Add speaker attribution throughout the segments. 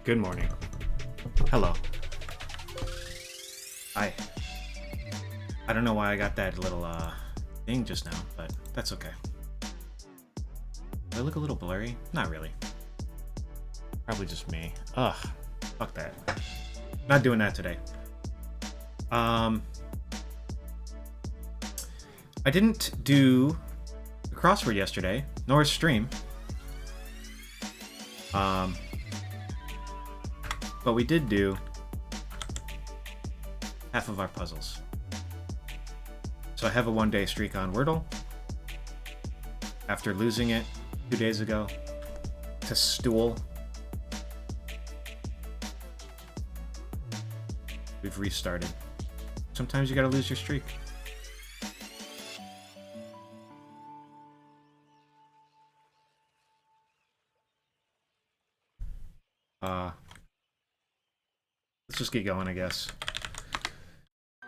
Speaker 1: Good morning. Hello. Hi. I don't know why I got that little thing just now, but that's okay. Do I look a little blurry? Not really. Probably just me. Ugh. Fuck that. Not doing that today. I didn't do the crossword yesterday, nor stream. But we did do half of our puzzles. So I have a one-day streak on Wordle after losing it 2 days ago to Stool. We've restarted. Sometimes you gotta lose your streak. Let's just get going, I guess.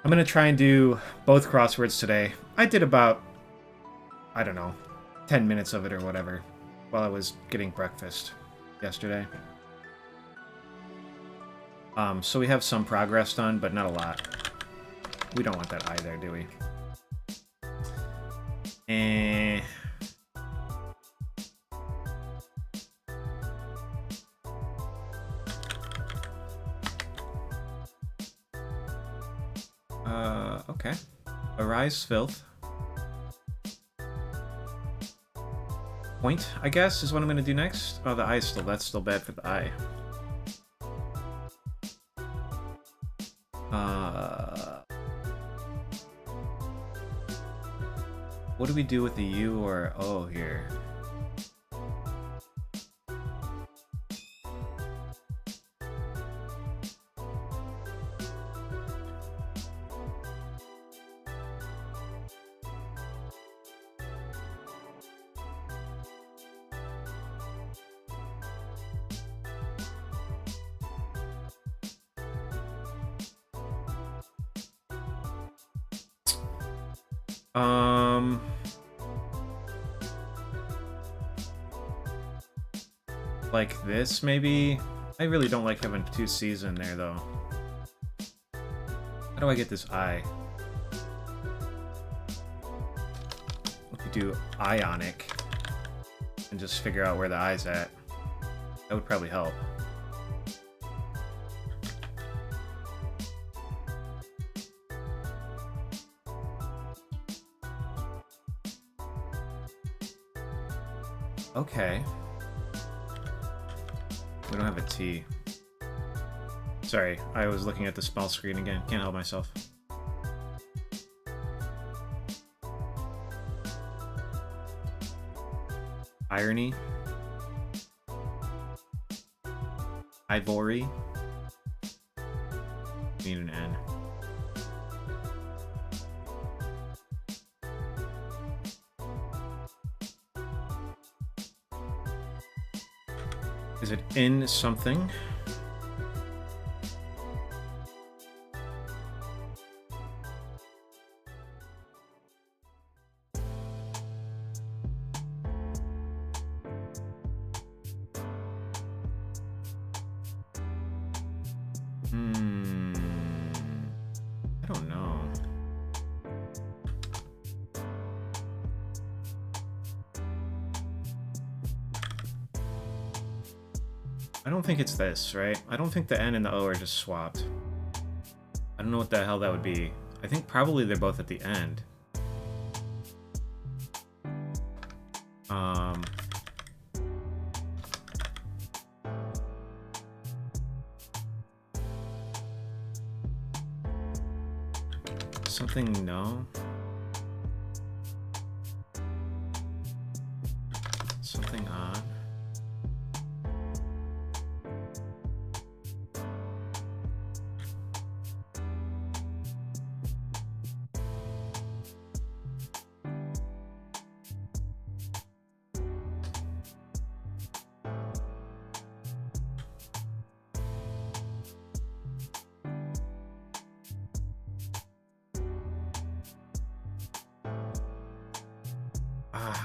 Speaker 1: I'm gonna try and do both crosswords today. I did about, I don't know, 10 minutes of it or whatever while I was getting breakfast yesterday. So we have some progress done, but not a lot. We don't want that eye there, do we? Okay. Arise filth. Point, I guess, is what I'm gonna do next. Oh, the eye's that's still bad for the eye. What do we do with the U or O here? Like this, maybe? I really don't like having 2 C's in there, though. How do I get this I? We could do ionic and just figure out where the I's at. That would probably help. Okay. We don't have a T. Sorry, I was looking at the small screen again. Can't help myself. Irony. Ivory. Need an N. Is it in something? I don't know. I don't think it's this, right? I don't think the N and the O are just swapped. I don't know what the hell that would be. I think probably they're both at the end. Something, no. Something on.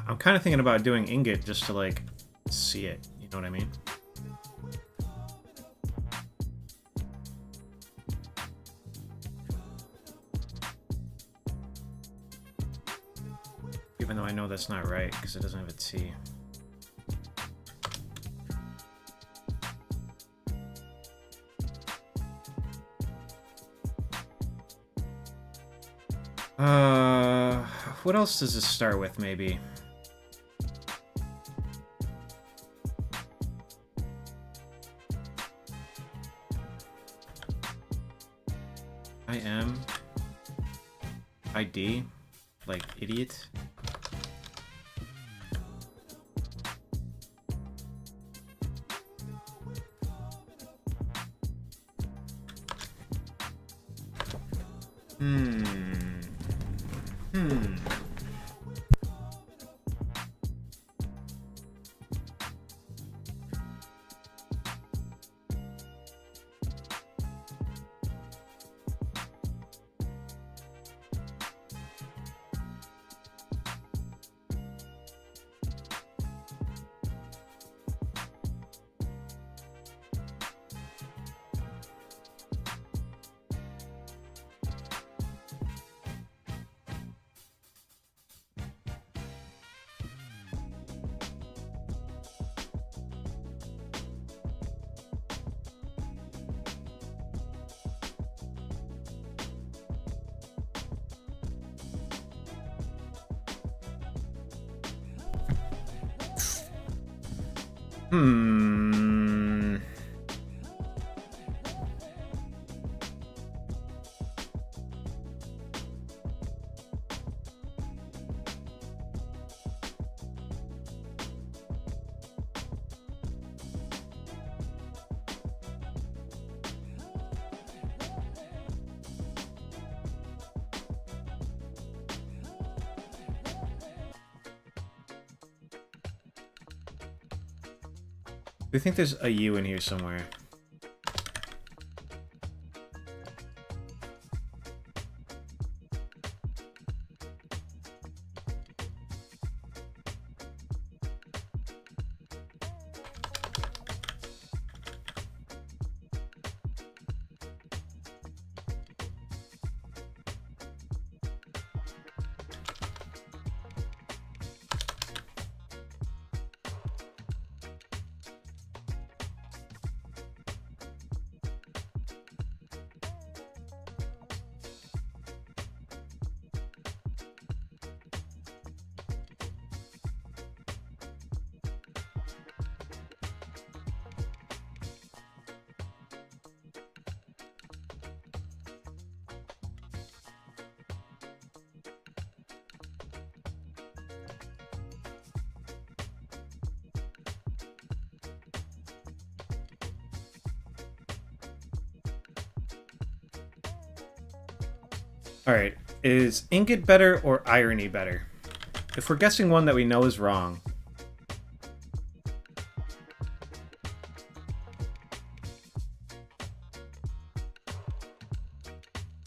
Speaker 1: I'm kind of thinking about doing ingot just to, like, see it. You know what I mean? that's not right, because it doesn't have a T. What else does this start with, maybe? ID? Like, idiot? We think there's a U in here somewhere. Alright, is ingot better or irony better? If we're guessing one that we know is wrong...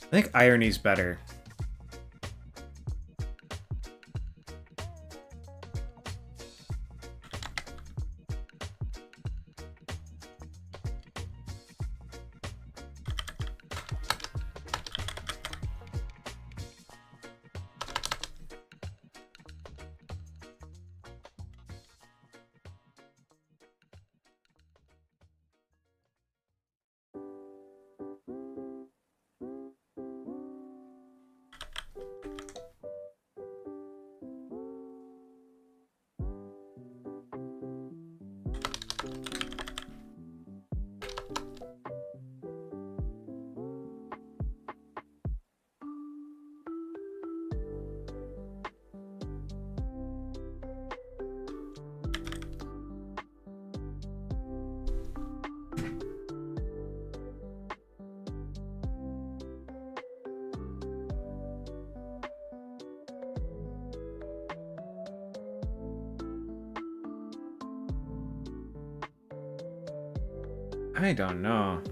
Speaker 1: I think irony's better. I don't know.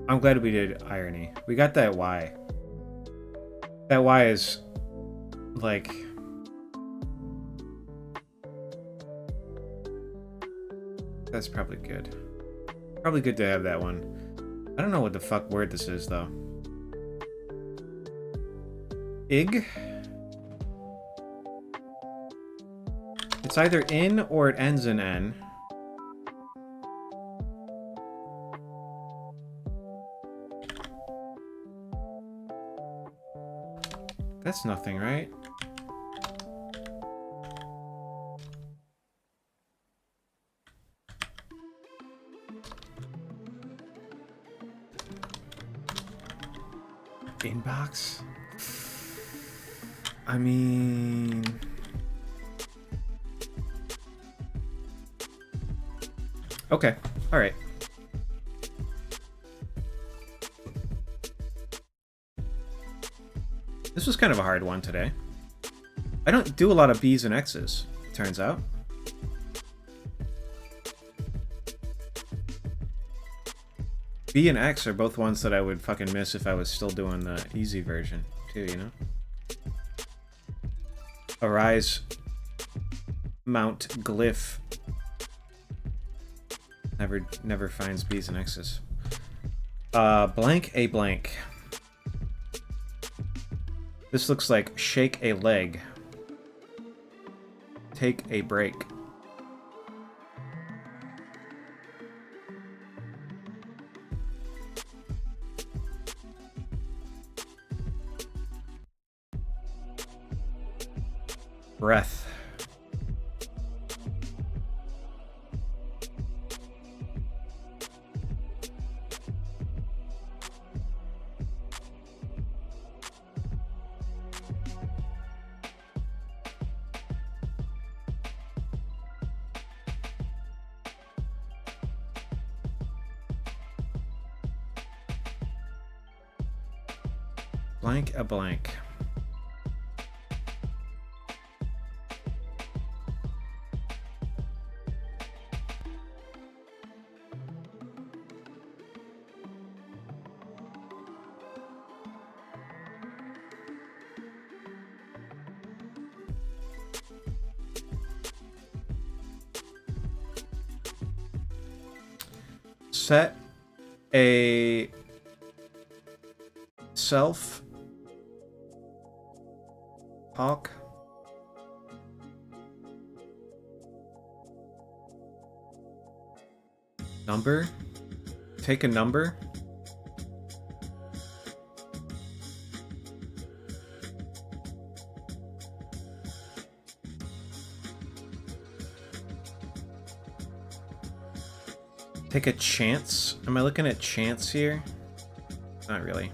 Speaker 1: I'm glad we did irony. We got that Y. That Y is like... That's probably good. Probably good to have that one. I don't know what the fuck word this is, though. Ig? It's either in or it ends in N. That's nothing, right? Inbox? I mean... Okay, alright. This was kind of a hard one today. I don't do a lot of B's and X's, it turns out. B and X are both ones that I would fucking miss if I was still doing the easy version, too, you know? Arise, Mount, Glyph. Never finds B's and X's. Blank a blank. This looks like shake a leg. Take a break. Breath. Blank a blank. Set a self talk number. Take a number. Take a chance. Am I looking at chance here? Not really.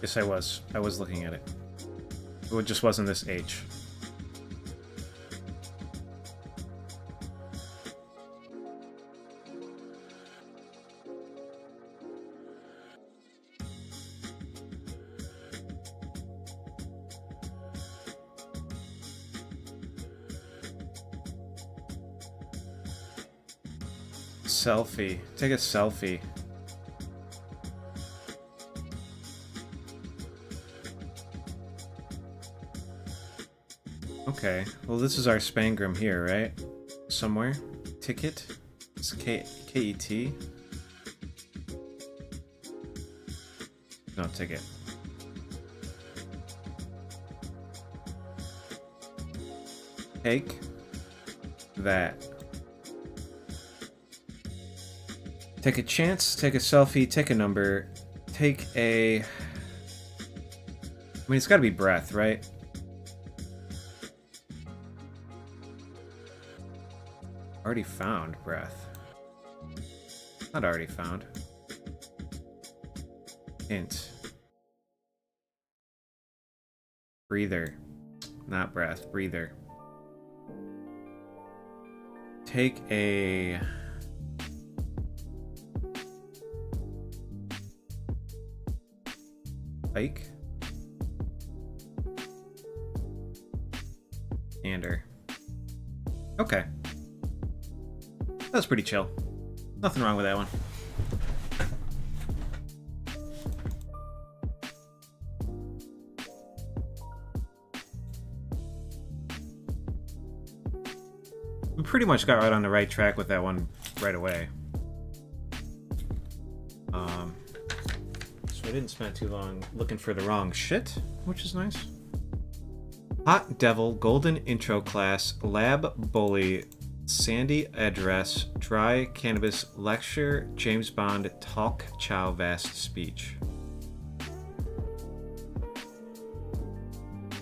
Speaker 1: Yes, I was. I was looking at it. It just wasn't this H. Selfie. Take a selfie. Okay, well this is our Spangram here, right? Somewhere. Ticket? It's K-E-T? No, ticket. Take that. Take a chance, take a selfie, take a number, take a... I mean, it's gotta be breath, right? Already found breath. Not already found. Hint. Breather. Not breath. Breather. Take a... Hike. Ander. Okay. That was pretty chill. Nothing wrong with that one. We pretty much got right on the right track with that one right away. So I didn't spend too long looking for the wrong shit, which is nice. Hot Devil, Golden Intro Class, Lab Bully, Sandy Address, Dry Cannabis Lecture, James Bond, Talk Chow Vast Speech.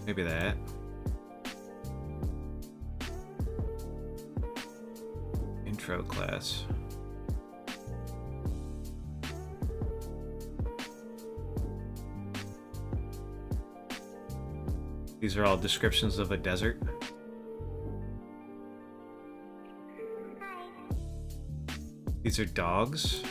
Speaker 1: Maybe that. Intro class. These are all descriptions of a desert. These are dogs.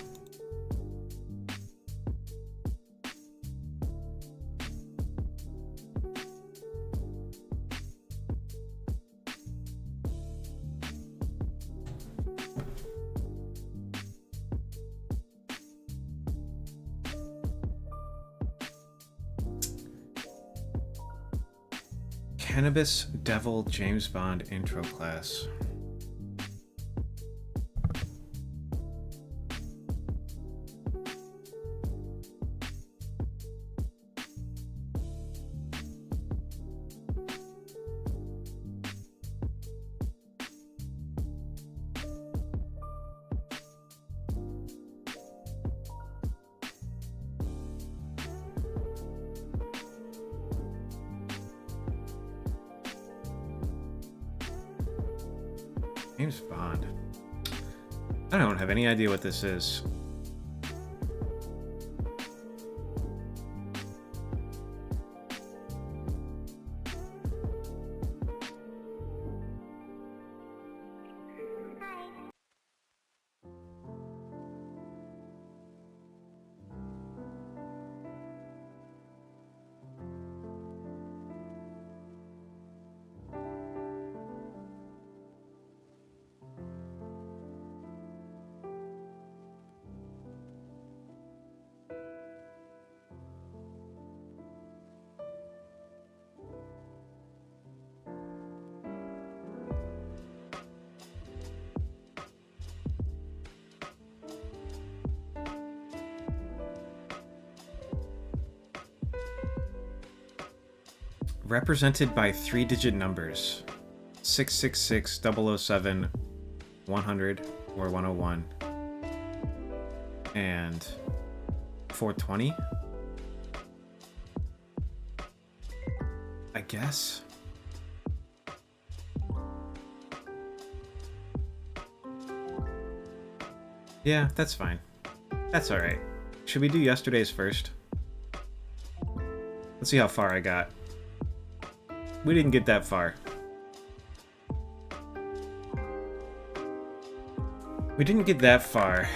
Speaker 1: Cannabis Devil James Bond intro class. James Bond. I don't have any idea what this is. Represented by 3-digit numbers: 666, 007, 100 or 101, and 420. I guess. Yeah, that's fine. That's alright. Should we do yesterday's first? Let's see how far I got. We didn't get that far. We didn't get that far.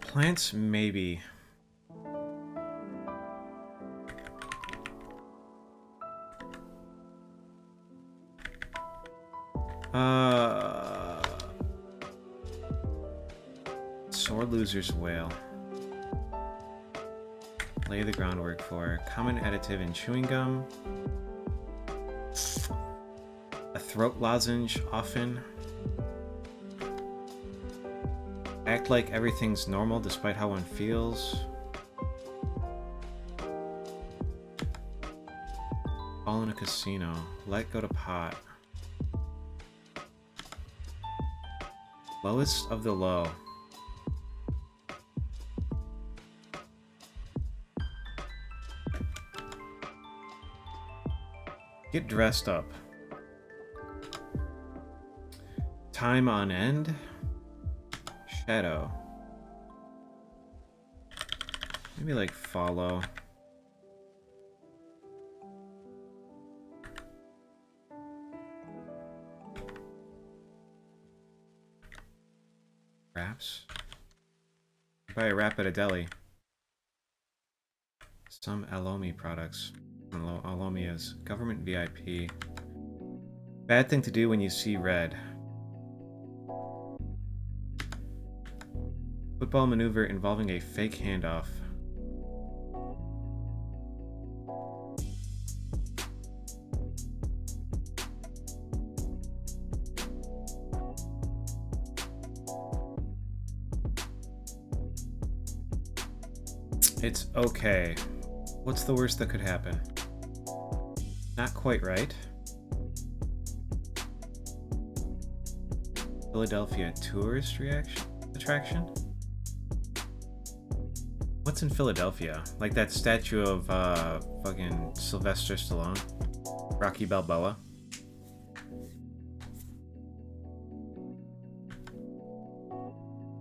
Speaker 1: Plants, maybe. Sore loser's whale. Lay the groundwork for common additive in chewing gum. A throat lozenge, often. Act like everything's normal despite how one feels. All in a casino. Let go to pot. Lowest of the low. Get dressed up. Time on end. Shadow. Maybe like follow. Wraps. Buy a wrap at a deli. Some Alomi products. Alomi is government VIP. Bad thing to do when you see red. Football maneuver involving a fake handoff. It's okay. What's the worst that could happen? Not quite right. Philadelphia tourist attraction? What's in Philadelphia? Like that statue of fucking Sylvester Stallone? Rocky Balboa?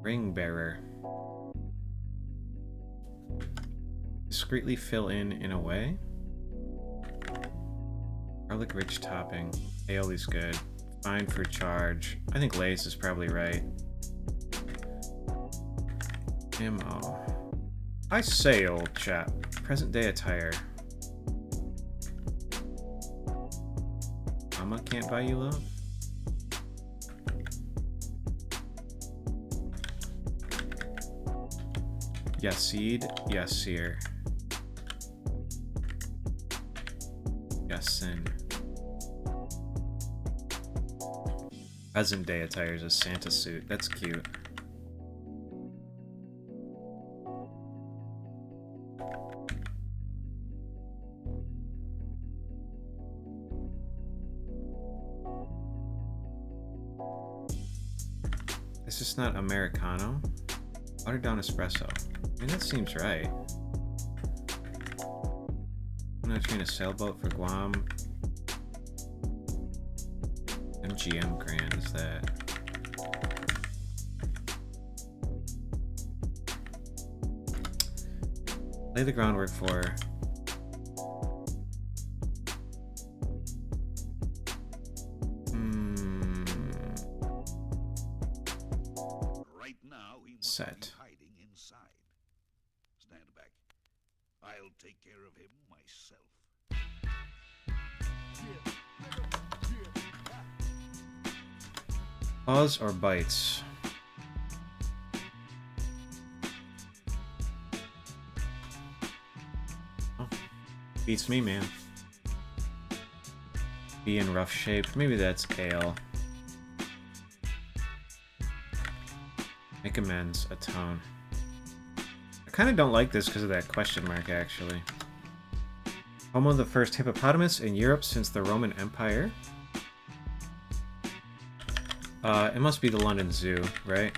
Speaker 1: Ring bearer. Discreetly fill in a way. Garlic rich topping. Aioli's good. Fine for charge. I think Lay's is probably right. Ammo. I say, old chap. Present day attire. Mama can't buy you love? Yasid, Yasir. Yasin. Present day attire is a Santa suit. That's cute. Is this not Americano? Watered down espresso. I mean, that seems right. I'm gonna train a sailboat for Guam. MGM Grand is that? Lay the groundwork for.
Speaker 2: Right now, he wants
Speaker 1: Set.
Speaker 2: to be hiding inside. Stand back. I'll take care of him myself.
Speaker 1: Paws or bites? Oh, beats me, man. Be in rough shape. Maybe that's ale. Make amends. Atone. I kind of don't like this because of that question mark, actually. Home of the first hippopotamus in Europe since the Roman Empire. It must be the London Zoo, right?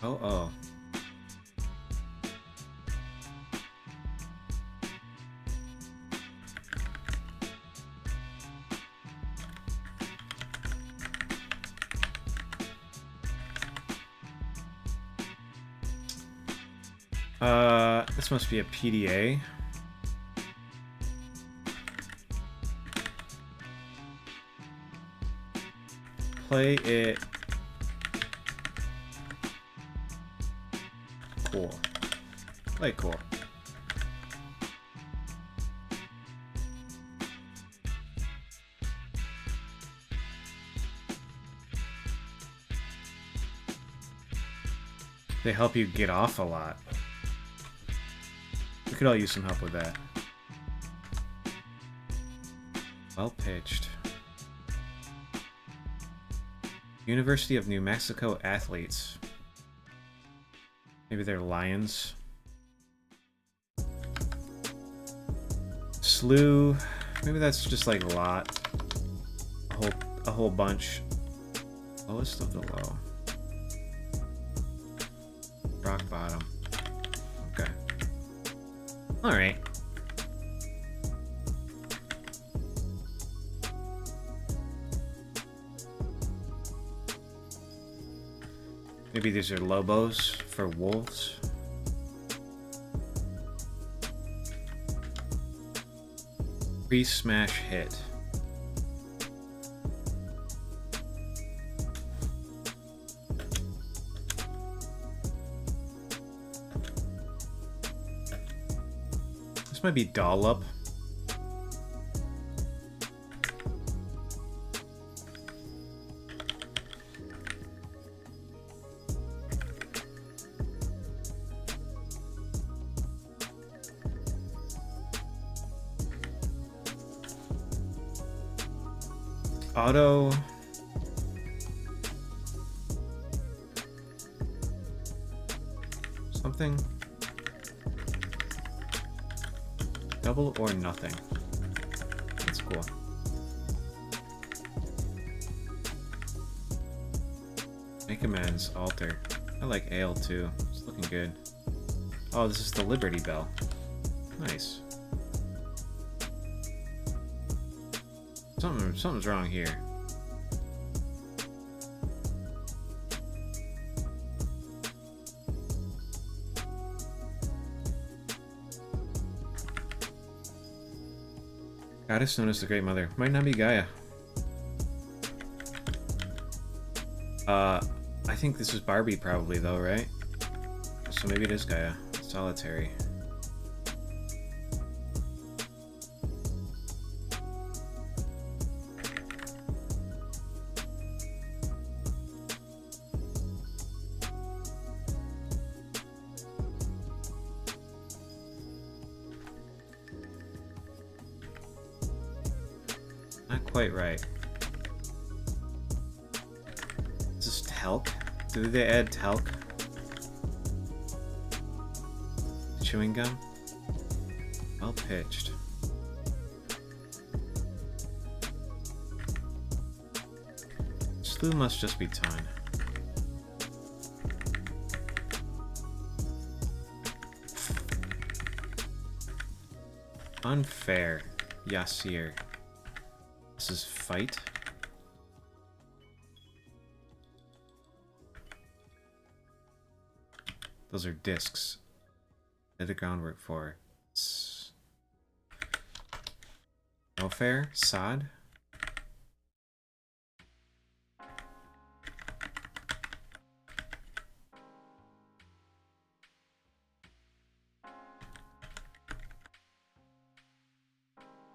Speaker 1: Oh. This must be a PDA. Play it cool. Play cool. They help you get off a lot. We could all use some help with that. Well pitched. University of New Mexico athletes. Maybe they're Lions. Slew. Maybe that's just like a lot. A whole bunch. Lowest of the low. Rock bottom. Okay. Alright. Maybe these are Lobos for wolves. Pre-smash hit. This might be Dollop. Auto. Something. Double or nothing. That's cool. Make amends. Alter. I like ale too. It's looking good. Oh, this is the Liberty Bell. Nice. Something's wrong here. Goddess known as the Great Mother. Might not be Gaia. I think this is Barbie probably though, right? So maybe it is Gaia. Solitary. Quite right. Is this talc? Did they add talc? Chewing gum? Well pitched. Slew must just be ton. Unfair. Yasir. This is fight. Those are discs. Lay the groundwork for. No fair. Sod.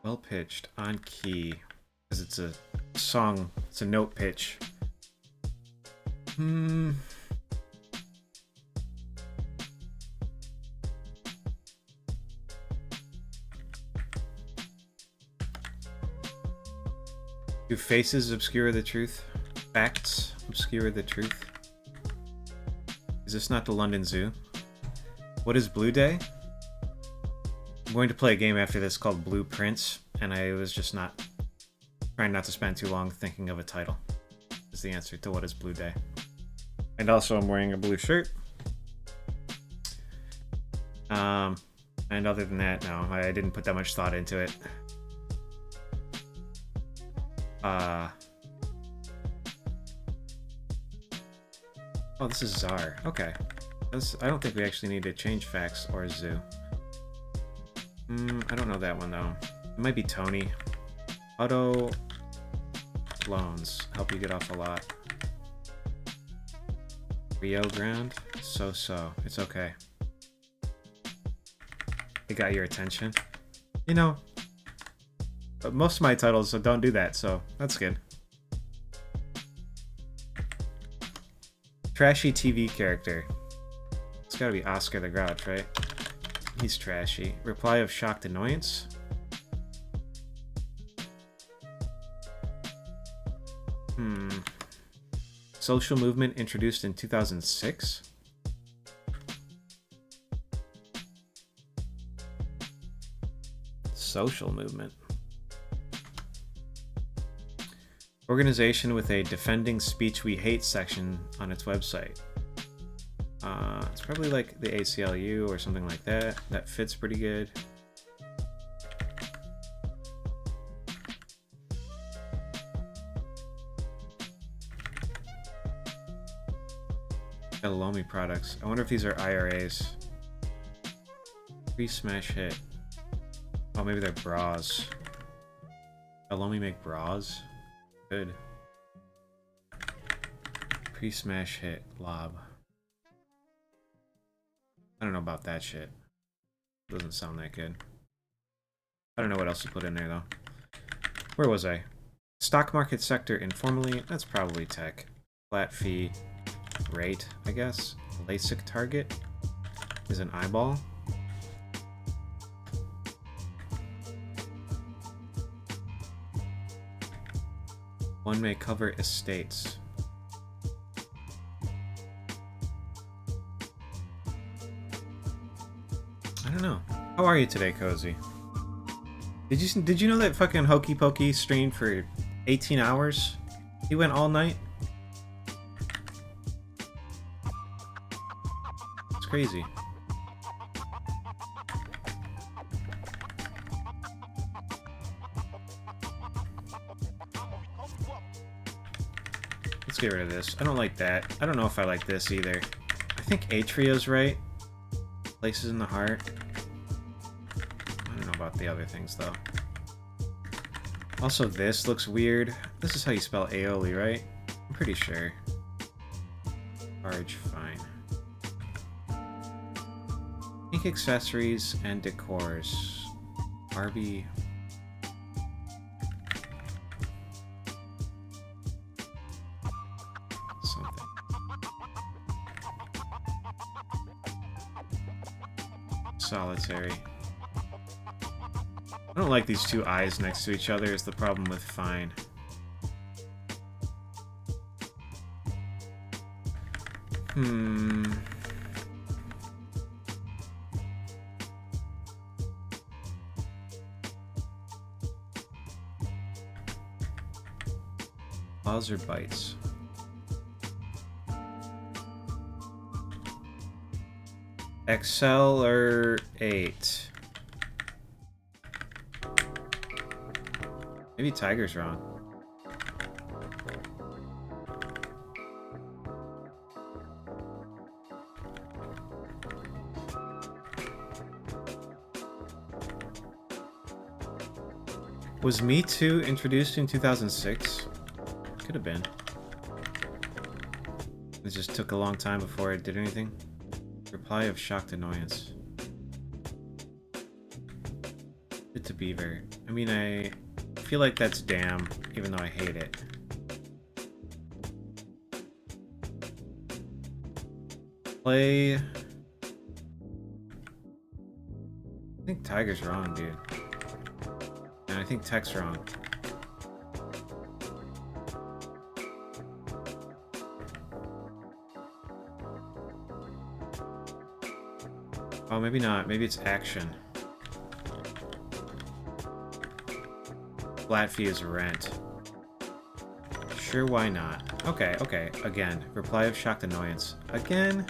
Speaker 1: Well pitched. On key. Because it's a song, it's a note pitch. Do faces obscure the truth? Facts obscure the truth? Is this not the London Zoo? What is Blue Day? I'm going to play a game after this called Blueprints, and I was just trying not to spend too long thinking of a title. Is the answer to what is Blue Day. And also I'm wearing a blue shirt. And other than that, no, I didn't put that much thought into it. Oh, this is Czar. Okay. I don't think we actually need to change facts or zoo. I don't know that one though. It might be Tony. Auto loans help you get off a lot. Rio Grande? So. It's okay. It got your attention. You know, but most of my titles don't do that, so that's good. Trashy TV character. It's gotta be Oscar the Grouch, right? He's trashy. Reply of shocked annoyance. Social movement introduced in 2006. Social movement. Organization with a defending speech we hate section on its website. It's probably like the ACLU or something like that. That fits pretty good. Lomi products. I wonder if these are IRAs. Free smash hit. Oh, maybe they're bras. Lomi make bras? Good. Pre-smash hit. Lob. I don't know about that shit. Doesn't sound that good. I don't know what else to put in there, though. Where was I? Stock market sector informally. That's probably tech. Flat fee. Rate, I guess. LASIK target is an eyeball. One may cover estates. I don't know. How are you today, Cozy? Did you know that fucking Hokey Pokey streamed for 18 hours? He went all night? It's crazy. Let's get rid of this. I don't like that. I don't know if I like this either. I think Atrio's right. Places in the heart. I don't know about the other things, though. Also, this looks weird. This is how you spell aioli, right? I'm pretty sure. Charge, fine. Pink accessories and decors. Barbie. Something. Solitary. I don't like these two eyes next to each other is the problem with fine. Claws or bites? Excel or 8? Maybe Tiger's wrong. Was Me Too introduced in 2006? Could have been. It just took a long time before it did anything. Reply of shocked annoyance. It to Beaver. I mean, I feel like that's damn, even though I hate it. Play. I think Tiger's wrong, dude. And I think Tech's wrong. Oh, maybe not. Maybe it's action. Flat fee is rent. Sure, why not? Okay, okay. Again. Reply of shocked annoyance. Again?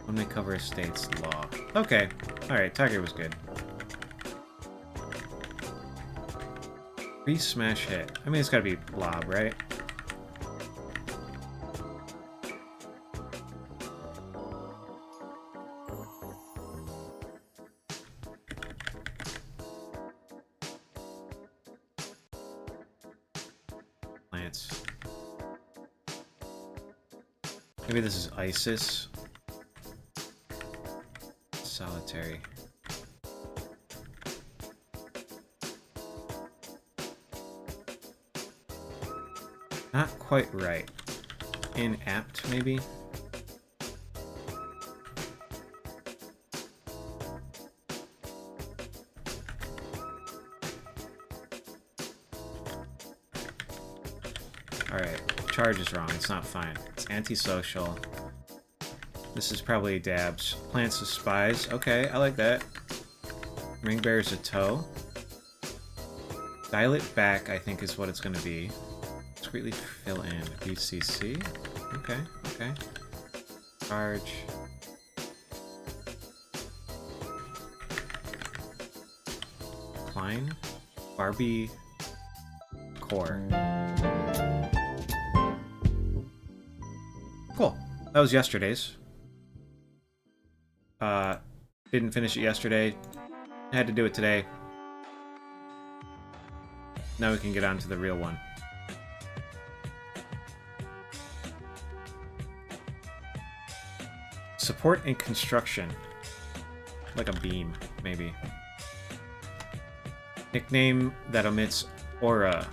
Speaker 1: When they cover estates law. Okay. Alright, Tiger was good. Free smash hit. I mean, it's gotta be lob, right? Plants. Maybe this is ISIS. Solitary. Not quite right. Inapt, maybe? Alright, charge is wrong. It's not fine. It's antisocial. This is probably dabs. Plants of spies. Okay, I like that. Ring bear's a toe. Dial it back, I think, is what it's going to be. Discreetly fill in. BCC. Okay, okay. Charge. Klein. Barbie. Core. Cool. That was yesterday's. Didn't finish it yesterday. I had to do it today. Now we can get on to the real one. Support and construction. Like a beam, maybe. Nickname that omits aura.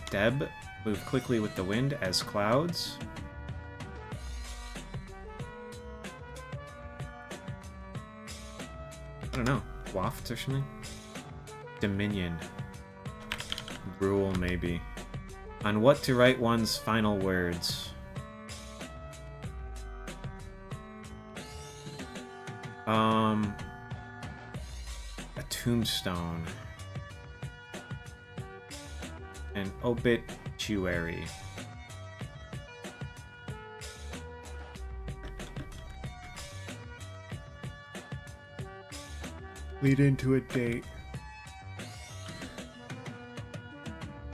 Speaker 1: Deb. Move quickly with the wind as clouds. I don't know. Waft or something? Dominion. Rule, maybe. On what to write one's final words. A tombstone. An obituary. Lead into a date.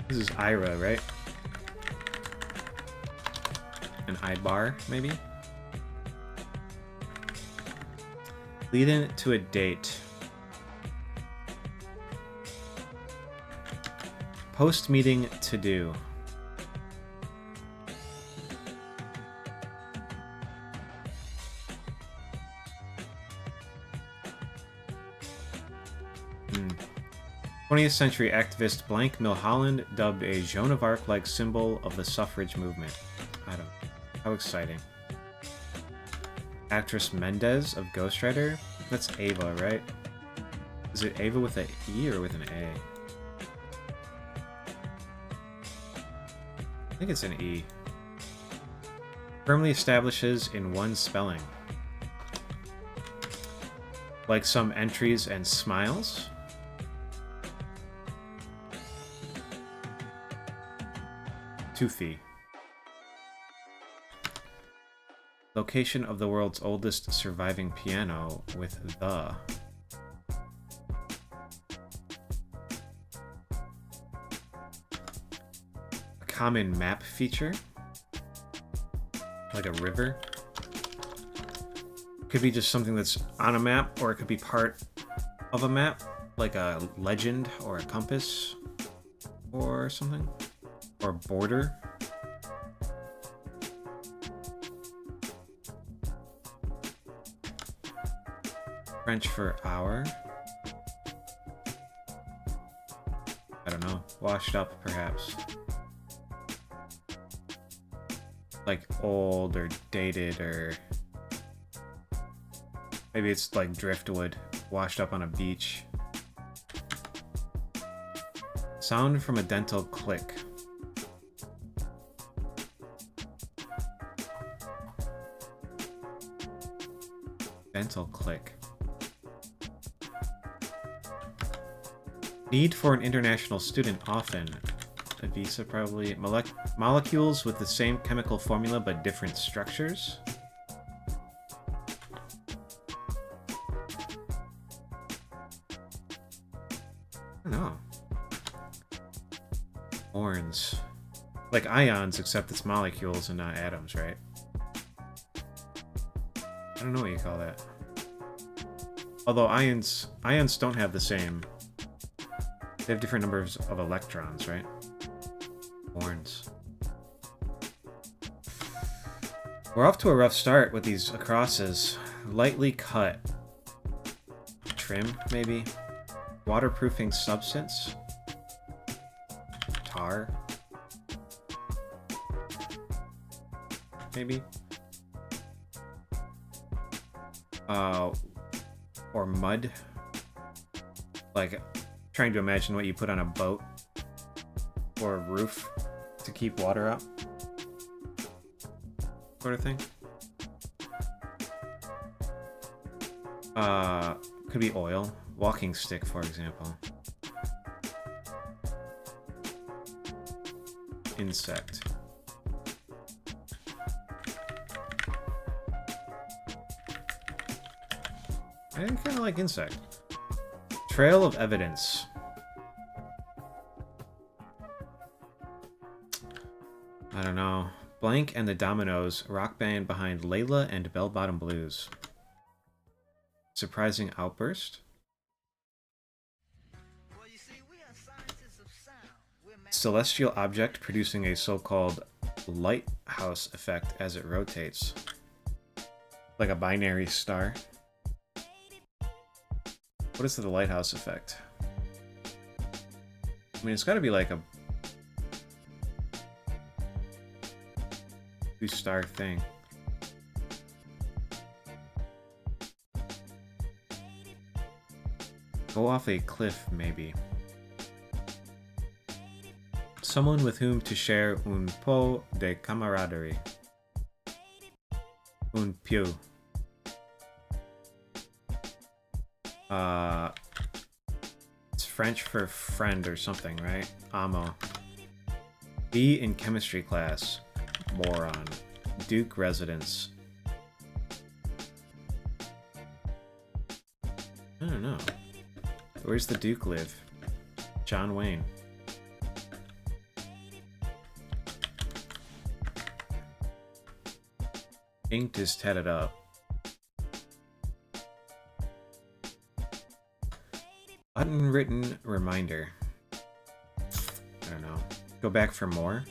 Speaker 1: This is Ira, right? An I-bar, maybe? Lead into a date. Post-meeting to-do. Hmm. 20th century activist Blank Milholland dubbed a Joan of Arc-like symbol of the suffrage movement. I don't know. How exciting. Actress Mendez of Ghost Rider? That's Ava, right? Is it Ava with an E or with an A? I think it's an E. Firmly establishes in one spelling. Like some entries and smiles? Toothy. Location of the world's oldest surviving piano with the. A common map feature. Like a river. Could be just something that's on a map, or it could be part of a map, like a legend or a compass or something. Or border. French for hour. I don't know. Washed up, perhaps. Like old or dated, or maybe it's like driftwood washed up on a beach. Sound from a dental click. Dental click. Need for an international student often. A visa probably. Molecules with the same chemical formula but different structures. I don't know. Horns. Like ions, except it's molecules and not atoms, right? I don't know what you call that. Although ions don't have the same. They have different numbers of electrons, right? Horns. We're off to a rough start with these acrosses. Lightly cut. Trim, maybe? Waterproofing substance? Tar? Maybe? Or mud? Like, trying to imagine what you put on a boat or a roof to keep water up, sort of thing. Could be oil. Walking stick, for example. Insect. I kind of like insect. Trail of evidence. I don't know. Blank and the Dominoes, rock band behind Layla and Bell Bottom Blues. Surprising outburst. Celestial object producing a so-called lighthouse effect as it rotates. Like a binary star. What is the lighthouse effect? I mean, it's got to be like a two-star thing. Go off a cliff, maybe. Someone with whom to share un po de camaraderie. Un più. It's French for friend or something, right? Amo. Be in chemistry class. Moron. Duke residence. I don't know. Where's the Duke live? John Wayne. Inked is tatted up. Unwritten reminder. I don't know. Go back for more.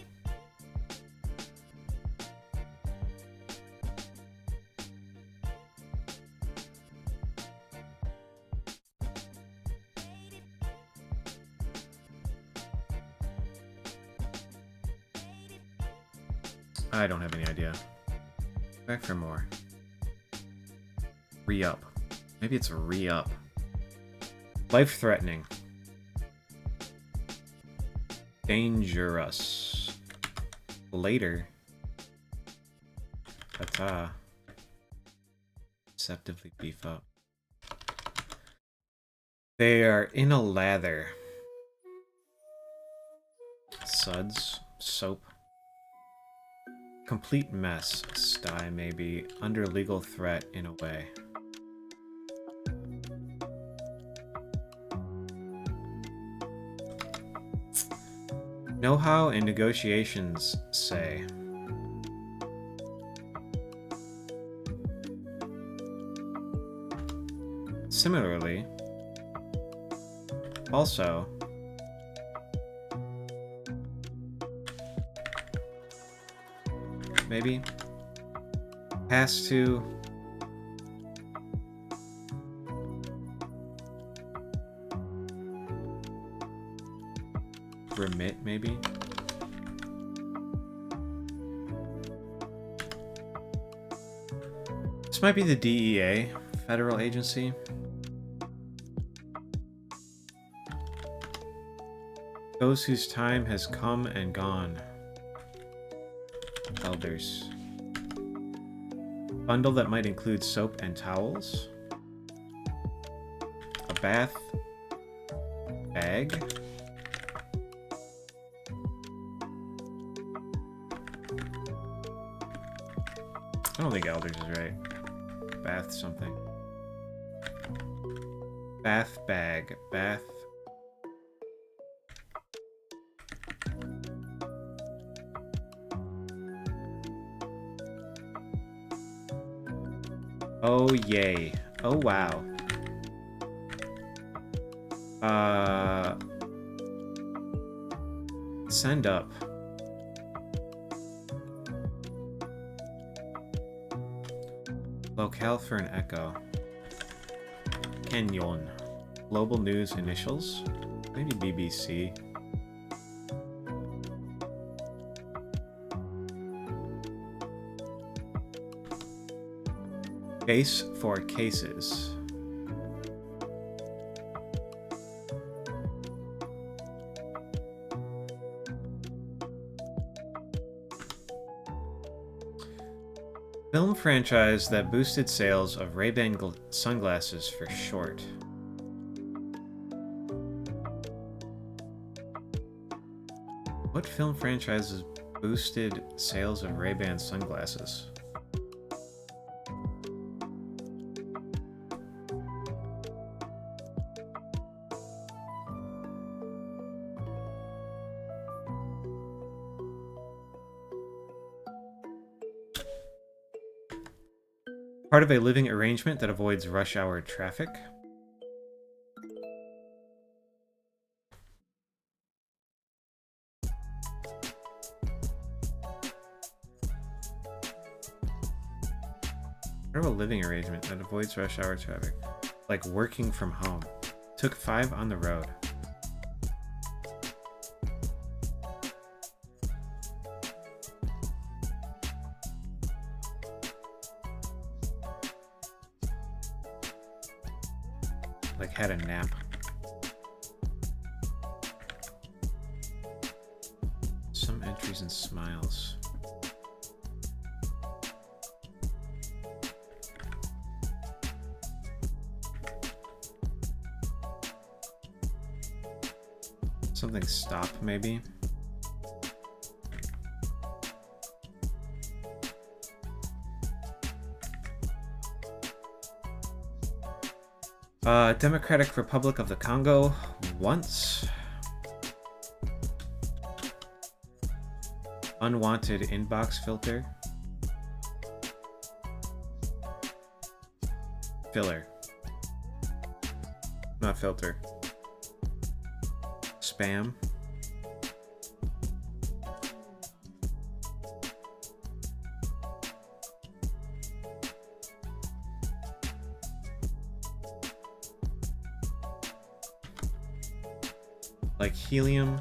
Speaker 1: I don't have any idea. Back for more. Re-up. Maybe it's re-up. Life-threatening. Dangerous. Later. Ta-ta. Deceptively beef up. They are in a lather. Suds. Soap. Complete mess. Sty, maybe. Under legal threat, in a way. Know-how and negotiations, say. Similarly, also, maybe, has to remit, maybe. This might be the DEA, federal agency. Those whose time has come and gone. Elders. Bundle that might include soap and towels. A bath bag. I don't think Elders is right. Bath something. Bath bag. Bath. Oh, yay. Oh, wow. Send up. Locale for an echo. Kenyon. Global News initials? Maybe BBC. Case for cases. Film franchise that boosted sales of Ray-Ban sunglasses for short. What film franchises boosted sales of Ray-Ban sunglasses? Part of a living arrangement that avoids rush hour traffic. Part of a living arrangement that avoids rush hour traffic. Like working from home. Took 5 on the road. Like had a nap. Some entries and smiles. Something stop, maybe. Democratic Republic of the Congo once. Unwanted inbox filter. Filler. Not filter. Spam. Like helium,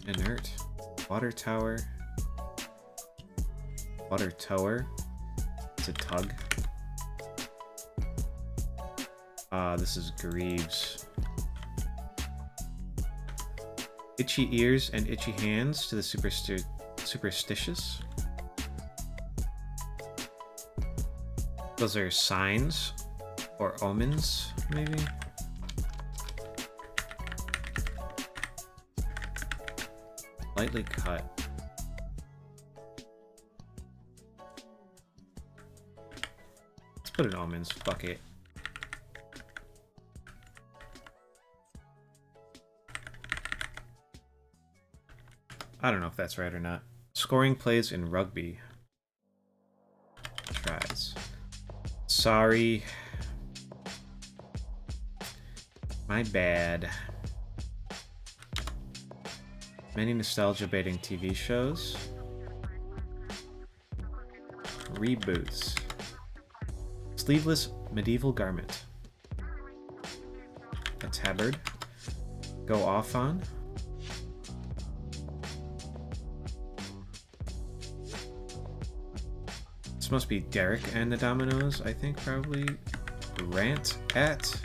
Speaker 1: inert, water tower, water tower, it's a tug. This is Greaves. Itchy ears and itchy hands to the superstitious. Those are signs or omens, maybe? Lightly cut. Let's put in omens. Fuck it. I don't know if that's right or not. Scoring plays in rugby. Tries. Sorry. My bad. Many nostalgia-baiting TV shows. Reboots. Sleeveless medieval garment. A tabard. Go off on. This must be Derek and the Dominoes, I think, probably. Rant at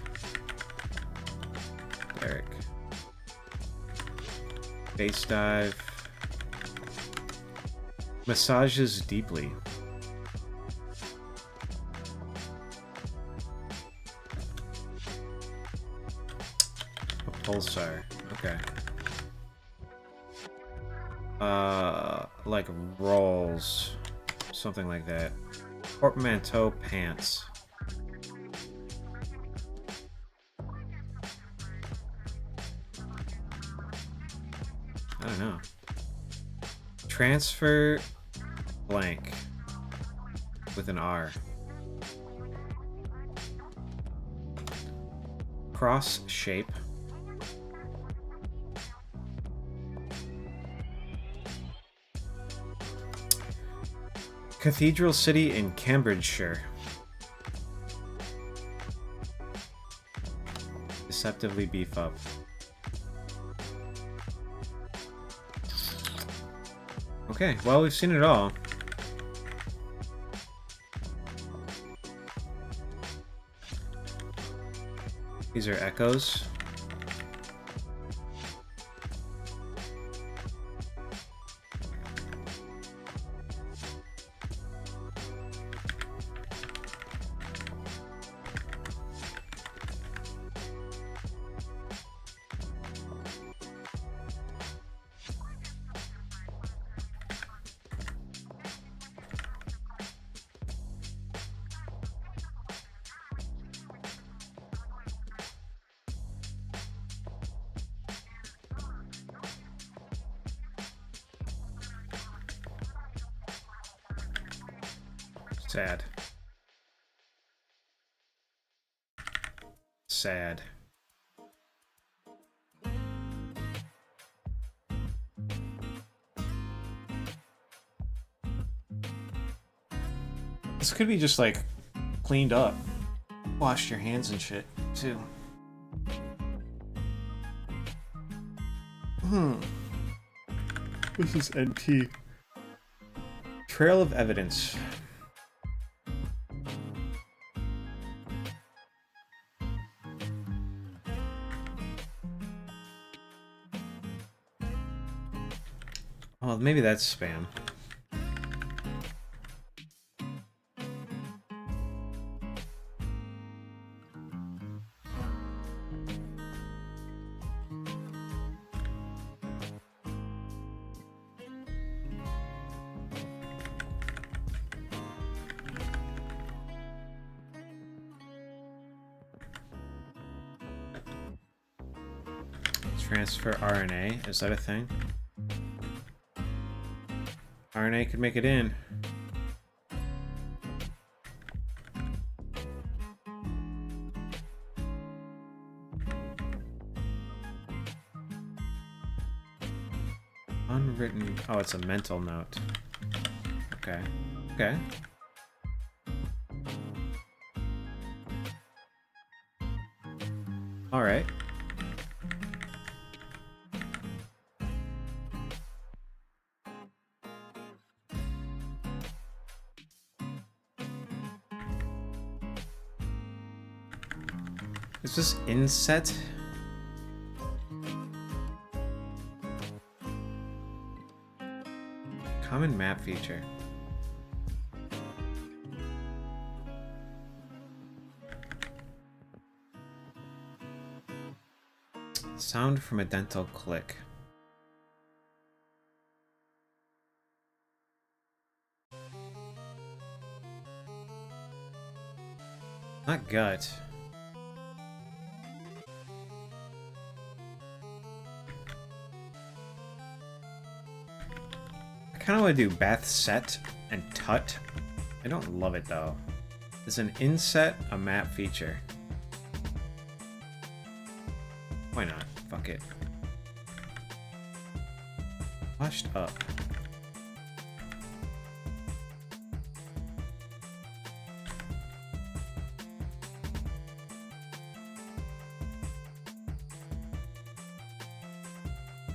Speaker 1: Derek. Base dive. Massages deeply. A pulsar. Okay. Like rolls. Something like that. Portmanteau pants. I don't know. Transfer blank with an R. Cross shape. Cathedral City in Cambridgeshire. Deceptively beef up. Okay, well, we've seen it all. These are echoes. Sad. Sad. This could be just like cleaned up. Washed your hands and shit too. This is NT. Trail of evidence. Well, maybe that's spam. Transfer RNA, is that a thing? RNA could make it in. Unwritten, oh, it's a mental note. Okay, okay. All right. Is this inset? Common map feature. Sound from a dental click. Not gut. I kind of want to do bath set and tut. I don't love it though. Is an inset a map feature? Why not? Fuck it. Washed up.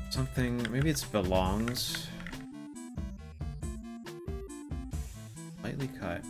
Speaker 1: Something, maybe it's belongs. Lightly cut.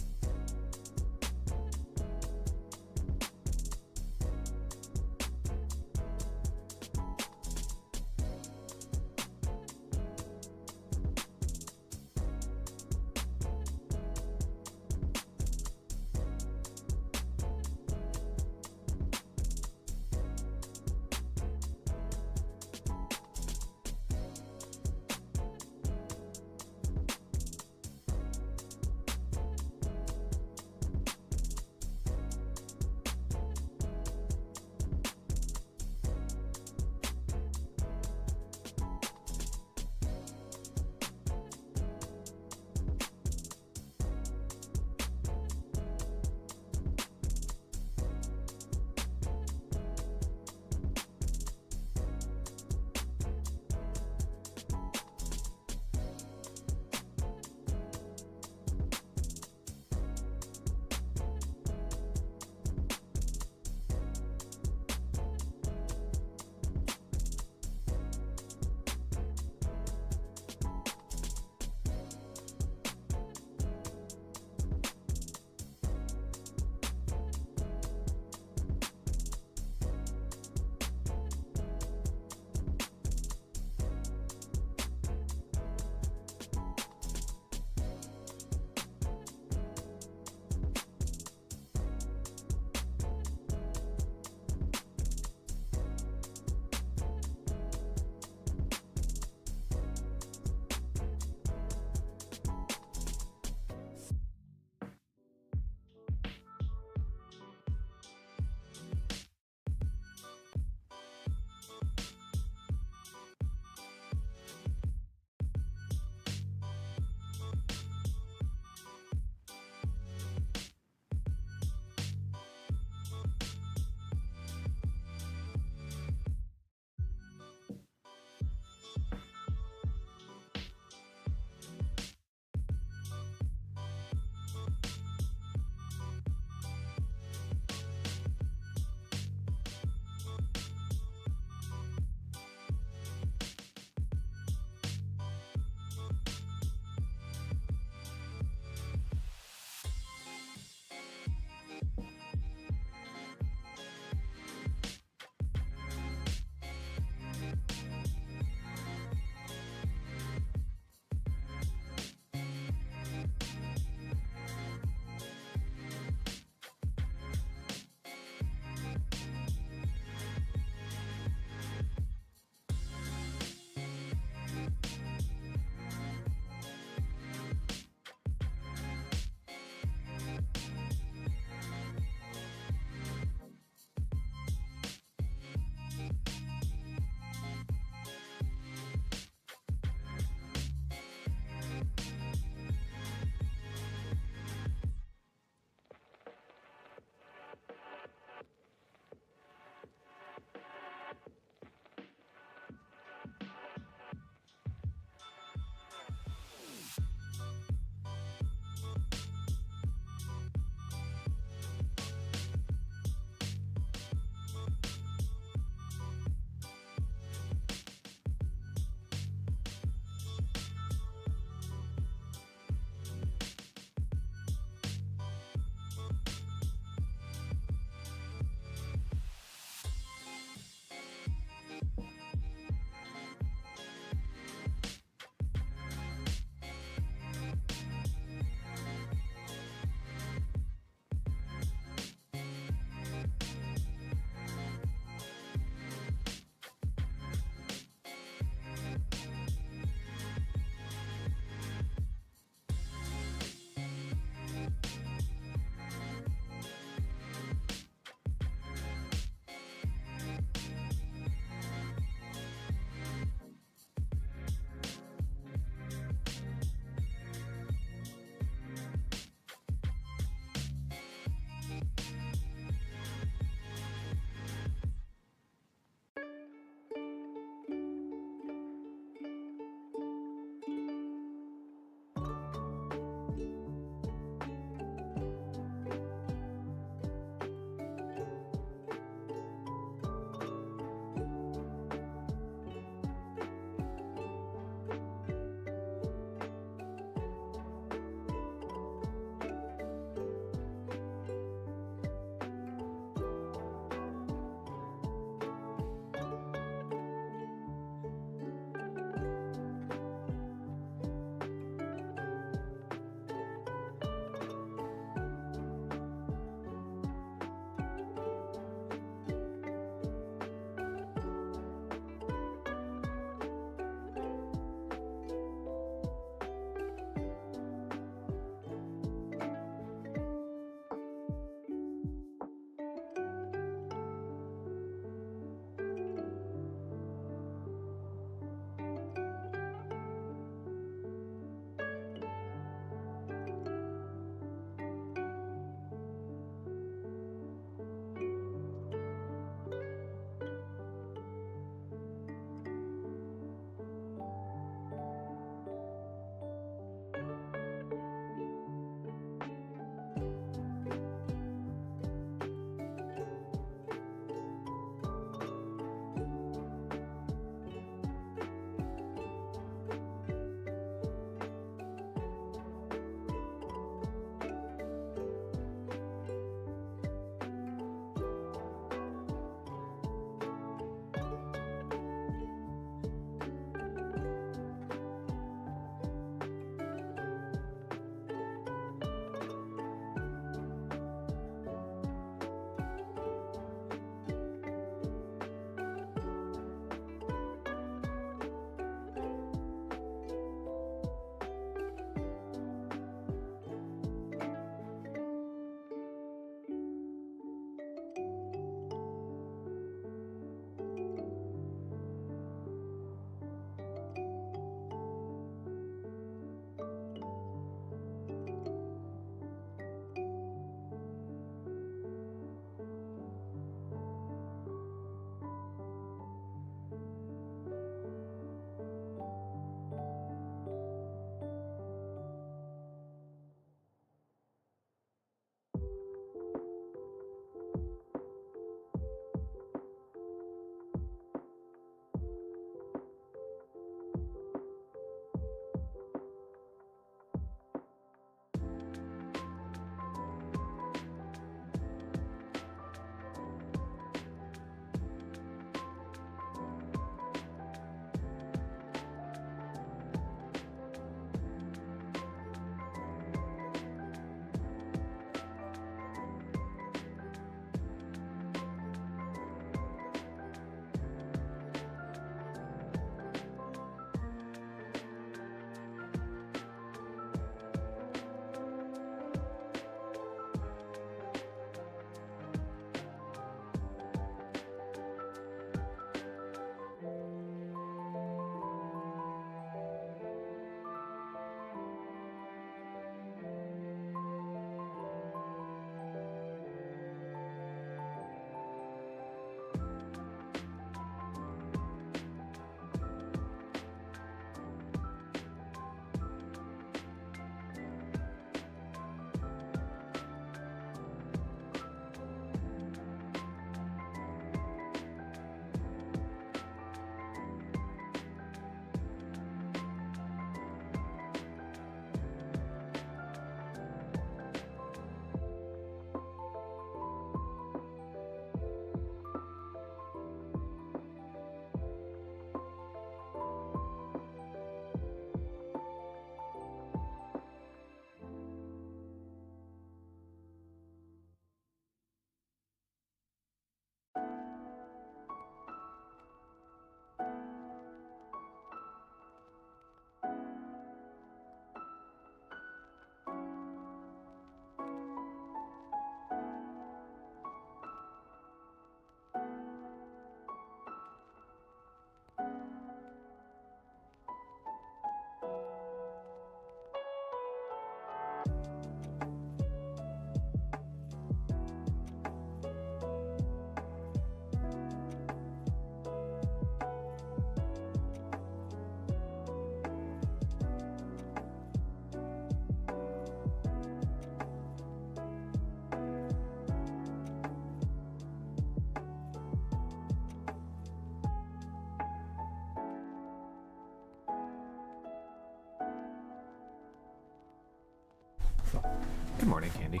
Speaker 1: Good morning, Candy.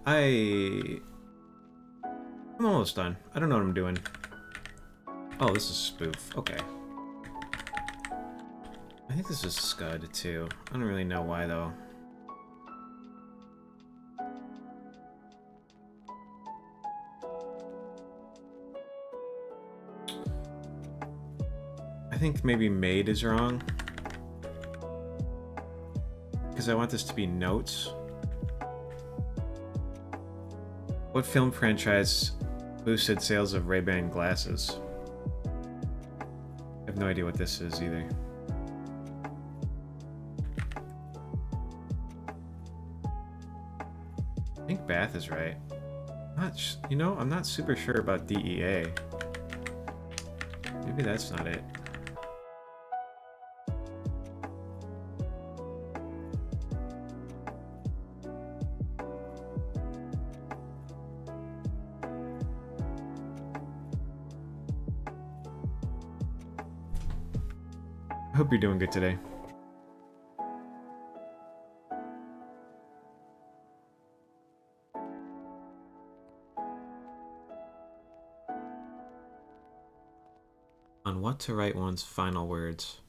Speaker 1: I'm almost done. I don't know what I'm doing. Oh, this is spoof. Okay. I think this is Scud, too. I don't really know why, though. I think maybe Made is wrong. Because I want this to be Notes. What film franchise boosted sales of Ray-Ban glasses? I have no idea what this is either. I think Bath is right. You know, I'm not super sure about DEA. Maybe that's not it. I hope you're doing good today. On what to write one's final words.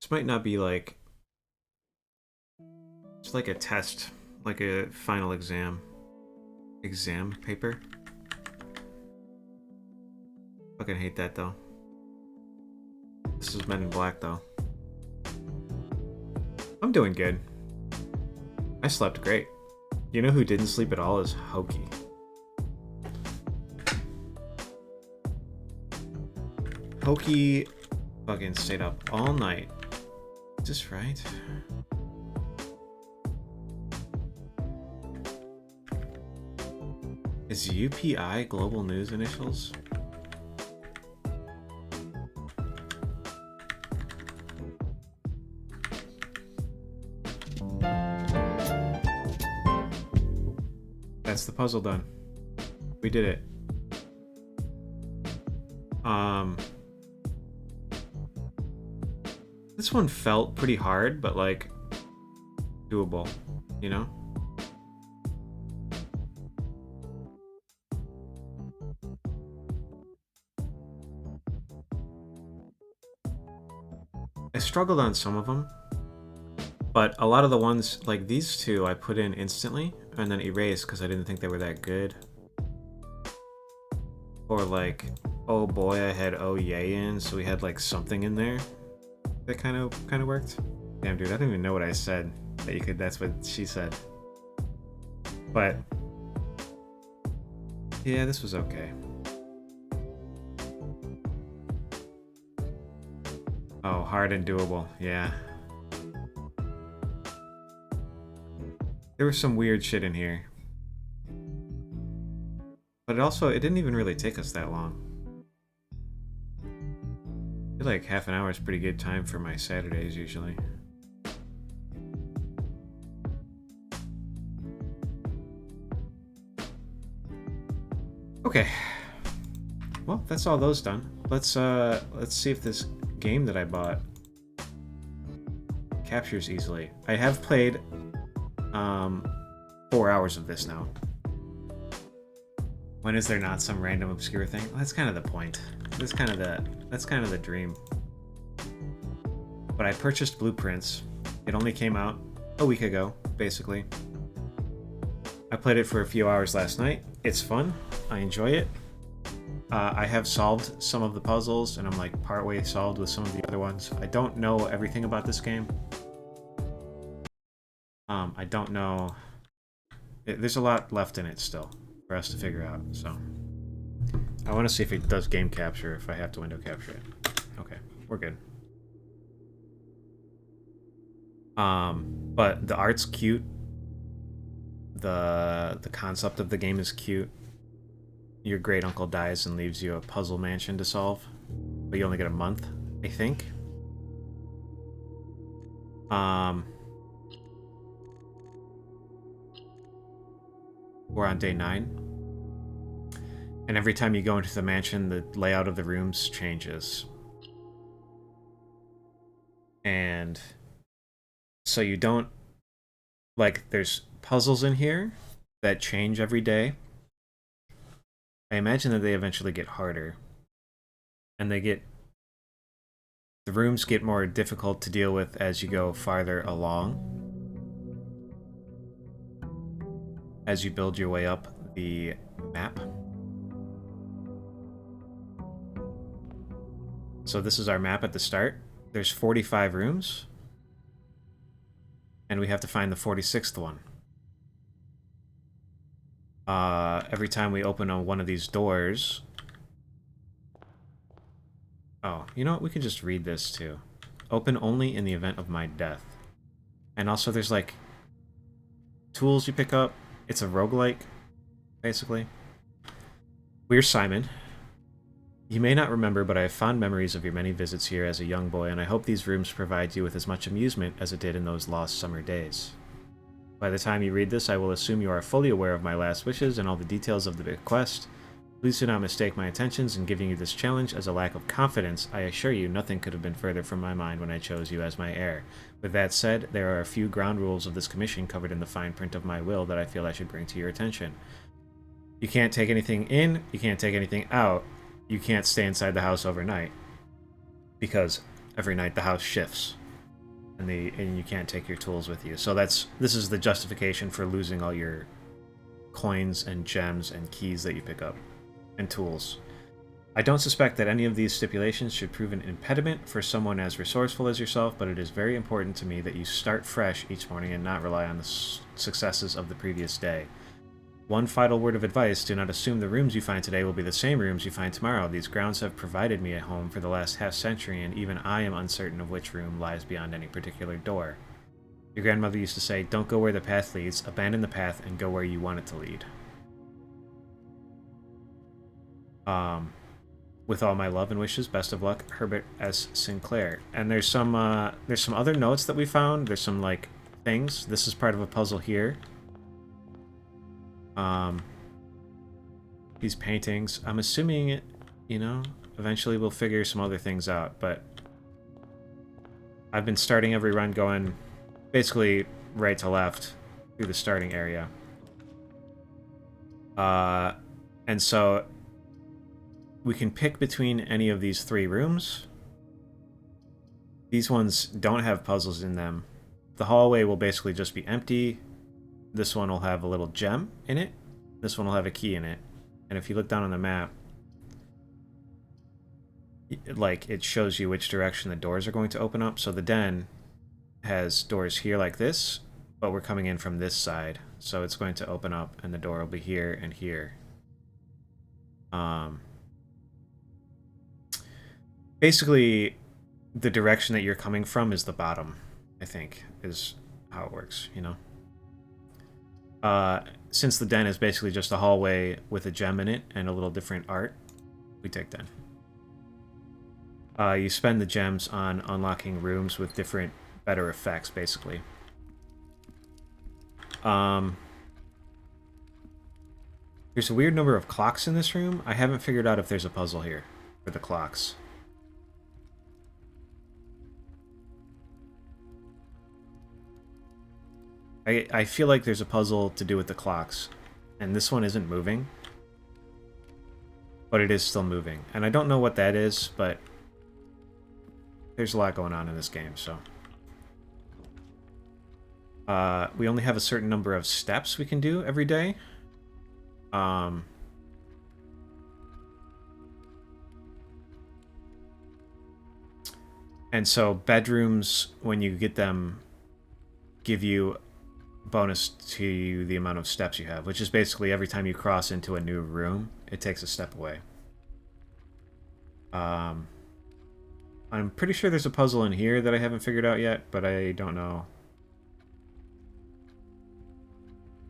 Speaker 1: This might not be like... It's like a test, like a final exam. Exam paper? Fucking hate that though. This is Men in Black though. I'm doing good. I slept great. You know who didn't sleep at all is Hokey. Hokey fucking stayed up all night. Is this right? Is UPI Global News initials? That's the puzzle done. We did it. This one felt pretty hard, but like doable, you know? I struggled on some of them, but a lot of the ones, like these two, I put in instantly and then erased because I didn't think they were that good. Or like, oh boy, I had oh yay in, so we had like something in there that kind of worked. Damn, dude, I don't even know what I said. That you could. That's what she said. But yeah, this was okay. Oh, hard and doable. Yeah. There was some weird shit in here. But it didn't even really take us that long. I feel like half an hour is pretty good time for my Saturdays usually. Okay. Well, that's all those done. Let's see if this game that I bought captures easily. I have played 4 hours of this now. When is there not some random obscure thing? Well, that's kind of the point. That's kind of the dream. But I purchased Blueprints. It only came out a week ago, basically. I played it for a few hours last night. It's fun. I enjoy it. I have solved some of the puzzles, and I'm like partway solved with some of the other ones. I don't know everything about this game. I don't know. There's a lot left in it still for us to figure out, so I want to see if it does game capture, if I have to window capture it. Okay, we're good. But the art's cute. The concept of the game is cute. Your great uncle dies and leaves you a puzzle mansion to solve, but you only get a month, I think. We're on day 9. And every time you go into the mansion, the layout of the rooms changes. And so you don't, like, there's puzzles in here that change every day. I imagine that they eventually get harder. And the rooms get more difficult to deal with as you go farther along. As you build your way up the map. So this is our map at the start. There's 45 rooms. And we have to find the 46th one. Every time we open on one of these doors... Oh, you know what? We could just read this too. Open only in the event of my death. And also there's like tools you pick up. It's a roguelike, basically. We're Simon. You may not remember, but I have fond memories of your many visits here as a young boy, and I hope these rooms provide you with as much amusement as it did in those lost summer days. By the time you read this, I will assume you are fully aware of my last wishes and all the details of the big quest. Please do not mistake my intentions in giving you this challenge as a lack of confidence. I assure you, nothing could have been further from my mind when I chose you as my heir. With that said, there are a few ground rules of this commission covered in the fine print of my will that I feel I should bring to your attention. You can't take anything in, you can't take anything out, you can't stay inside the house overnight. Because every night the house shifts. And you can't take your tools with you. So this is the justification for losing all your coins and gems and keys that you pick up. And tools. I don't suspect that any of these stipulations should prove an impediment for someone as resourceful as yourself, but it is very important to me that you start fresh each morning and not rely on the successes of the previous day. One final word of advice, do not assume the rooms you find today will be the same rooms you find tomorrow. These grounds have provided me a home for the last half-century, and even I am uncertain of which room lies beyond any particular door. Your grandmother used to say, don't go where the path leads, abandon the path, and go where you want it to lead. With all my love and wishes, best of luck, Herbert S. Sinclair. And there's some other notes that we found. There's some, like, things. This is part of a puzzle here. These paintings. I'm assuming it, you know, eventually we'll figure some other things out, but I've been starting every run going basically right to left through the starting area. And so we can pick between any of these three rooms. These ones don't have puzzles in them. The hallway will basically just be empty. This one will have a little gem in it. This one will have a key in it. And if you look down on the map, like, it shows you which direction the doors are going to open up. So the den has doors here like this, but we're coming in from this side. So it's going to open up and the door will be here and here. Basically, the direction that you're coming from is the bottom, I think, is how it works, you know? Since the den is basically just a hallway with a gem in it and a little different art, we take den. You spend the gems on unlocking rooms with different, better effects, basically. There's a weird number of clocks in this room. I haven't figured out if there's a puzzle here for the clocks. I feel like there's a puzzle to do with the clocks, and this one isn't moving, but it is still moving. And I don't know what that is, but there's a lot going on in this game, so. We only have a certain number of steps we can do every day. And so bedrooms, when you get them, give you bonus to the amount of steps you have, which is basically every time you cross into a new room, it takes a step away. I'm pretty sure there's a puzzle in here that I haven't figured out yet, but I don't know.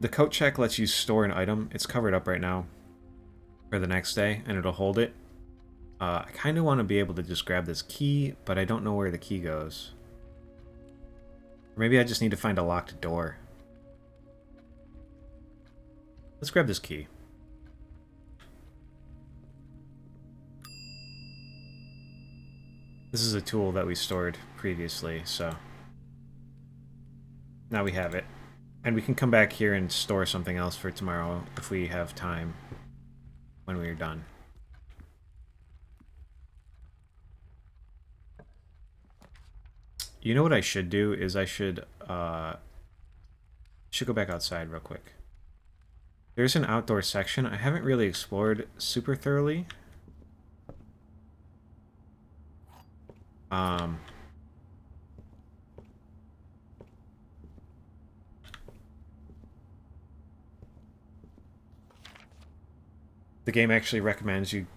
Speaker 1: The coat check lets you store an item. It's covered up right now for the next day, and it'll hold it. I kind of want to be able to just grab this key, but I don't know where the key goes. Or maybe I just need to find a locked door. Let's grab this key. This is a tool that we stored previously, so... Now we have it. And we can come back here and store something else for tomorrow if we have time when we're done. You know what I should do is I should go back outside real quick. There's an outdoor section I haven't really explored super thoroughly. The game actually recommends you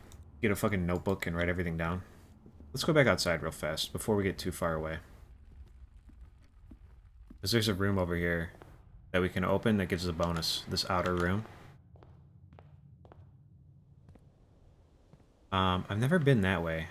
Speaker 1: get a fucking notebook and write everything down. Let's go back outside real fast before we get too far away. Because there's a room over here that we can open that gives us a bonus. This outer room. I've never been that way.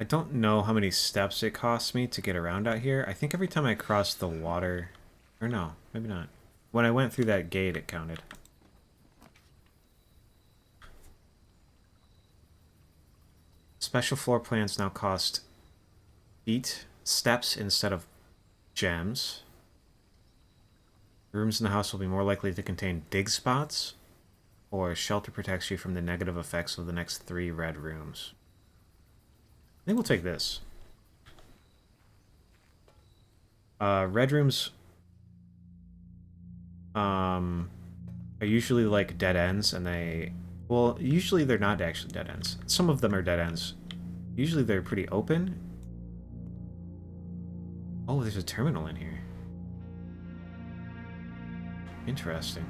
Speaker 1: I don't know how many steps it costs me to get around out here. I think every time I cross the water... Or no, maybe not. When I went through that gate, it counted. Special floor plans now cost steps instead of gems. Rooms in the house will be more likely to contain dig spots, or shelter protects you from the negative effects of the next 3 red rooms. I think we'll take this. Red rooms are usually like dead ends, and well, usually they're not actually dead ends. Some of them are dead ends. Usually they're pretty open. Oh, there's a terminal in here. Interesting.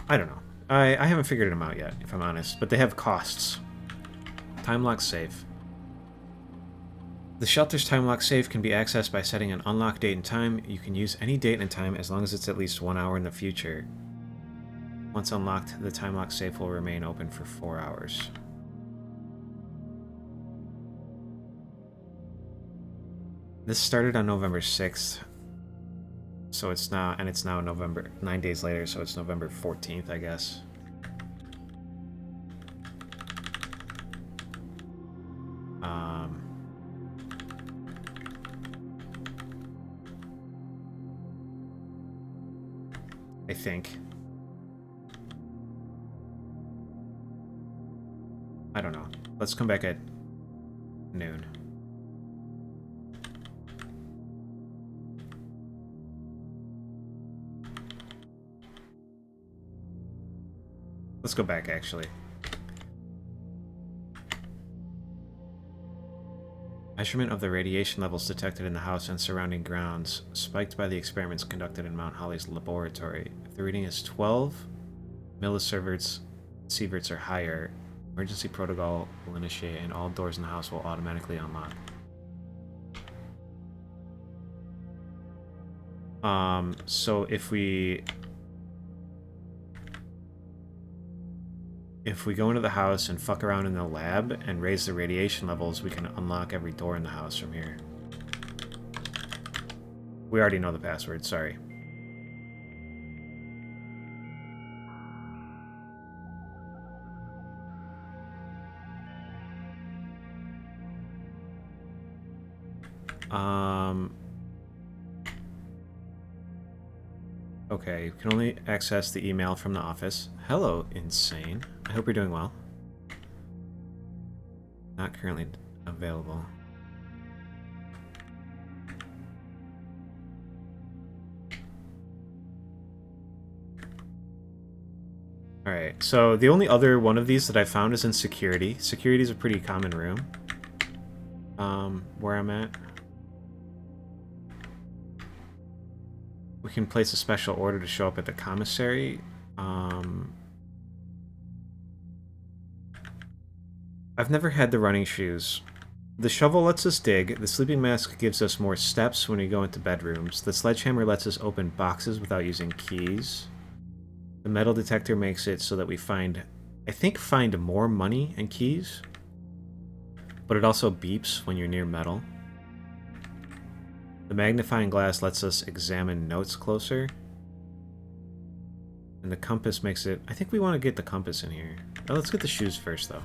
Speaker 1: I don't know. I haven't figured them out yet, if I'm honest, but they have costs. Time lock safe. The shelter's time lock safe can be accessed by setting an unlock date and time. You can use any date and time as long as it's at least 1 hour in the future. Once unlocked, the time lock safe will remain open for 4 hours. This started on November 6th. So it's now November, 9 days later, so it's November 14th, I guess. I think. I don't know. Let's come back at noon. Let's go back, actually. Measurement of the radiation levels detected in the house and surrounding grounds, spiked by the experiments conducted in Mount Holly's laboratory. If the reading is 12 millisieverts or higher, emergency protocol will initiate and all doors in the house will automatically unlock. So if we go into the house and fuck around in the lab and raise the radiation levels, we can unlock every door in the house from here. We already know the password, sorry. Okay, you can only access the email from the office. Hello, Insane. I hope you're doing well. Not currently available. Alright, so the only other one of these that I found is in security. Security is a pretty common room. Where I'm at. We can place a special order to show up at the commissary. I've never had the running shoes. The shovel lets us dig. The sleeping mask gives us more steps when we go into bedrooms. The sledgehammer lets us open boxes without using keys. The metal detector makes it so that we find more money and keys. But it also beeps when you're near metal. The magnifying glass lets us examine notes closer. And the compass makes it... I think we want to get the compass in here. Oh, let's get the shoes first, though.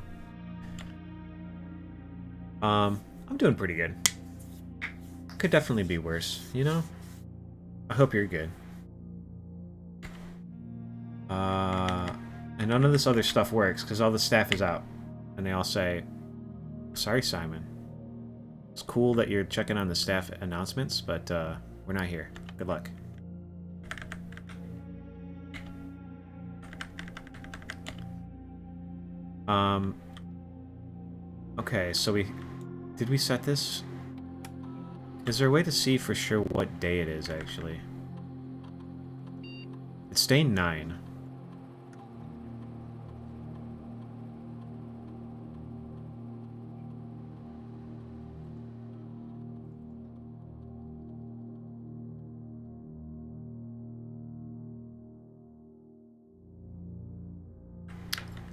Speaker 1: I'm doing pretty good. Could definitely be worse, you know? I hope you're good. And none of this other stuff works, because all the staff is out. And they all say, sorry, Simon. It's cool that you're checking on the staff announcements, but we're not here. Good luck. Okay, so did we set this? Is there a way to see for sure what day it is, actually? It's day 9.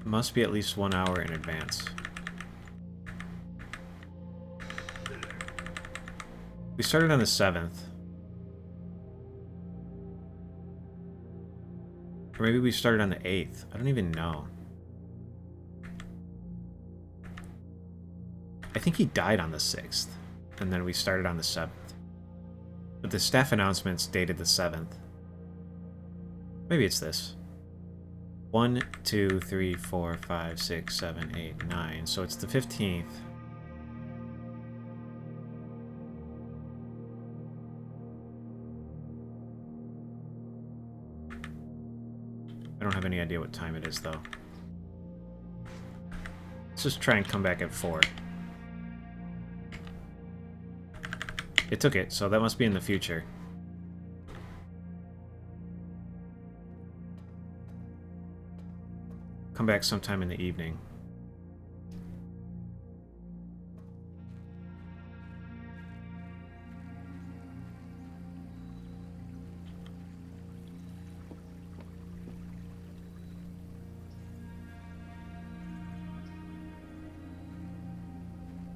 Speaker 1: It must be at least 1 hour in advance. We started on the 7th. Or maybe we started on the 8th. I don't even know. I think he died on the 6th. And then we started on the 7th. But the staff announcements dated the 7th. Maybe it's this. 1, 2, 3, 4, 5, 6, 7, 8, 9. So it's the 15th. I don't have any idea what time it is, though. Let's just try and come back at 4. It took it, so that must be in the future. Come back sometime in the evening.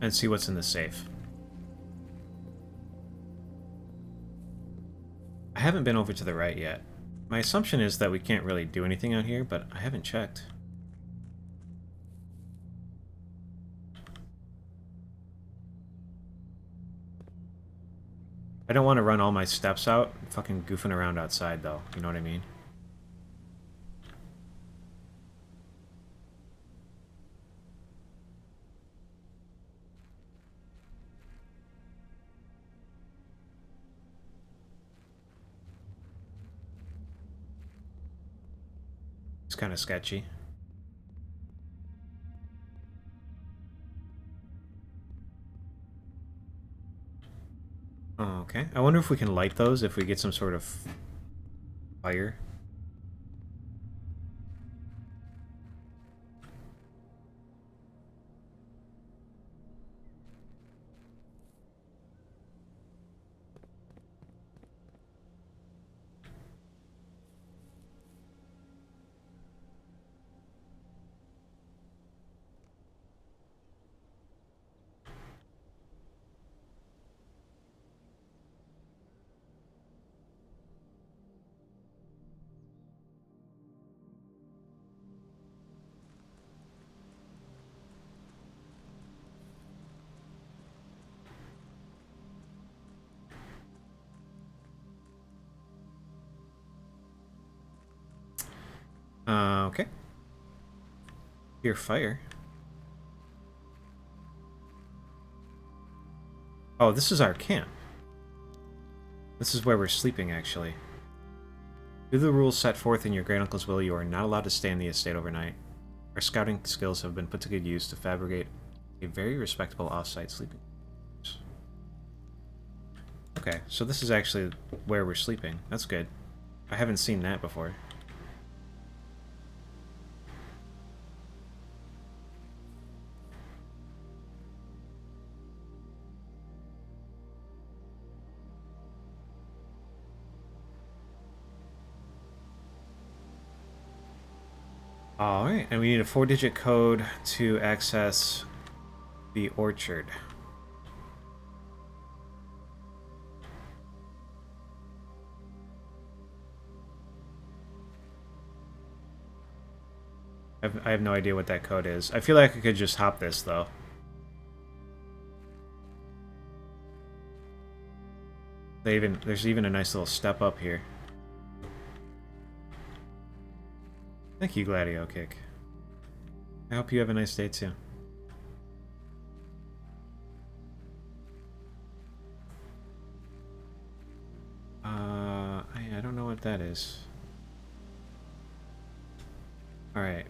Speaker 1: And see what's in the safe. I haven't been over to the right yet. My assumption is that we can't really do anything out here, but I haven't checked. I don't want to run all my steps out fucking goofing around outside, though. You know what I mean? It's kind of sketchy. Oh, okay. I wonder if we can light those if we get some sort of fire. Okay. Hear fire. Oh, this is our camp. This is where we're sleeping, actually. Due to the rules set forth in your great uncle's will, you are not allowed to stay in the estate overnight. Our scouting skills have been put to good use to fabricate a very respectable off-site sleeping. Okay, so this is actually where we're sleeping. That's good. I haven't seen that before. Alright, and we need a 4-digit code to access the orchard. I have no idea what that code is. I feel like I could just hop this, though. There's even a nice little step up here. Thank you, Gladio Kick. I hope you have a nice day, too. I don't know what that is. Alright.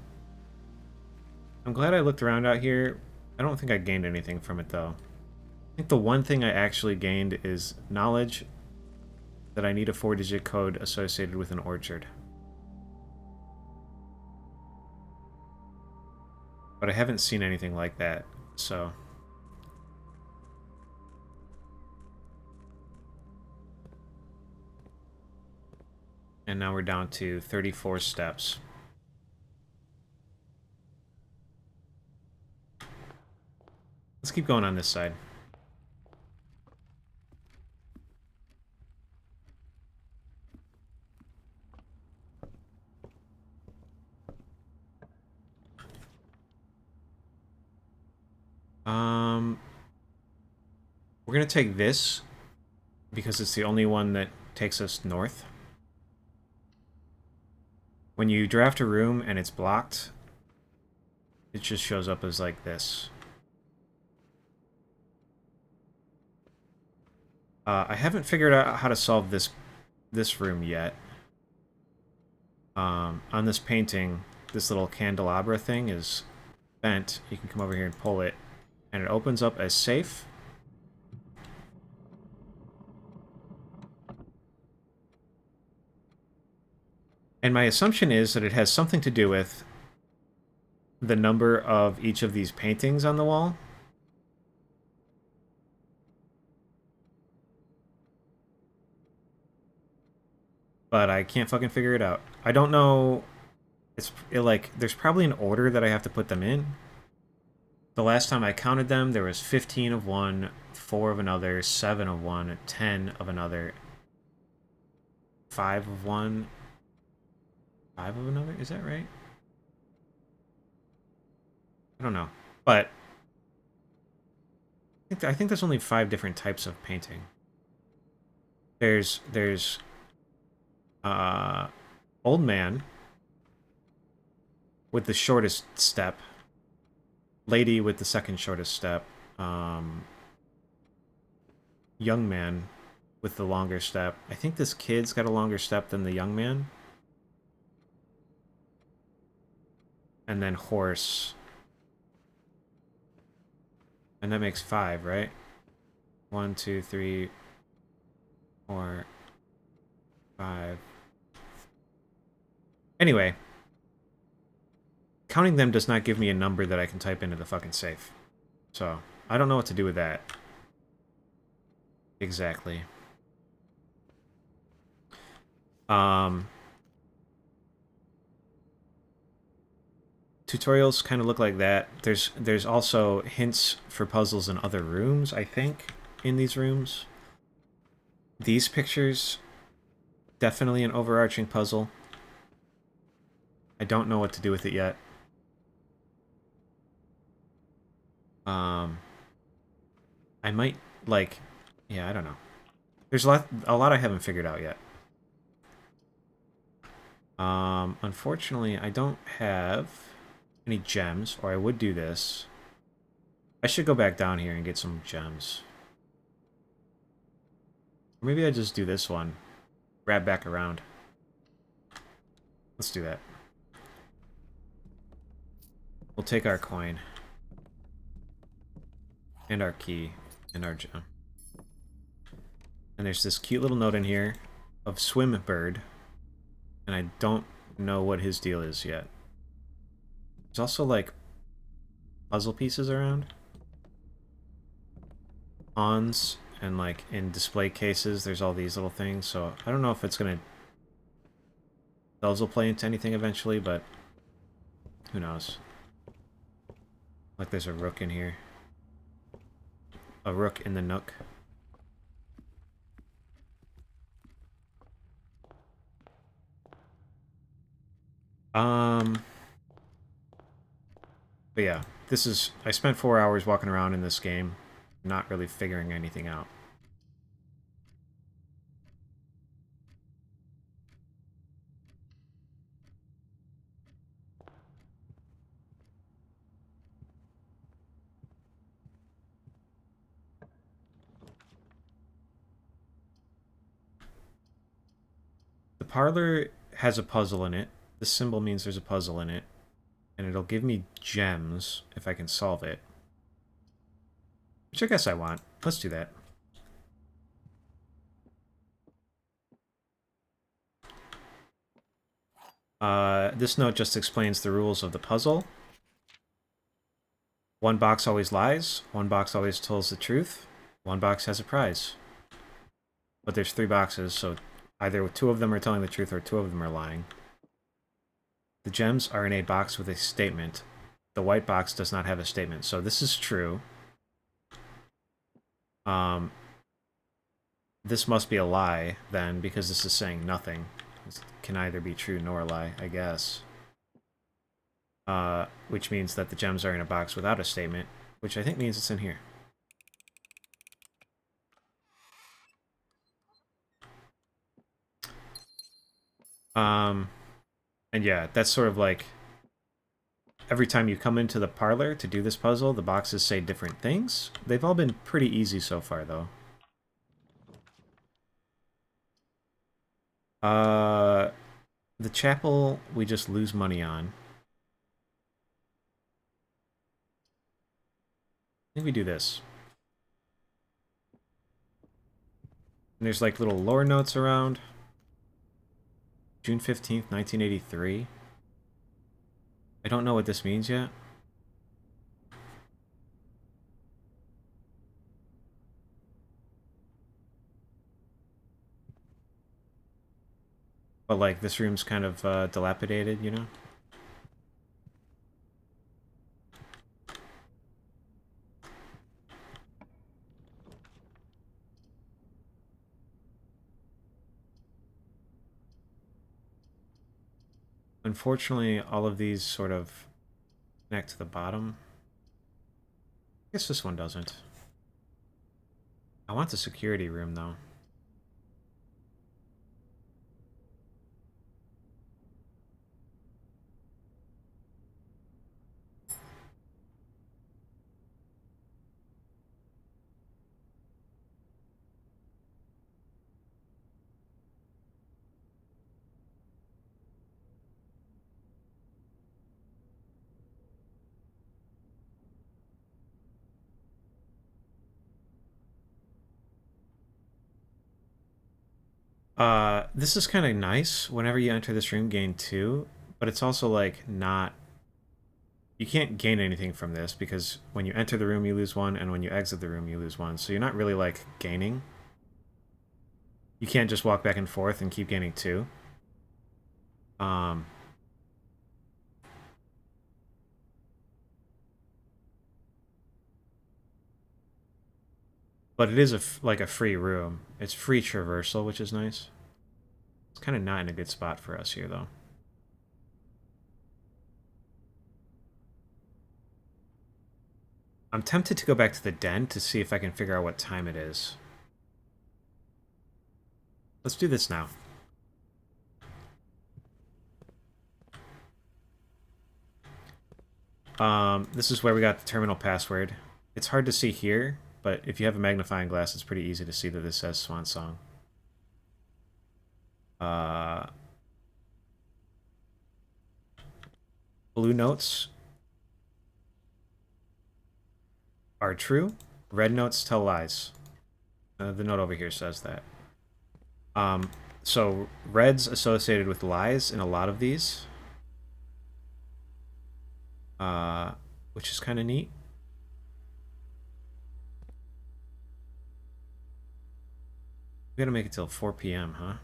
Speaker 1: I'm glad I looked around out here. I don't think I gained anything from it, though. I think the one thing I actually gained is knowledge that I need a 4-digit code associated with an orchard. But I haven't seen anything like that, so... And now we're down to 34 steps. Let's keep going on this side. We're gonna take this because it's the only one that takes us north. When you draft a room and it's blocked, it just shows up as like this. I haven't figured out how to solve this room yet. On this painting, this little candelabra thing is bent. You can come over here and pull it, and it opens up as safe. And my assumption is that it has something to do with the number of each of these paintings on the wall. But I can't fucking figure it out. I don't know... there's probably an order that I have to put them in. The last time I counted them, there was 15 of one, 4 of another, 7 of one, 10 of another, 5 of one, 5 of another? Is that right? I don't know. But I think there's only 5 different types of painting. There's old man with the shortest step, lady with the second shortest step, young man with the longer step. I think this kid's got a longer step than the young man. And then horse. And that makes 5, right? 1, 2, 3, 4, 5. Anyway. Counting them does not give me a number that I can type into the fucking safe. So, I don't know what to do with that. Exactly. Tutorials kind of look like that. There's also hints for puzzles in other rooms, I think, in these rooms. These pictures, definitely an overarching puzzle. I don't know what to do with it yet. I might, like... Yeah, I don't know. There's a lot I haven't figured out yet. Unfortunately, I don't have any gems, or I would do this. I should go back down here and get some gems. Or maybe I just do this one. Grab back around. Let's do that. We'll take our coin. And our key. And our gem. And there's this cute little note in here of Swim Bird. And I don't know what his deal is yet. There's also, like, puzzle pieces around. Ons, and, like, in display cases, there's all these little things. So I don't know if it's going to puzzle play into anything eventually, but who knows. Like, there's a rook in here. A rook in the nook. But yeah, this is... I spent 4 hours walking around in this game, not really figuring anything out. The parlor has a puzzle in it. This symbol means there's a puzzle in it. And it'll give me gems if I can solve it. Which I guess I want. Let's do that. This note just explains the rules of the puzzle. One box always lies. One box always tells the truth. One box has a prize. But there's 3 boxes, so either 2 of them are telling the truth or 2 of them are lying. The gems are in a box with a statement. The white box does not have a statement, so this is true. This must be a lie, then, because this is saying nothing. This can either be true nor a lie, I guess. Which means that the gems are in a box without a statement, which I think means it's in here. And yeah, that's sort of like... Every time you come into the parlor to do this puzzle, the boxes say different things. They've all been pretty easy so far, though. The chapel, we just lose money on. I think we do this. And there's like little lore notes around. June 15th, 1983. I don't know what this means yet. But like, this room's kind of dilapidated, you know? Unfortunately, all of these sort of connect to the bottom. I guess this one doesn't. I want the security room, though. This is kind of nice. Whenever you enter this room, gain 2. But it's also, like, not... You can't gain anything from this, because when you enter the room, you lose 1, and when you exit the room, you lose 1. So you're not really, like, gaining. You can't just walk back and forth and keep gaining 2. But it is like a free room. It's free traversal, which is nice. It's kind of not in a good spot for us here, though. I'm tempted to go back to the den to see if I can figure out what time it is. Let's do this now. This is where we got the terminal password. It's hard to see here, but if you have a magnifying glass, it's pretty easy to see that this says Swan Song. Blue notes are true. Red notes tell lies. The note over here says that. So red's associated with lies in a lot of these. Which is kind of neat. We gotta make it till 4 p.m., huh?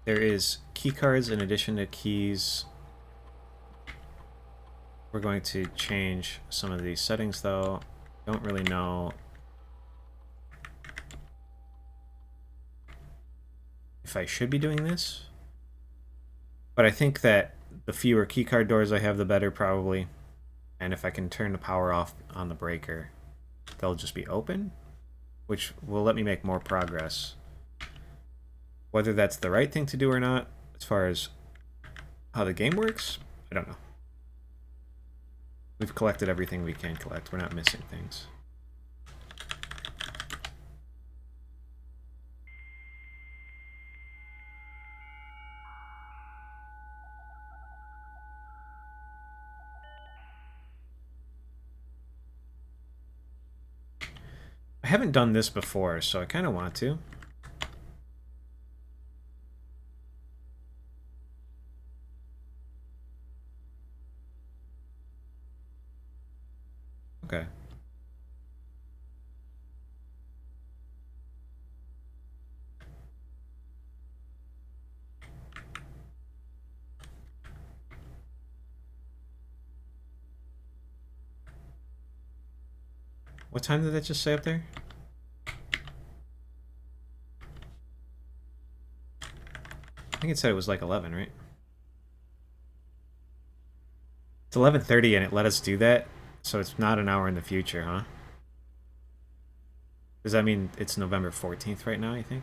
Speaker 1: There is key cards in addition to keys. We're going to change some of these settings though. Don't really know if I should be doing this. But I think that the fewer keycard doors I have, the better probably. And if I can turn the power off on the breaker, they'll just be open, which will let me make more progress. Whether that's the right thing to do or not, as far as how the game works, I don't know. We've collected everything we can collect. We're not missing things. I haven't done this before, so I kind of want to. Okay. What time did that just say up there? I think it said it was like 11, right? It's 11:30 and it let us do that, so it's not an hour in the future, huh? Does that mean it's November 14th right now, you think?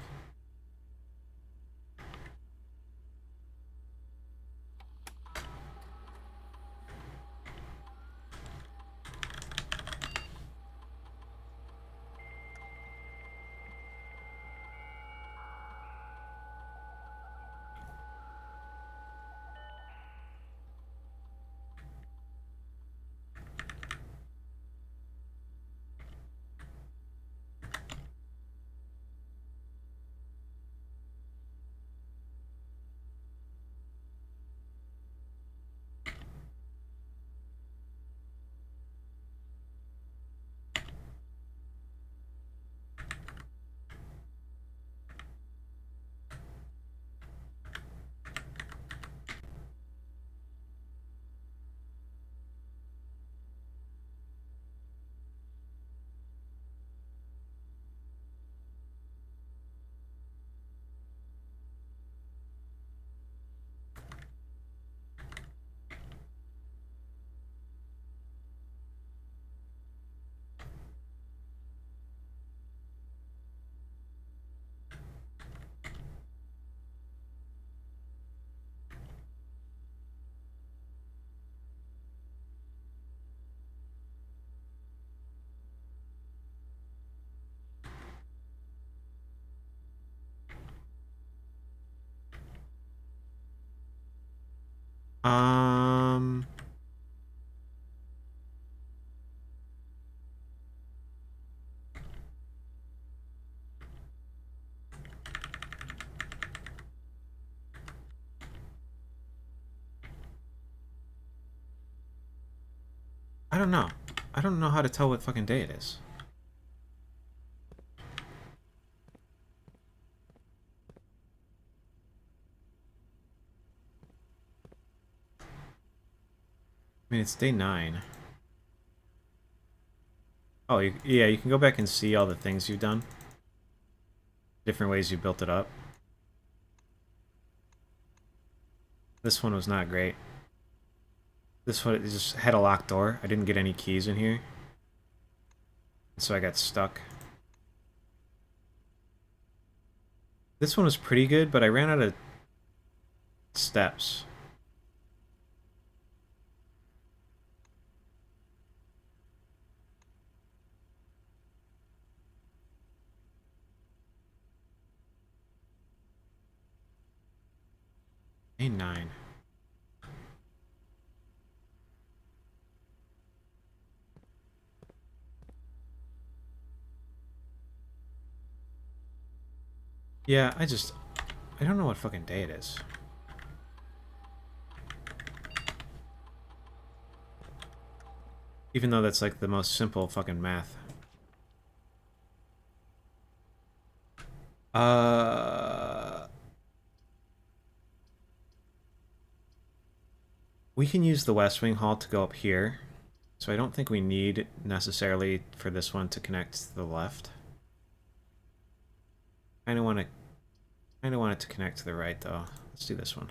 Speaker 1: Um... I don't know. I don't know how to tell what fucking day it is. I mean, it's day 9. Oh, yeah, you can go back and see all the things you've done. Different ways you built it up. This one was not great. This one just had a locked door. I didn't get any keys in here. So I got stuck. This one was pretty good, but I ran out of steps. Day 9. Yeah, I don't know what fucking day it is. Even though that's like the most simple fucking math. We can use the West Wing Hall to go up here. So I don't think we need necessarily for this one to connect to the left. Kind of want it to connect to the right though. Let's do this one.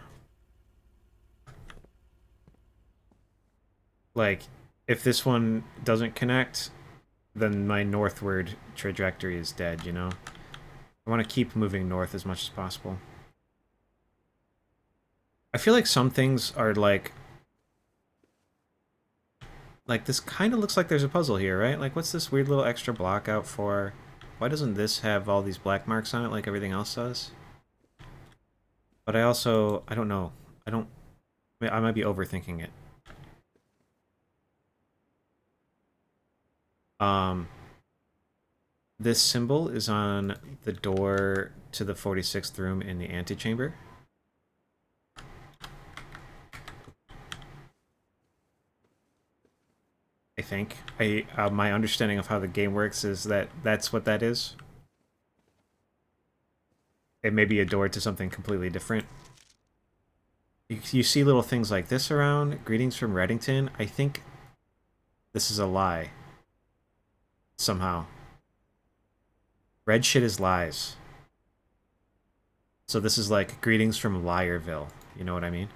Speaker 1: Like, if this one doesn't connect, then my northward trajectory is dead, you know? I want to keep moving north as much as possible. I feel like some things are like this kind of looks like there's a puzzle here, right? Like, what's this weird little extra block out for? Why doesn't this have all these black marks on it like everything else does? But I don't know. I might be overthinking it. This symbol is on the door to the 46th room in the antechamber. I think. My understanding of how the game works is that that's what that is. It may be a door to something completely different. You see little things like this around. Greetings from Reddington. I think this is a lie. Somehow. Red shit is lies. So this is like greetings from Liarville. You know what I mean?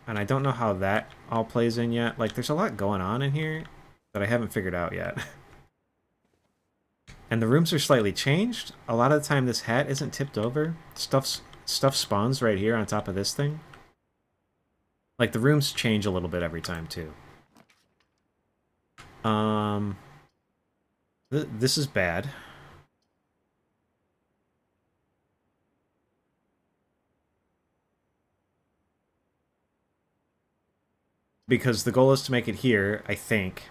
Speaker 1: And I don't know how that all plays in yet. Like, there's a lot going on in here that I haven't figured out yet. And the rooms are slightly changed. A lot of the time this hat isn't tipped over. Stuff spawns right here on top of this thing. Like, the rooms change a little bit every time, too. This is bad. Because the goal is to make it here, I think.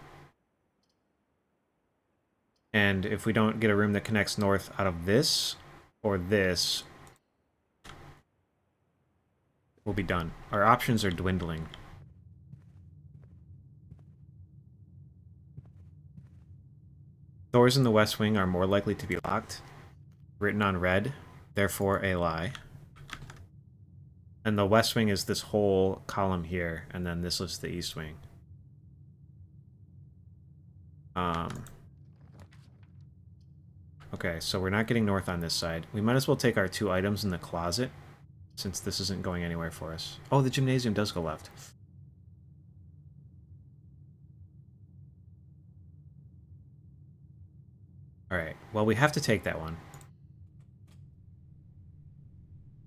Speaker 1: And if we don't get a room that connects north out of this, or this, we'll be done. Our options are dwindling. Doors in the West Wing are more likely to be locked. Written on red, therefore a lie. And the West Wing is this whole column here, and then this is the East Wing. Okay, so we're not getting north on this side. We might as well take our 2 items in the closet, since this isn't going anywhere for us. Oh, the gymnasium does go left. Alright, well, we have to take that one.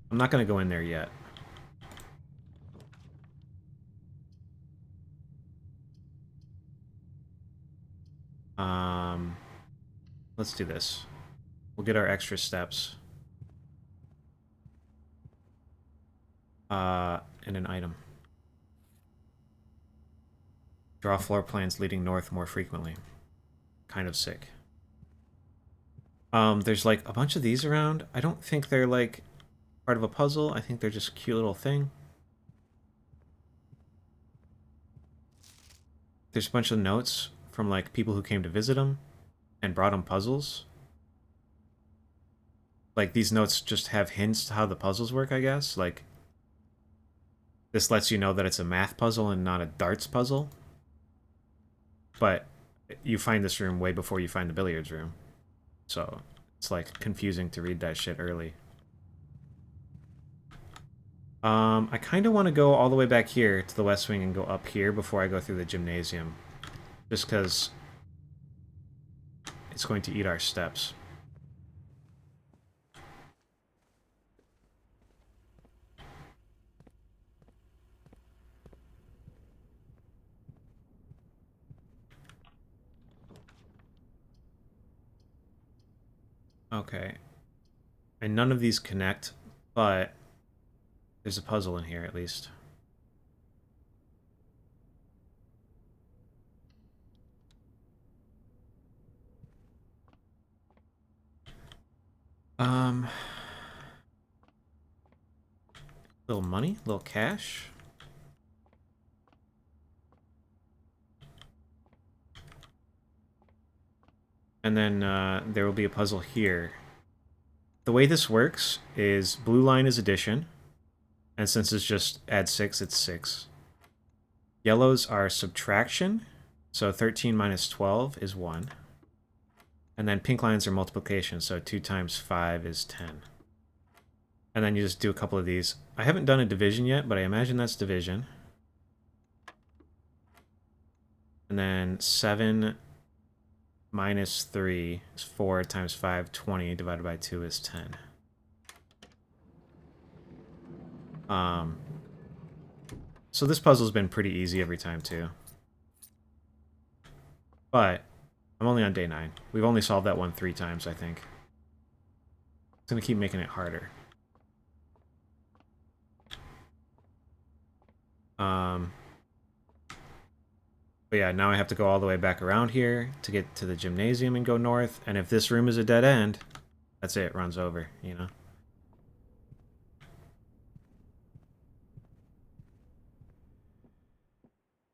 Speaker 1: I'm not going to go in there yet. Let's do this. We'll get our extra steps. And an item. Draw floor plans leading north more frequently. Kind of sick. There's like a bunch of these around. I don't think they're like part of a puzzle. I think they're just a cute little thing. There's a bunch of notes from like people who came to visit him and brought him puzzles. Like, these notes just have hints to how the puzzles work, I guess. Like, this lets you know that it's a math puzzle and not a darts puzzle. But you find this room way before you find the billiards room. So it's like confusing to read that shit early. I kind of want to go all the way back here to the West Wing and go up here before I go through the gymnasium. Just because it's going to eat our steps. Okay. And none of these connect, but there's a puzzle in here at least. Little money, little cash. And then there will be a puzzle here. The way this works is blue line is addition, And since it's just add 6, it's 6. Yellows are subtraction. So 13 minus 12 is 1. And then pink lines are multiplication. So 2 times 5 is 10. And then you just do a couple of these. I haven't done a division yet, but I imagine that's division. And then 7 minus 3 is 4 times 5, 20, divided by 2 is 10. So this puzzle's been pretty easy every time, too. But I'm only on day 9. We've only solved that one 3 times, I think. It's going to keep making it harder. But yeah, now I have to go all the way back around here to get to the gymnasium and go north. And if this room is a dead end, that's it. It runs over, you know?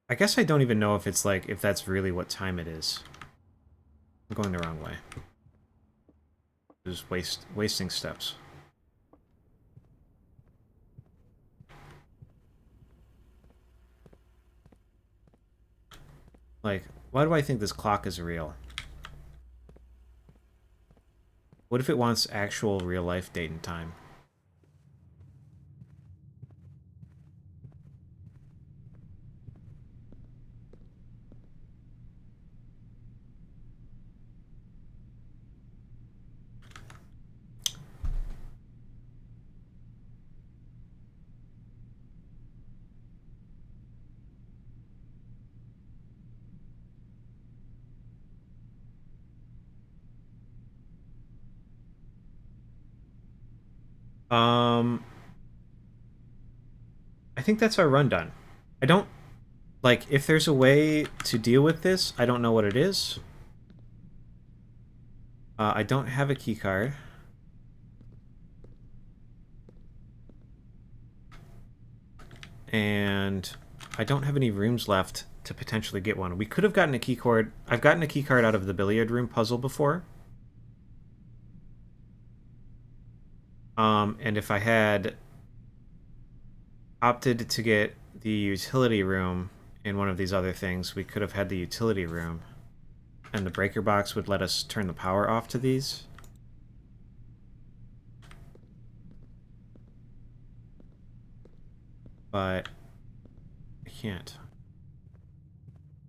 Speaker 1: I guess I don't even know if it's like, if that's really what time it is. I'm going the wrong way. Just wasting steps. Like, why do I think this clock is real? What if it wants actual real-life date and time? I think that's our run done. I don't... Like, if there's a way to deal with this, I don't know what it is. I don't have a key card. And I don't have any rooms left to potentially get one. We could have gotten a key card. I've gotten a key card out of the billiard room puzzle before. And if I had opted to get the utility room in one of these other things, we could have had the utility room. And the breaker box would let us turn the power off to these. But I can't.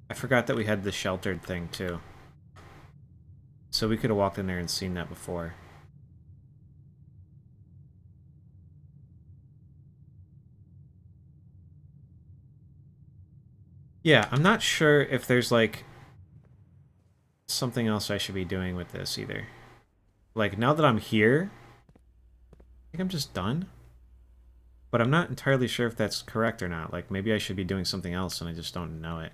Speaker 1: I forgot that we had the sheltered thing, too. So we could have walked in there and seen that before. Yeah, I'm not sure if there's, like, something else I should be doing with this, either. Like, now that I'm here, I think I'm just done. But I'm not entirely sure if that's correct or not. Like, maybe I should be doing something else and I just don't know it.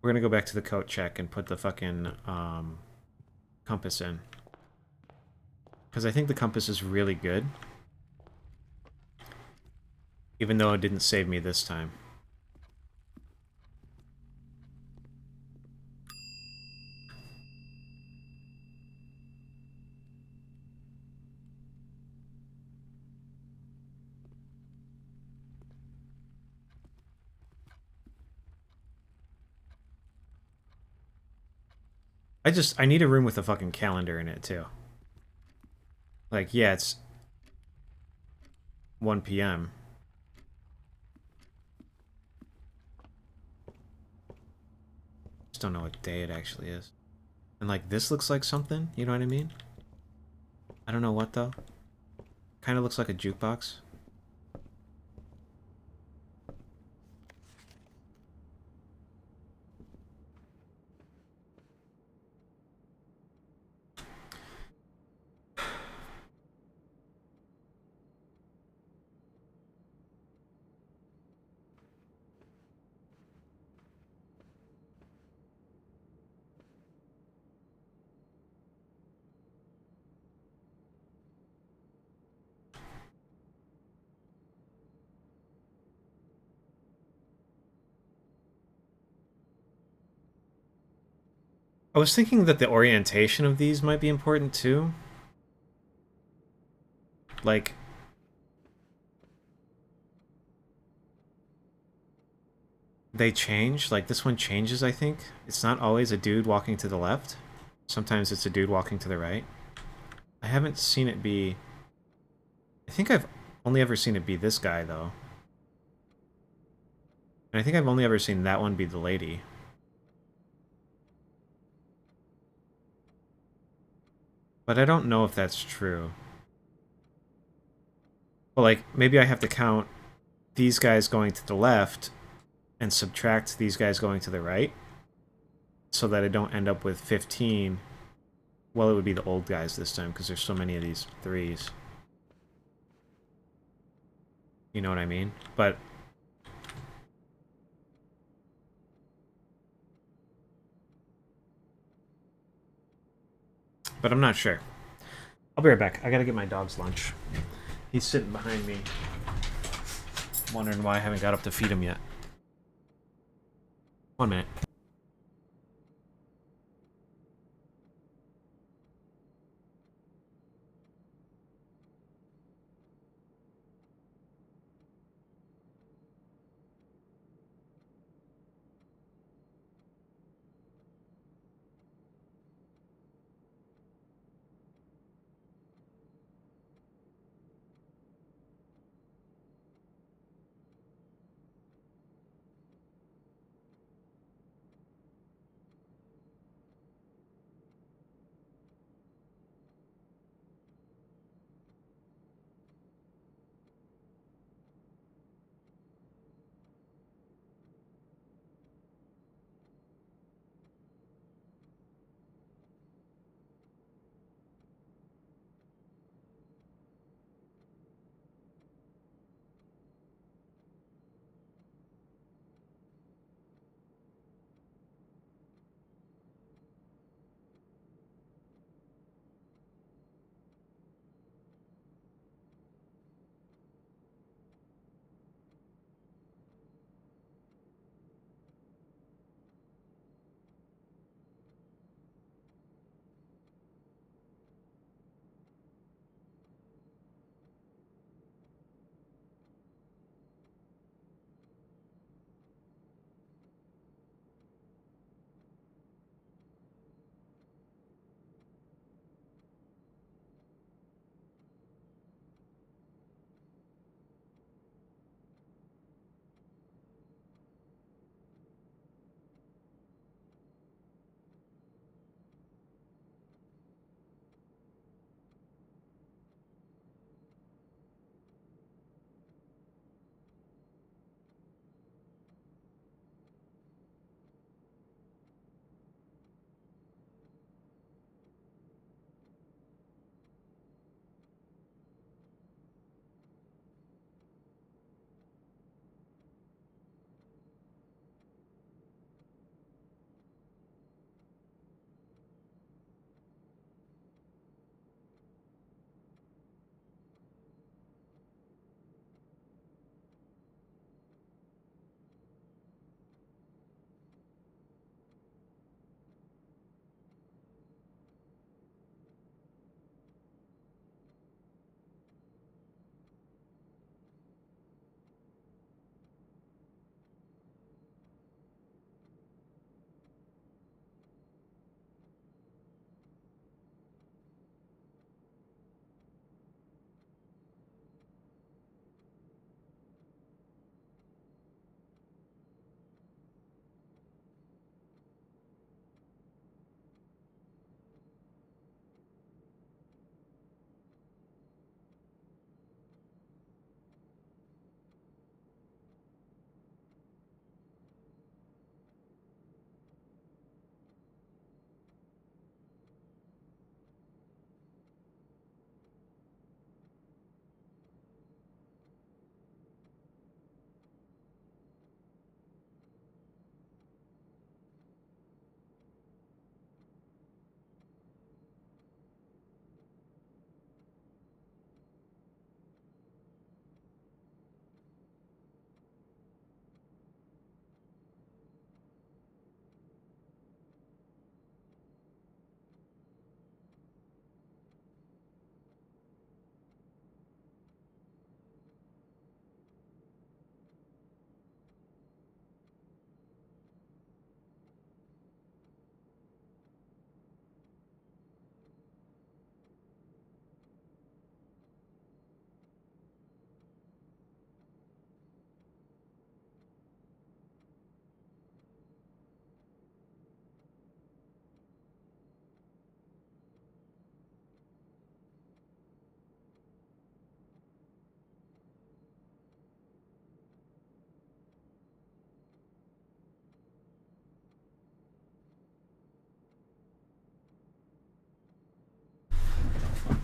Speaker 1: We're gonna go back to the coat check and put the fucking, compass in. Because I think the compass is really good. Even though it didn't save me this time. I need a room with a fucking calendar in it, too. Like, yeah, it's 1 p.m. Just don't know what day it actually is. And, like, this looks like something, you know what I mean? I don't know what, though. Kind of looks like a jukebox. I was thinking that the orientation of these might be important too. Like, they change. Like, this one changes, I think. It's not always a dude walking to the left. Sometimes it's a dude walking to the right. I haven't seen it be... I think I've only ever seen it be this guy, though. And I think I've only ever seen that one be the lady. But I don't know if that's true. Well, like, maybe I have to count these guys going to the left and subtract these guys going to the right so that I don't end up with 15. Well, it would be the old guys this time because there's so many of these threes. You know what I mean? But I'm not sure. I'll be right back. I gotta get my dog's lunch. He's sitting behind me, wondering why I haven't got up to feed him yet. 1 minute.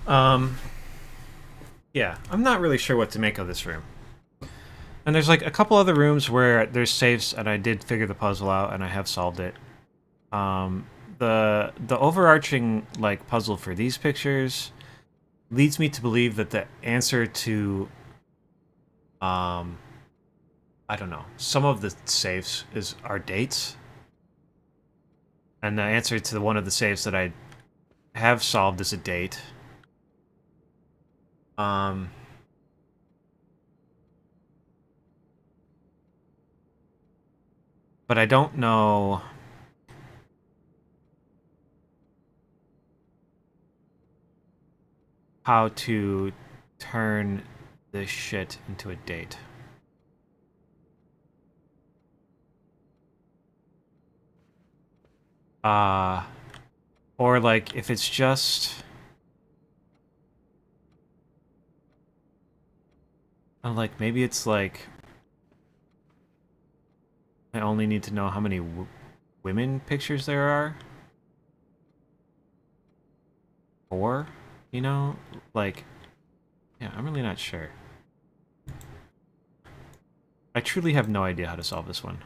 Speaker 1: Yeah, I'm not really sure what to make of this room. And there's like a couple other rooms where there's safes, and I did figure the puzzle out, and I have solved it. The overarching like puzzle for these pictures leads me to believe that the answer to I don't know, some of the safes are dates, and the answer to one of the safes that I have solved is a date. Um, but I don't know how to turn this shit into a date. Or like if it's just like maybe it's like I only need to know how many women pictures there are. 4, you know? Like, yeah, I'm really not sure. I truly have no idea how to solve this one.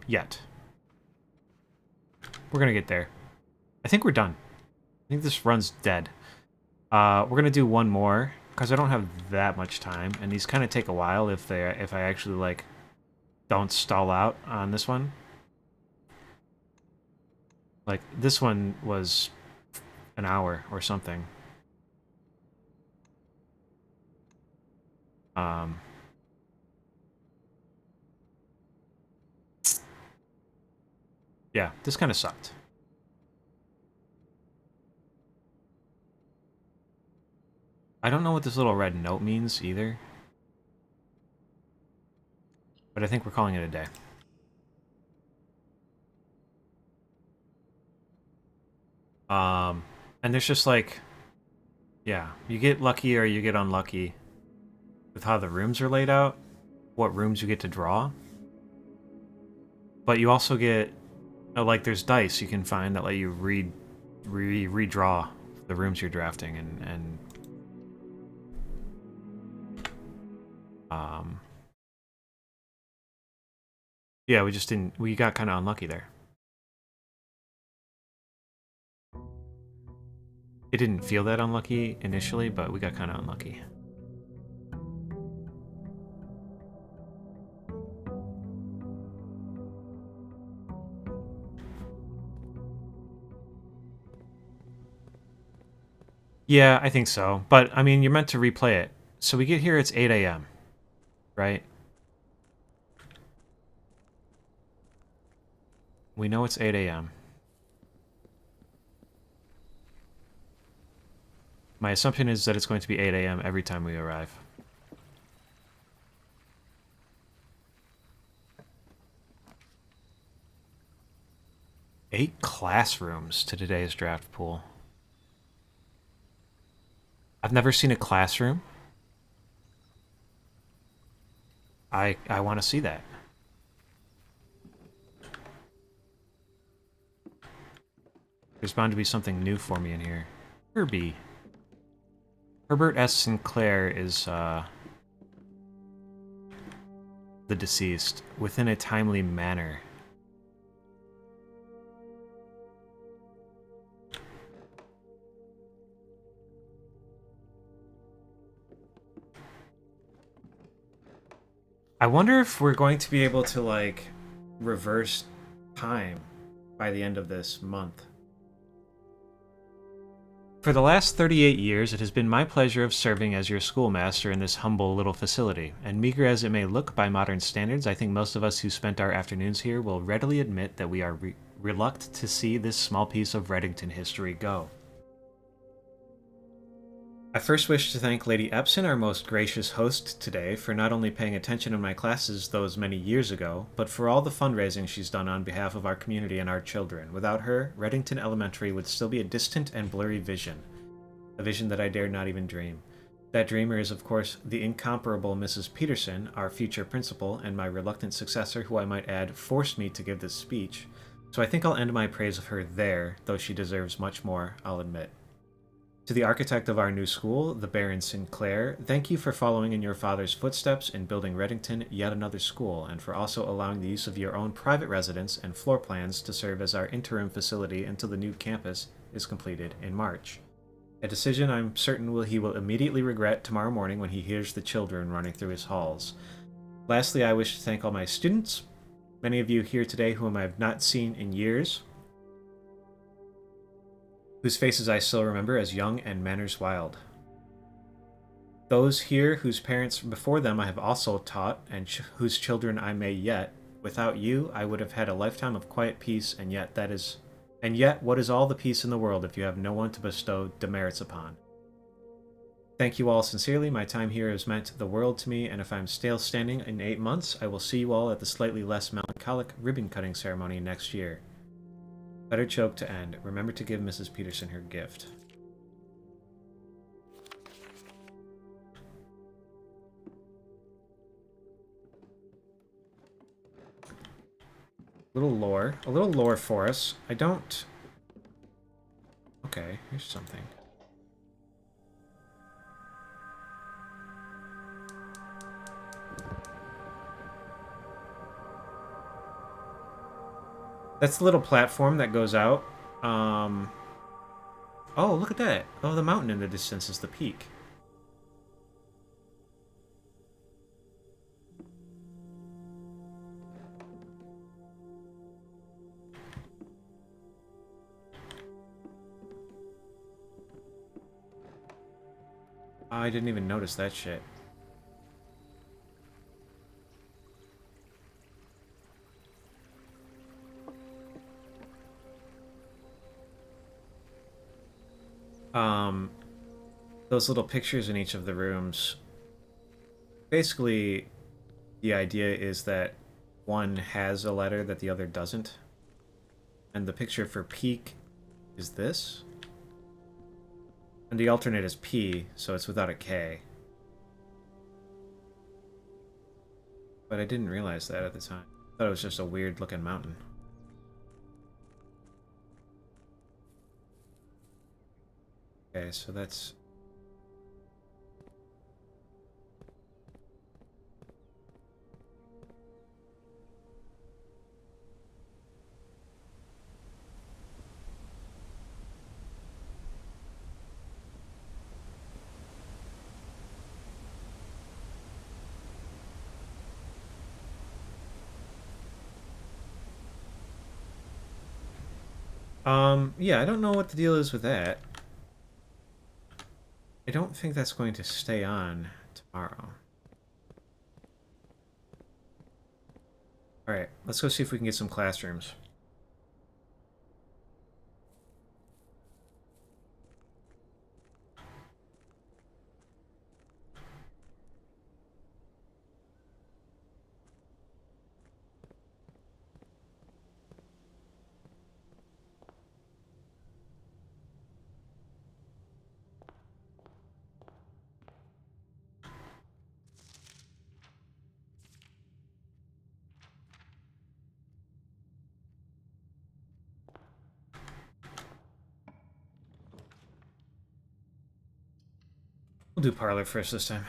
Speaker 1: Yet. We're gonna get there. I think we're done. I think this run's dead. We're gonna do one more, because I don't have that much time, and these kind of take a while if I actually, like, don't stall out on this one. Like, this one was an hour or something. Yeah, this kind of sucked. I don't know what this little red note means either. But I think we're calling it a day. And there's just like, yeah, you get lucky or you get unlucky with how the rooms are laid out, what rooms you get to draw. But you also get, like, there's dice you can find that let you redraw the rooms you're drafting, and yeah, we got kind of unlucky there. It didn't feel that unlucky initially, but we got kind of unlucky. Yeah, I think so. But, I mean, you're meant to replay it. So we get here, it's 8 a.m., right? We know it's 8 a.m. My assumption is that it's going to be 8 a.m. every time we arrive. Eight classrooms to today's draft pool. I've never seen a classroom. I want to see that. There's bound to be something new for me in here. Herbie. Herbert S. Sinclair is, the deceased, within a timely manner. I wonder if we're going to be able to, like, reverse time by the end of this month. For the last 38 years, it has been my pleasure of serving as your schoolmaster in this humble little facility, and meager as it may look by modern standards, I think most of us who spent our afternoons here will readily admit that we are reluctant to see this small piece of Reddington history go. I first wish to thank Lady Epson, our most gracious host today, for not only paying attention in my classes those many years ago, but for all the fundraising she's done on behalf of our community and our children. Without her, Reddington Elementary would still be a distant and blurry vision. A vision that I dare not even dream. That dreamer is, of course, the incomparable Mrs. Peterson, our future principal, and my reluctant successor, who I might add, forced me to give this speech. So I think I'll end my praise of her there, though she deserves much more, I'll admit. To the architect of our new school, the Baron Sinclair, thank you for following in your father's footsteps in building Reddington yet another school, and for also allowing the use of your own private residence and floor plans to serve as our interim facility until the new campus is completed in March. A decision I'm certain he will immediately regret tomorrow morning when he hears the children running through his halls. Lastly, I wish to thank all my students, many of you here today whom I have not seen in years, whose faces I still remember as young and manners wild. Those here whose parents before them I have also taught, and whose children I may yet. Without you, I would have had a lifetime of quiet peace, and yet what is all the peace in the world if you have no one to bestow demerits upon? Thank you all sincerely. My time here has meant the world to me, and if I'm still standing in 8 months, I will see you all at the slightly less melancholic ribbon-cutting ceremony next year. Better joke to end. Remember to give Mrs. Peterson her gift. A little lore for us. I don't... Okay, here's something. That's the little platform that goes out. Oh, look at that. Oh, the mountain in the distance is the peak. I didn't even notice that shit. Those little pictures in each of the rooms. Basically, the idea is that one has a letter that the other doesn't. And the picture for peak is this. And the alternate is P, so it's without a K. But I didn't realize that at the time. I thought it was just a weird looking mountain. Okay, so that's... yeah, I don't know what the deal is with that. I don't think that's going to stay on tomorrow. Alright, let's go see if we can get some classrooms. We'll do parlor first this time.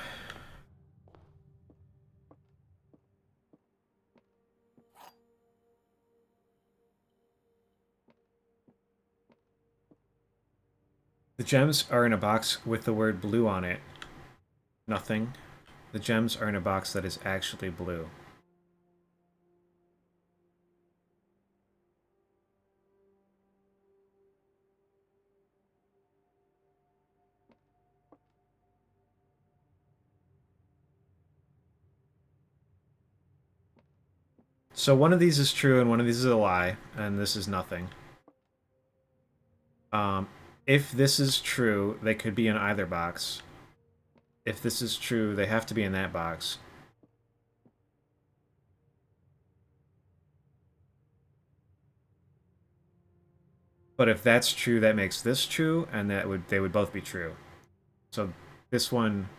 Speaker 1: The gems are in a box with the word blue on it. Nothing. The gems are in a box that is actually blue. So one of these is true and one of these is a lie, and this is nothing. If this is true, they could be in either box. If this is true, they have to be in that box. But if that's true, that makes this true, and they would both be true. So this one,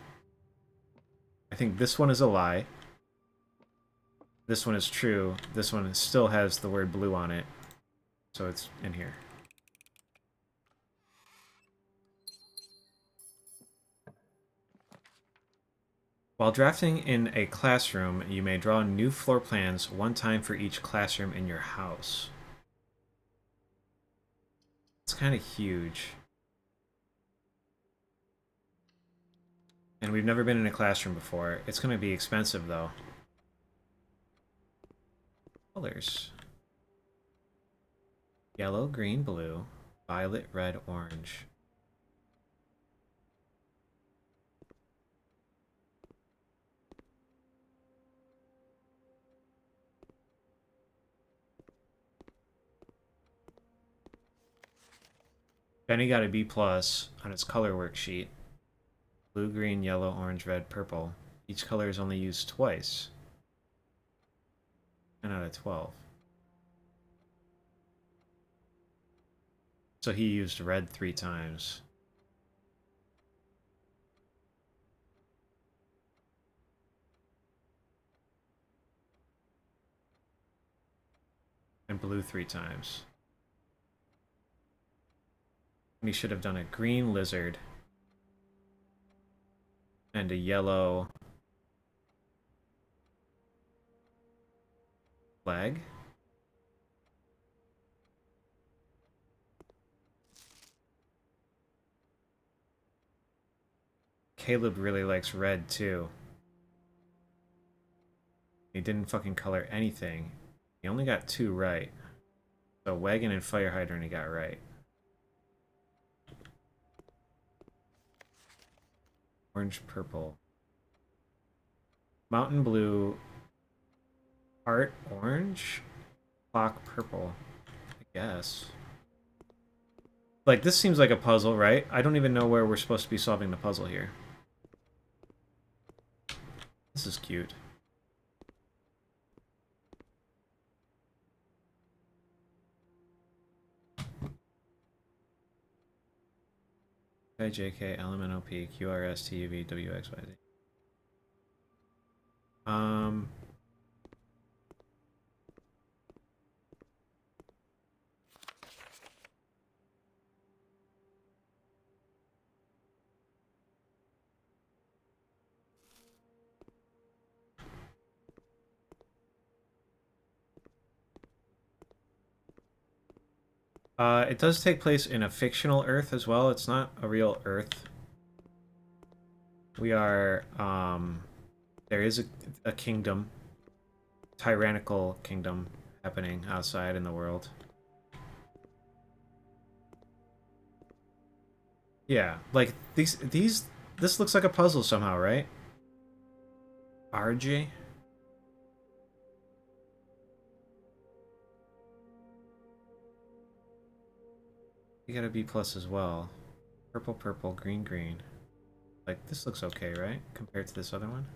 Speaker 1: I think this one is a lie. This one is true. This one still has the word blue on it. So it's in here. While drafting in a classroom, you may draw new floor plans one time for each classroom in your house. It's kind of huge. And we've never been in a classroom before. It's going to be expensive, though. Colors. Yellow, green, blue, violet, red, orange. Benny got a B+ on its color worksheet. Blue, green, yellow, orange, red, purple. Each color is only used twice. 10 out of 12. So he used red 3 times. And blue 3 times. And he should have done a green lizard. And a yellow flag. Caleb really likes red too. He didn't fucking color anything. He only got 2 right. So wagon and fire hydrant he got right. Orange, purple. Mountain blue. Heart, orange. Clock, purple. I guess. Like, this seems like a puzzle, right? I don't even know where we're supposed to be solving the puzzle here. This is cute. JK, LMNOP, QRS, TUV, WXYZ. It does take place in a fictional Earth as well. It's not a real Earth. We are, there is a kingdom, tyrannical kingdom happening outside in the world. Yeah, like, this looks like a puzzle somehow, right? RJ? You got a B+ as well. Purple, purple, green, green. Like, this looks okay, right? Compared to this other one.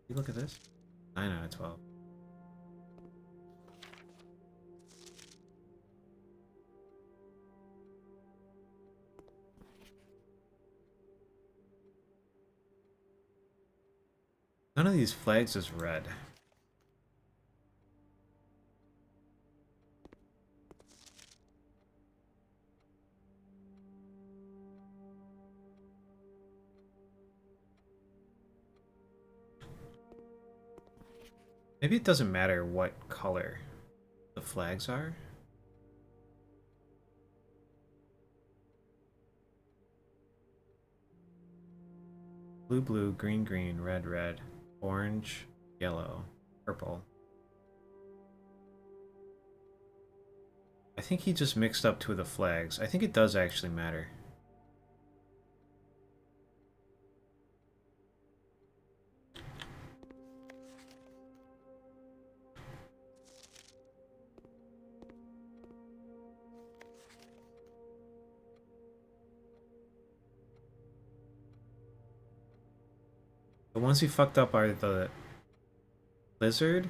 Speaker 1: You look at this. 9 out of 12. None of these flags is red. Maybe it doesn't matter what color the flags are. Blue, blue, green, green, red, red, orange, yellow, purple. I think he just mixed up 2 of the flags. I think it does actually matter. The ones he fucked up are the lizard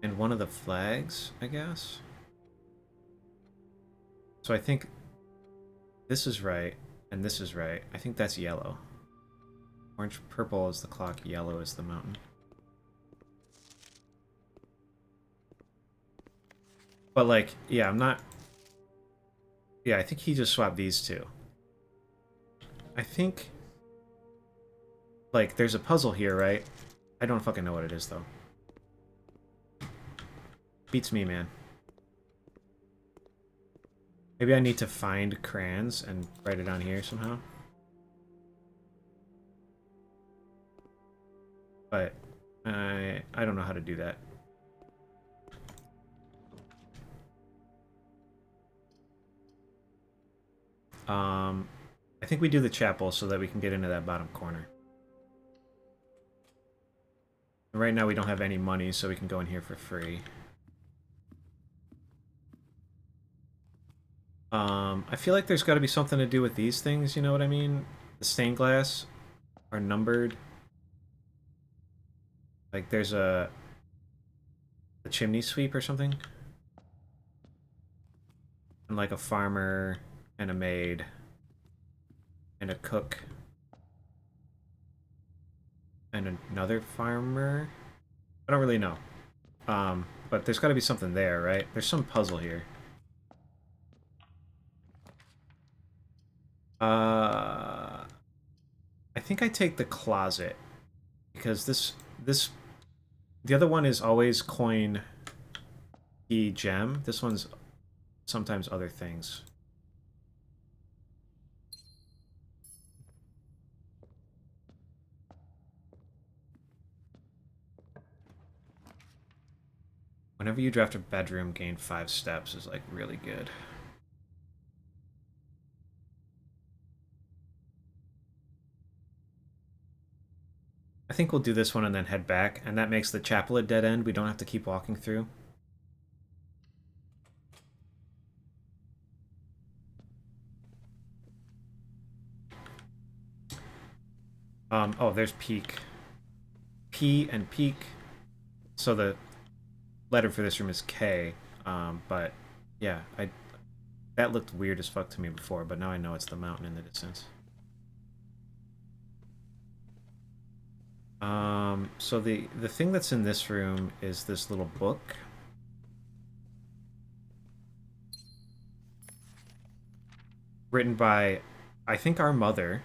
Speaker 1: and one of the flags, I guess. So I think this is right and this is right. I think that's yellow. Orange, purple is the clock, yellow is the mountain. But, like, yeah, I'm not... Yeah, I think he just swapped these two. I think... Like, there's a puzzle here, right? I don't fucking know what it is, though. Beats me, man. Maybe I need to find crayons and write it on here somehow. But I don't know how to do that. I think we do the chapel so that we can get into that bottom corner. Right now we don't have any money, so we can go in here for free. I feel like there's got to be something to do with these things, you know what I mean? The stained glass are numbered. Like there's a chimney sweep or something. And like a farmer and a maid and a cook and another farmer. I don't really know. But there's got to be something there, right? There's some puzzle here. I think I take the closet because the other one is always coin, key, gem. This one's sometimes other things. Whenever you draft a bedroom, gain 5 steps is like really good. I think we'll do this one and then head back, and that makes the chapel a dead end. We don't have to keep walking through. Oh, there's peak. P and peak. So the letter for this room is K. But yeah, that looked weird as fuck to me before, but now I know it's the mountain in the distance. So the thing that's in this room is this little book. Written by, I think, our mother.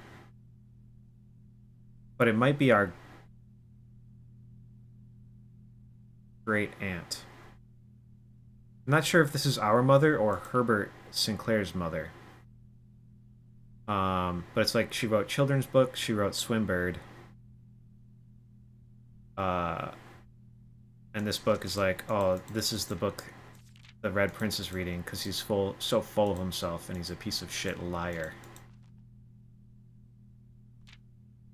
Speaker 1: But it might be our great aunt. I'm not sure if this is our mother or Herbert Sinclair's mother. But it's like she wrote children's books, she wrote Swinbird. And this book is like, oh, this is the book the Red Prince is reading because he's so full of himself and he's a piece of shit liar.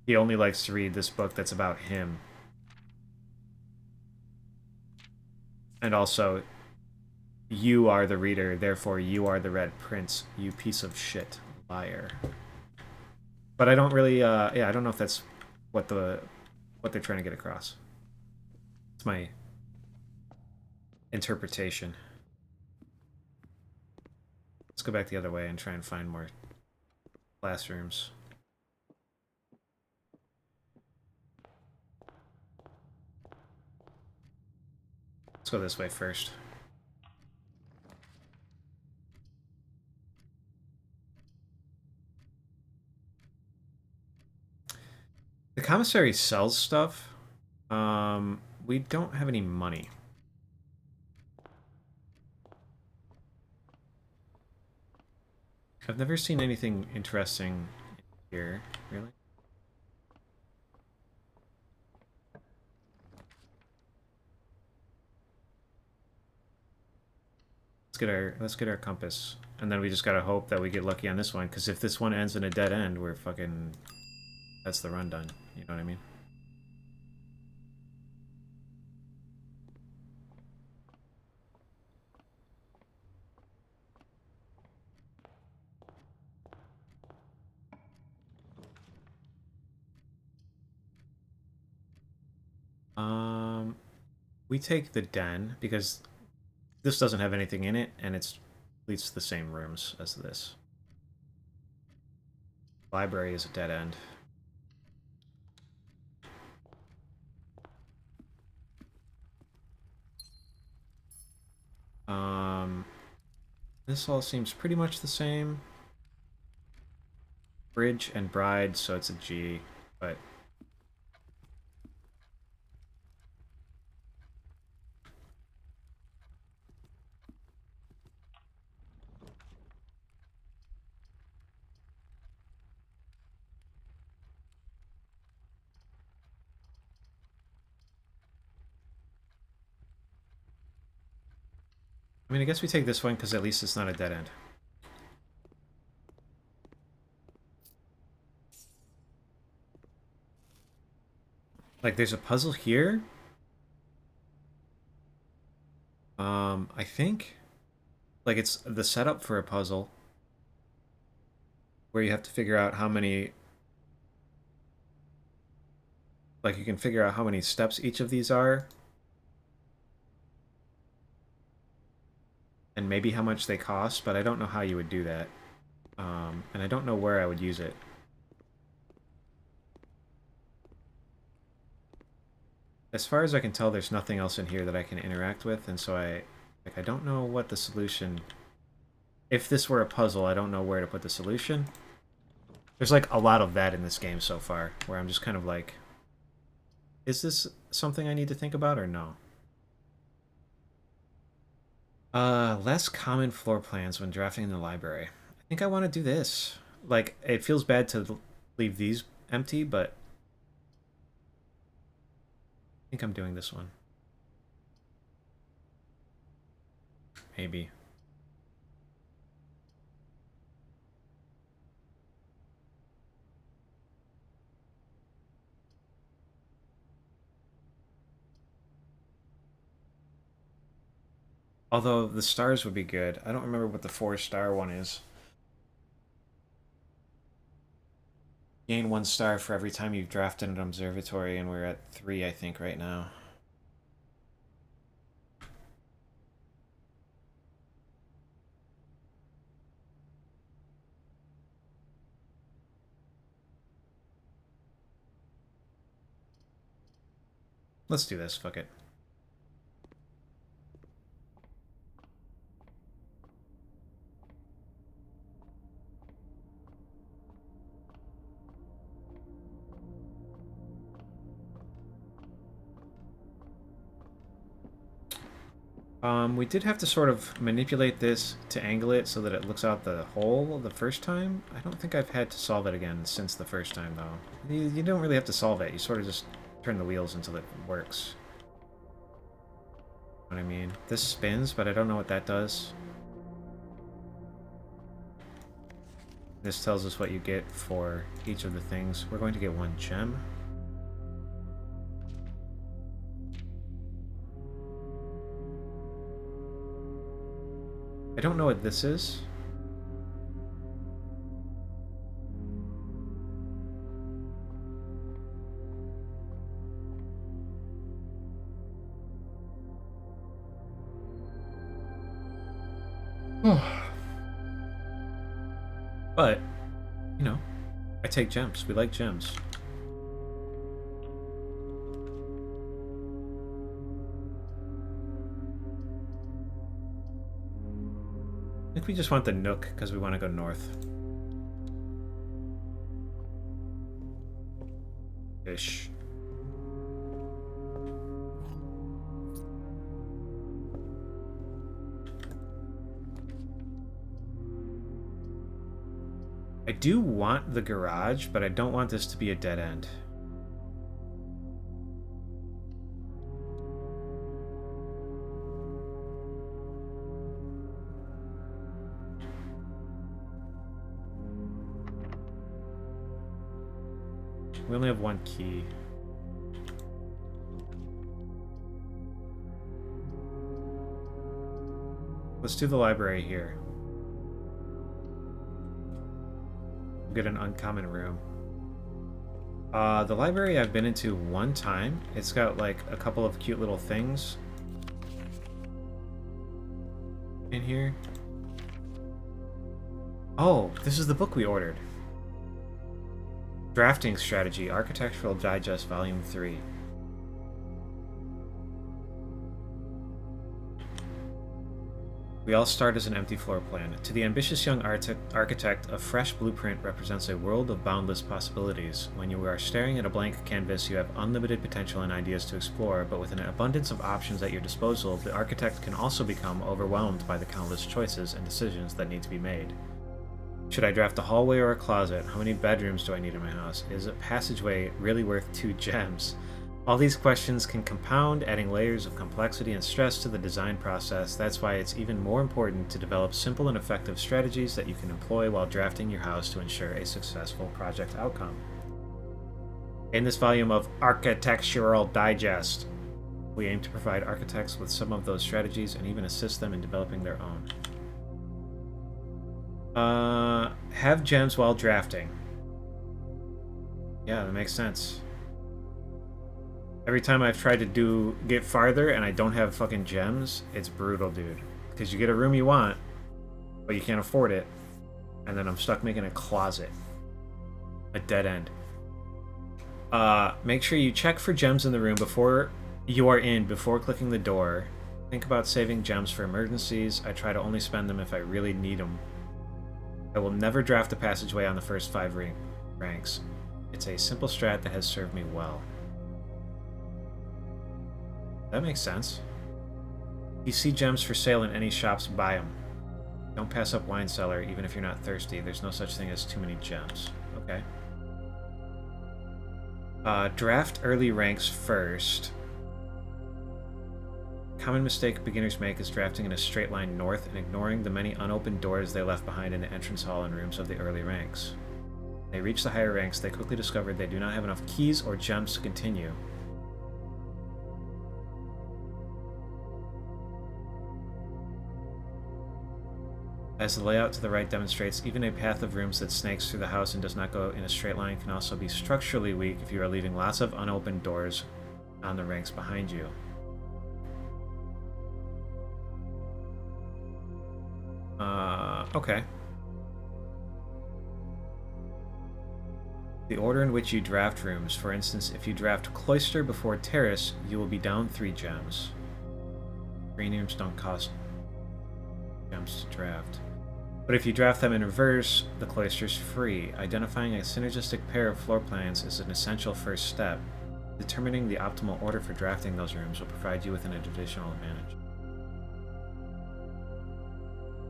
Speaker 1: He only likes to read this book that's about him. And also, you are the reader, therefore you are the Red Prince, you piece of shit liar. But I don't really, yeah, I don't know if that's what they're trying to get across. It's my interpretation. Let's go back the other way and try and find more classrooms. Let's go this way first. The commissary sells stuff. We don't have any money. I've never seen anything interesting here, really. Let's get our compass. And then we just gotta hope that we get lucky on this one, because if this one ends in a dead end, we're fucking... That's the run done. You know what I mean? We take the den, because this doesn't have anything in it, and it's at least the same rooms as this. Library is a dead end. This all seems pretty much the same. Bridge and bride, so it's a G, but I mean, I guess we take this one because at least it's not a dead end. Like, there's a puzzle here. I think, like, it's the setup for a puzzle where you have to figure out how many, like, you can figure out how many steps each of these are, and maybe how much they cost, but I don't know how you would do that. And I don't know where I would use it. As far as I can tell, there's nothing else in here that I can interact with, and so I don't know what the solution... If this were a puzzle, I don't know where to put the solution. There's like a lot of that in this game so far, where I'm just kind of like, is this something I need to think about or no? Less common floor plans when drafting in the library. I think I want to do this. Like, it feels bad to leave these empty, but I think I'm doing this one. Maybe. Although the stars would be good. I don't remember what the 4-star one is. Gain 1 star for every time you've drafted an observatory, and we're at 3, I think, right now. Let's do this, fuck it. We did have to sort of manipulate this to angle it so that it looks out the hole the first time. I don't think I've had to solve it again since the first time, though. You don't really have to solve it. You sort of just turn the wheels until it works. You know what I mean? This spins, but I don't know what that does. This tells us what you get for each of the things. We're going to get 1 gem. I don't know what this is. But, you know, I take gems. We like gems. I think we just want the nook because we want to go north. Ish. I do want the garage, but I don't want this to be a dead end. We only have 1 key. Let's do the library here. Get an uncommon room. The library I've been into 1 time. It's got like a couple of cute little things in here. Oh, this is the book we ordered. Drafting Strategy, Architectural Digest, Volume 3. We all start as an empty floor plan. To the ambitious young architect, a fresh blueprint represents a world of boundless possibilities. When you are staring at a blank canvas, you have unlimited potential and ideas to explore, but with an abundance of options at your disposal, the architect can also become overwhelmed by the countless choices and decisions that need to be made. Should I draft a hallway or a closet? How many bedrooms do I need in my house? Is a passageway really worth 2 gems? All these questions can compound, adding layers of complexity and stress to the design process. That's why it's even more important to develop simple and effective strategies that you can employ while drafting your house to ensure a successful project outcome. In this volume of Architectural Digest, we aim to provide architects with some of those strategies and even assist them in developing their own. Have gems while drafting. Yeah, that makes sense. Every time I've tried to get farther and I don't have fucking gems, it's brutal, dude. Because you get a room you want, but you can't afford it, and then I'm stuck making a closet. A dead end. Make sure you check for gems in the room before clicking the door. Think about saving gems for emergencies. I try to only spend them if I really need them. I will never draft a passageway on the first 5 ranks. It's a simple strat that has served me well. That makes sense. If you see gems for sale in any shops, buy them. Don't pass up wine cellar, even if you're not thirsty. There's no such thing as too many gems. Okay. Draft early ranks first. Common mistake beginners make is drafting in a straight line north and ignoring the many unopened doors they left behind in the entrance hall and rooms of the early ranks. When they reach the higher ranks, they quickly discover they do not have enough keys or gems to continue. As the layout to the right demonstrates, even a path of rooms that snakes through the house and does not go in a straight line can also be structurally weak if you are leaving lots of unopened doors on the ranks behind you. Okay. The order in which you draft rooms. For instance, if you draft cloister before terrace, you will be down 3 gems. Green rooms don't cost gems to draft. But if you draft them in reverse, the cloister's free. Identifying a synergistic pair of floor plans is an essential first step. Determining the optimal order for drafting those rooms will provide you with an additional advantage.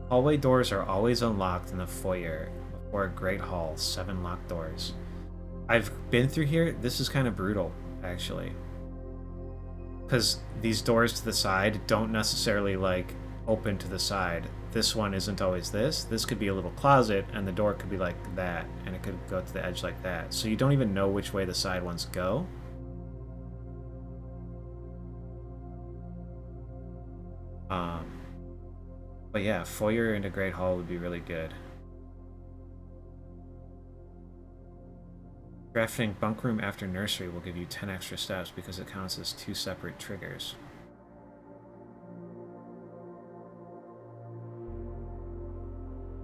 Speaker 1: Hallway doors are always unlocked in the foyer before a great hall. 7 locked doors. I've been through here. This is kind of brutal, actually. Because these doors to the side don't necessarily, like, open to the side. This one isn't always this. This could be a little closet, and the door could be like that, and it could go to the edge like that. So you don't even know which way the side ones go. But yeah, foyer into Great Hall would be really good. Drafting bunk room after nursery will give you 10 extra steps because it counts as 2 separate triggers.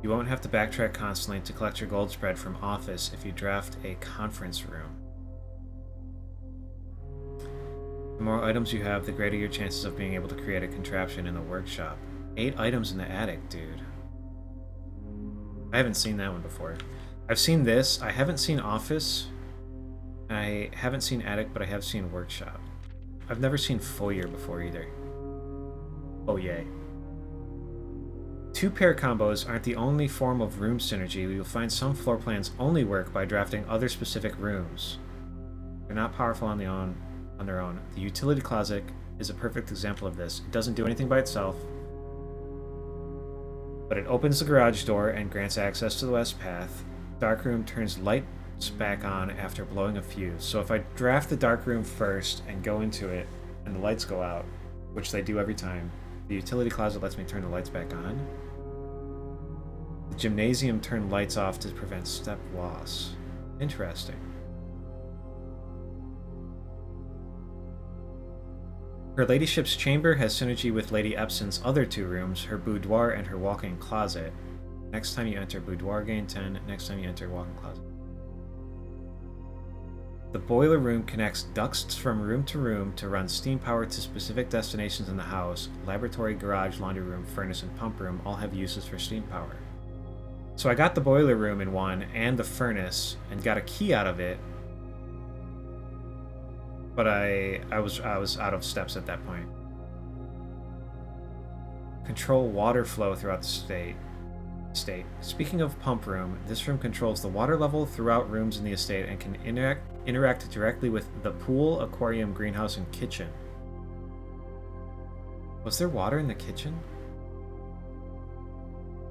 Speaker 1: You won't have to backtrack constantly to collect your gold spread from office if you draft a conference room. The more items you have, the greater your chances of being able to create a contraption in the workshop. 8 items in the attic, dude. I haven't seen that one before. I've seen this. I haven't seen office. I haven't seen attic, but I have seen workshop. I've never seen foyer before either. Oh yay. 2 pair combos aren't the only form of room synergy. You'll find some floor plans only work by drafting other specific rooms. They're not powerful on their own. The utility closet is a perfect example of this. It doesn't do anything by itself, but it opens the garage door and grants access to the west path. Dark room turns lights back on after blowing a fuse. So if I draft the dark room first and go into it and the lights go out, which they do every time, the utility closet lets me turn the lights back on. The gymnasium turned lights off to prevent step loss. Interesting. Her ladyship's chamber has synergy with Lady Epson's other 2 rooms, her boudoir and her walk-in closet. Next time you enter boudoir, gain 10. Next time you enter walk-in closet. The boiler room connects ducts from room to run steam power to specific destinations in the house. Laboratory, garage, laundry room, furnace, and pump room all have uses for steam power. So I got the boiler room in one and the furnace and got a key out of it. But I was out of steps at that point. Control water flow throughout the state. Speaking of pump room, this room controls the water level throughout rooms in the estate and can interact directly with the pool, aquarium, greenhouse, and kitchen. Was there water in the kitchen?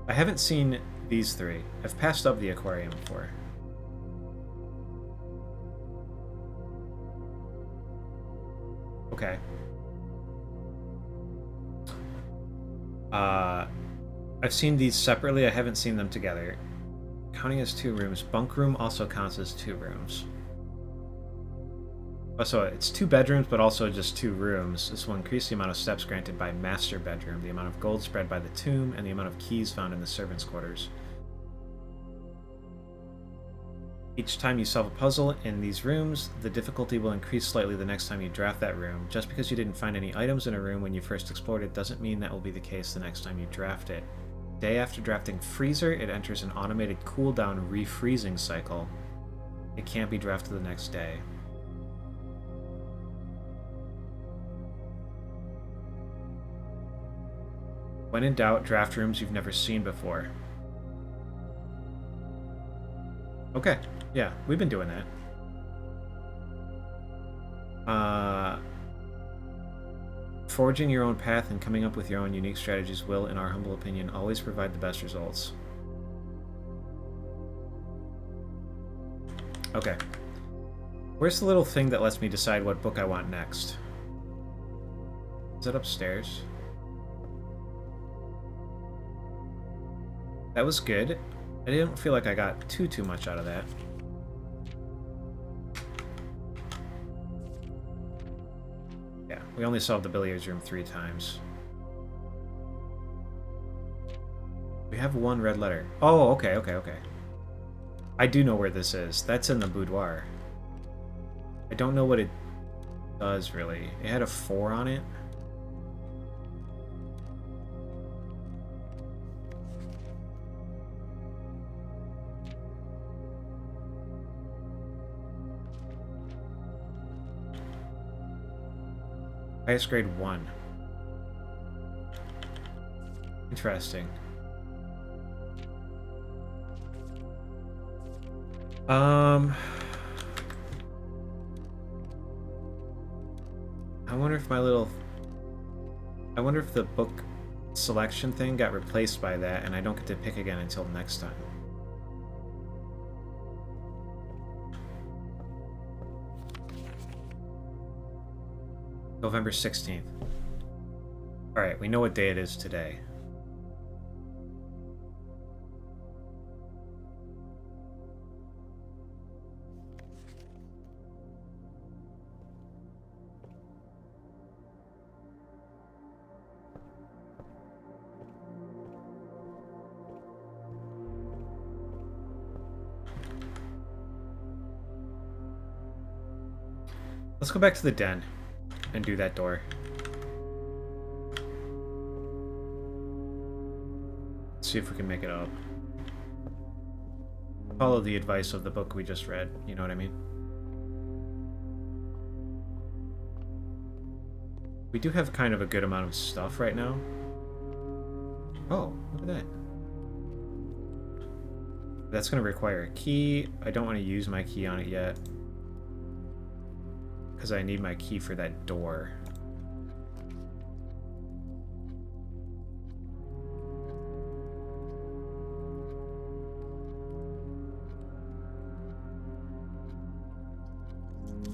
Speaker 1: I haven't seen these three. I've passed up the aquarium before. Okay. I've seen these separately. I haven't seen them together. Counting as 2 rooms. Bunk room also counts as 2 rooms. Oh, so it's 2 bedrooms, but also just 2 rooms. This will increase the amount of steps granted by master bedroom, the amount of gold spread by the tomb, and the amount of keys found in the servants' quarters. Each time you solve a puzzle in these rooms, the difficulty will increase slightly the next time you draft that room. Just because you didn't find any items in a room when you first explored it doesn't mean that will be the case the next time you draft it. Day after drafting Freezer, it enters an automated cooldown refreezing cycle. It can't be drafted the next day. When in doubt, draft rooms you've never seen before. Okay, yeah, we've been doing that. Forging your own path and coming up with your own unique strategies will, in our humble opinion, always provide the best results. Okay. Where's the little thing that lets me decide what book I want next? Is it upstairs? That was good. I didn't feel like I got too much out of that. Yeah, we only solved the billiards room 3 times. We have 1 red letter. Oh, okay. I do know where this is. That's in the boudoir. I don't know what it does, really. It had a 4 on it. Highest grade 1. Interesting. I wonder if the book selection thing got replaced by that and I don't get to pick again until next time. November 16th. Alright, we know what day it is today. Let's go back to the den and do that door. Let's see if we can make it up. Follow the advice of the book we just read, you know what I mean? We do have kind of a good amount of stuff right now. Oh, look at that. That's going to require a key. I don't want to use my key on it yet, because I need my key for that door.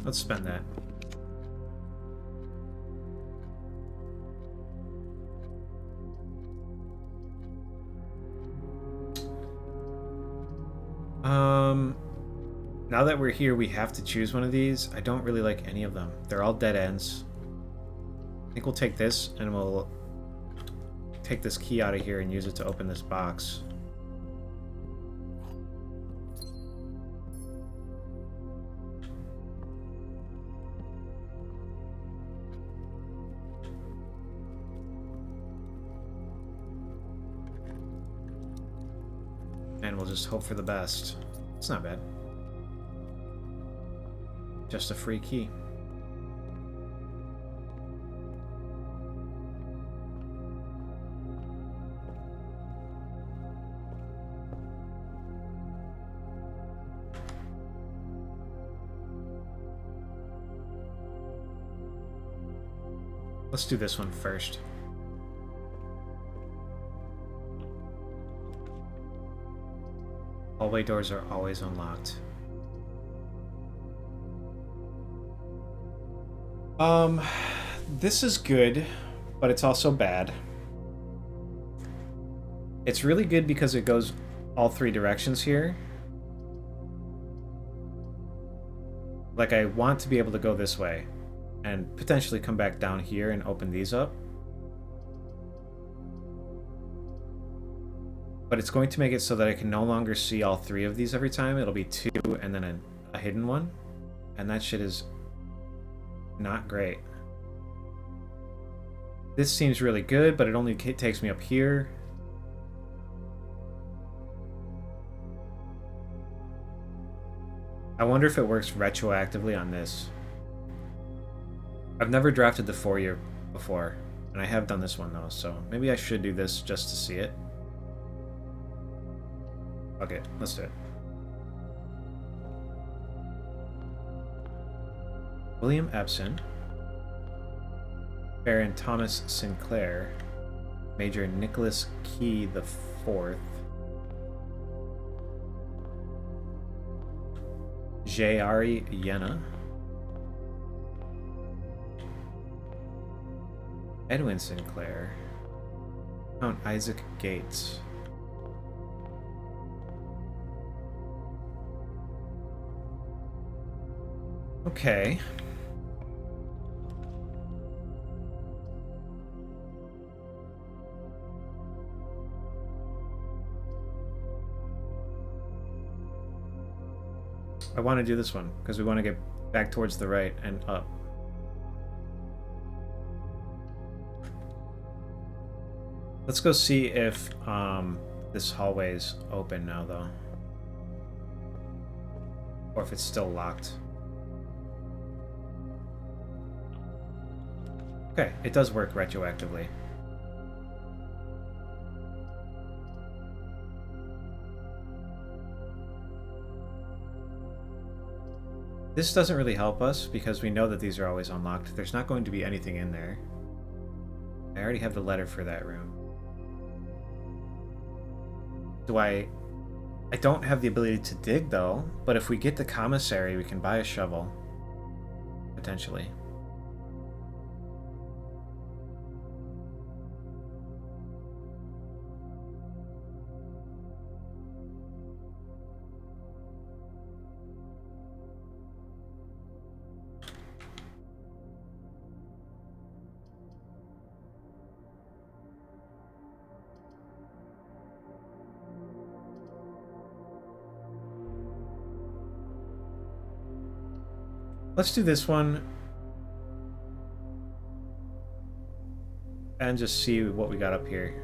Speaker 1: Let's spend that. Now that we're here, we have to choose one of these. I don't really like any of them. They're all dead ends. I think we'll take this and we'll take this key out of here and use it to open this box. And we'll just hope for the best. It's not bad. Just a free key. Let's do this one first. Hallway doors are always unlocked. This is good, but it's also bad. It's really good because it goes all three directions here. Like, I want to be able to go this way and potentially come back down here and open these up. But it's going to make it so that I can no longer see all three of these every time. It'll be two and then a hidden one. And that shit is not great. This seems really good, but it only takes me up here. I wonder if it works retroactively on this. I've never drafted the 4-year before, and I have done this one though, so maybe I should do this just to see it. Okay, let's do it. William Epson, Baron Thomas Sinclair, Major Nicholas Key IV, J.R.E. Yenna, Edwin Sinclair, Count Isaac Gates. Okay. I want to do this one because we want to get back towards the right and up. Let's go see if this hallway's open now, though. Or if it's still locked. Okay, it does work retroactively. This doesn't really help us because we know that these are always unlocked. There's not going to be anything in there. I already have the letter for that room. I don't have the ability to dig, though, but if we get the commissary, we can buy a shovel. Potentially. Let's do this one and just see what we got up here.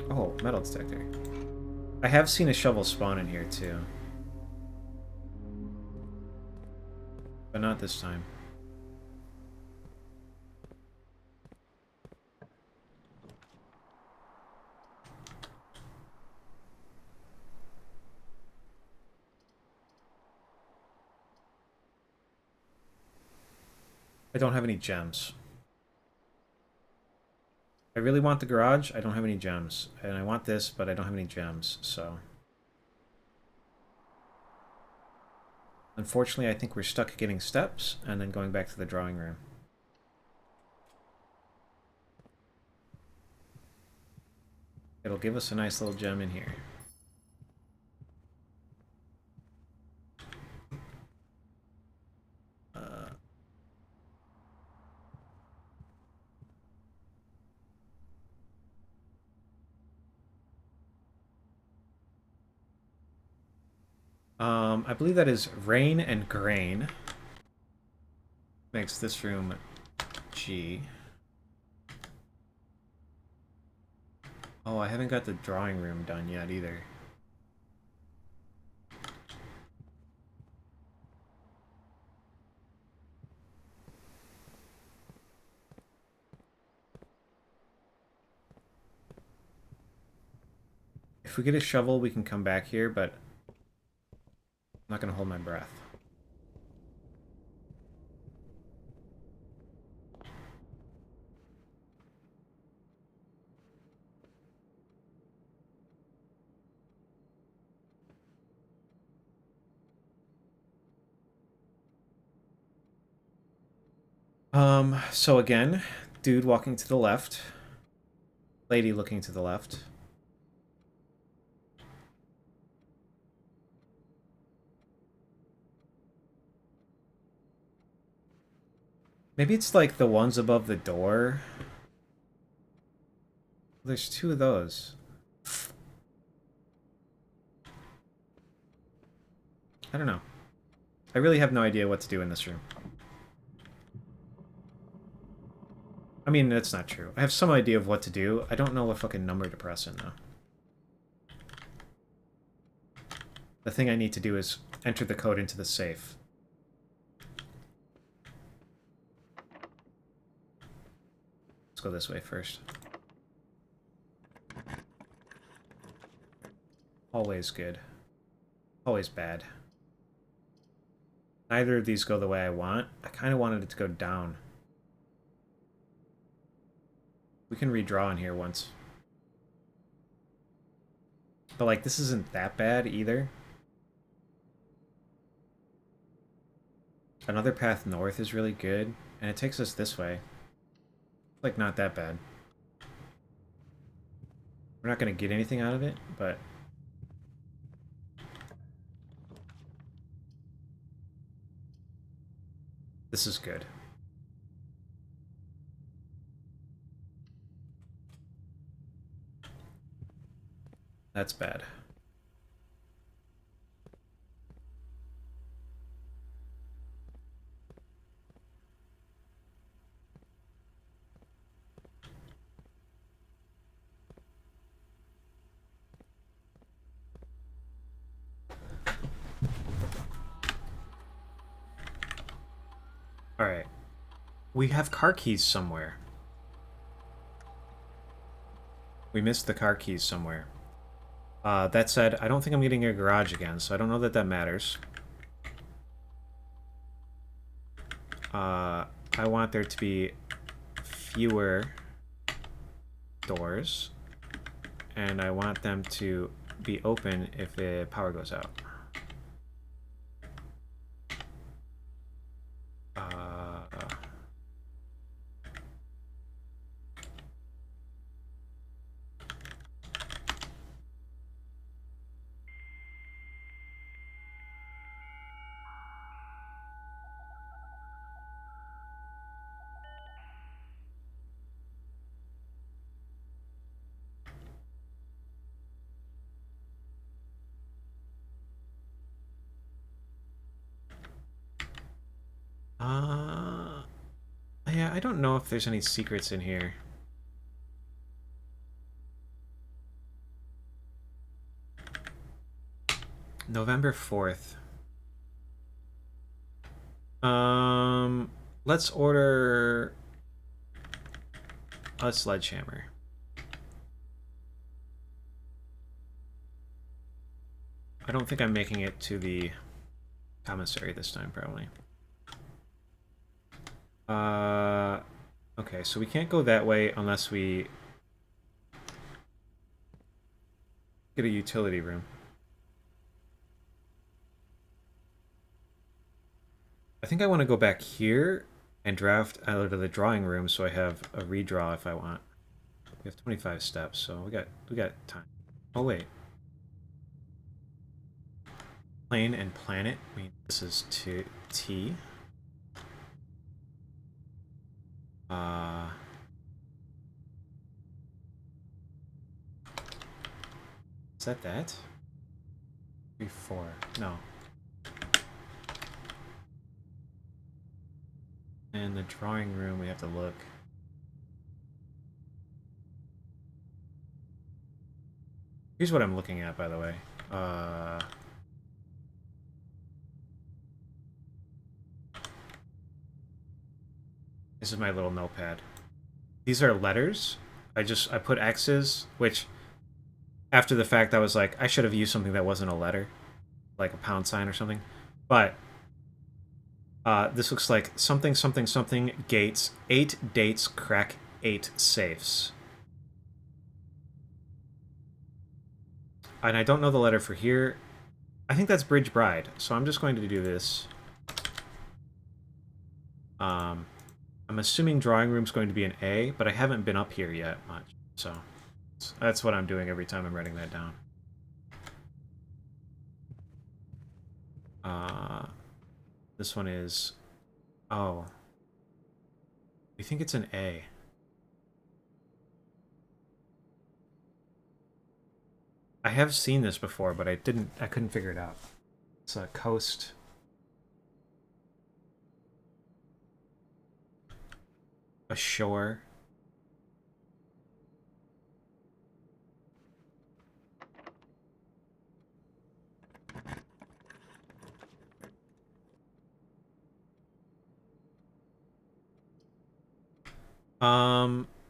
Speaker 1: Oh, metal detector. I have seen a shovel spawn in here too. But not this time. I don't have any gems. I really want the garage. I don't have any gems. And I want this, but I don't have any gems, so. Unfortunately, I think we're stuck getting steps and then going back to the drawing room. It'll give us a nice little gem in here. I believe that is rain and grain. Makes this room G. Oh, I haven't got the drawing room done yet either. If we get a shovel, we can come back here, but I'm not going to hold my breath. So again, dude walking to the left. Lady looking to the left. Maybe it's like the ones above the door. There's two of those. I don't know. I really have no idea what to do in this room. I mean, that's not true. I have some idea of what to do. I don't know what fucking number to press in, though. The thing I need to do is enter the code into the safe. Let's go this way first. Always good. Always bad. Neither of these go the way I want. I kind of wanted it to go down. We can redraw in here once. But, like, this isn't that bad either. Another path north is really good, and it takes us this way. Like, not that bad. We're not going to get anything out of it, but... this is good. That's bad. Alright. We have car keys somewhere. We missed the car keys somewhere. That said, I don't think I'm getting a garage again, so I don't know that that matters. I want there to be fewer doors, and I want them to be open if the power goes out. Yeah, I don't know if there's any secrets in here. November 4th. Let's order a sledgehammer. I don't think I'm making it to the commissary this time, probably. Okay, so we can't go that way unless we get a utility room. I think I want to go back here and draft out of the drawing room so I have a redraw if I want. We have 25 steps, so we got time. Oh wait. Plane and planet. I mean, this is T. Is that that? 3, 4. No. And the drawing room, we have to look. Here's what I'm looking at, by the way. This is my little notepad. These are letters. I put X's, which after the fact, I was like, I should have used something that wasn't a letter, like a pound sign or something. But this looks like something, something, something, gates, 8 dates, crack 8 safes. And I don't know the letter for here. I think that's Bridge Bride, so I'm just going to do this. I'm assuming drawing room's going to be an A, but I haven't been up here yet much, so that's what I'm doing every time I'm writing that down. This one is... Oh. We think it's an A. I have seen this before, but I couldn't figure it out. It's a coast. A shore.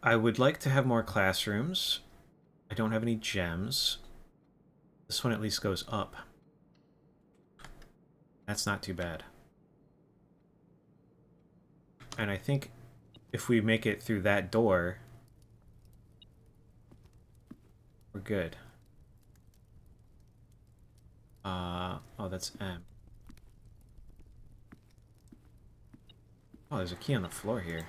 Speaker 1: I would like to have more classrooms. I don't have any gems. This one at least goes up. That's not too bad. And I think if we make it through that door, we're good. Oh, that's M. Oh, there's a key on the floor here.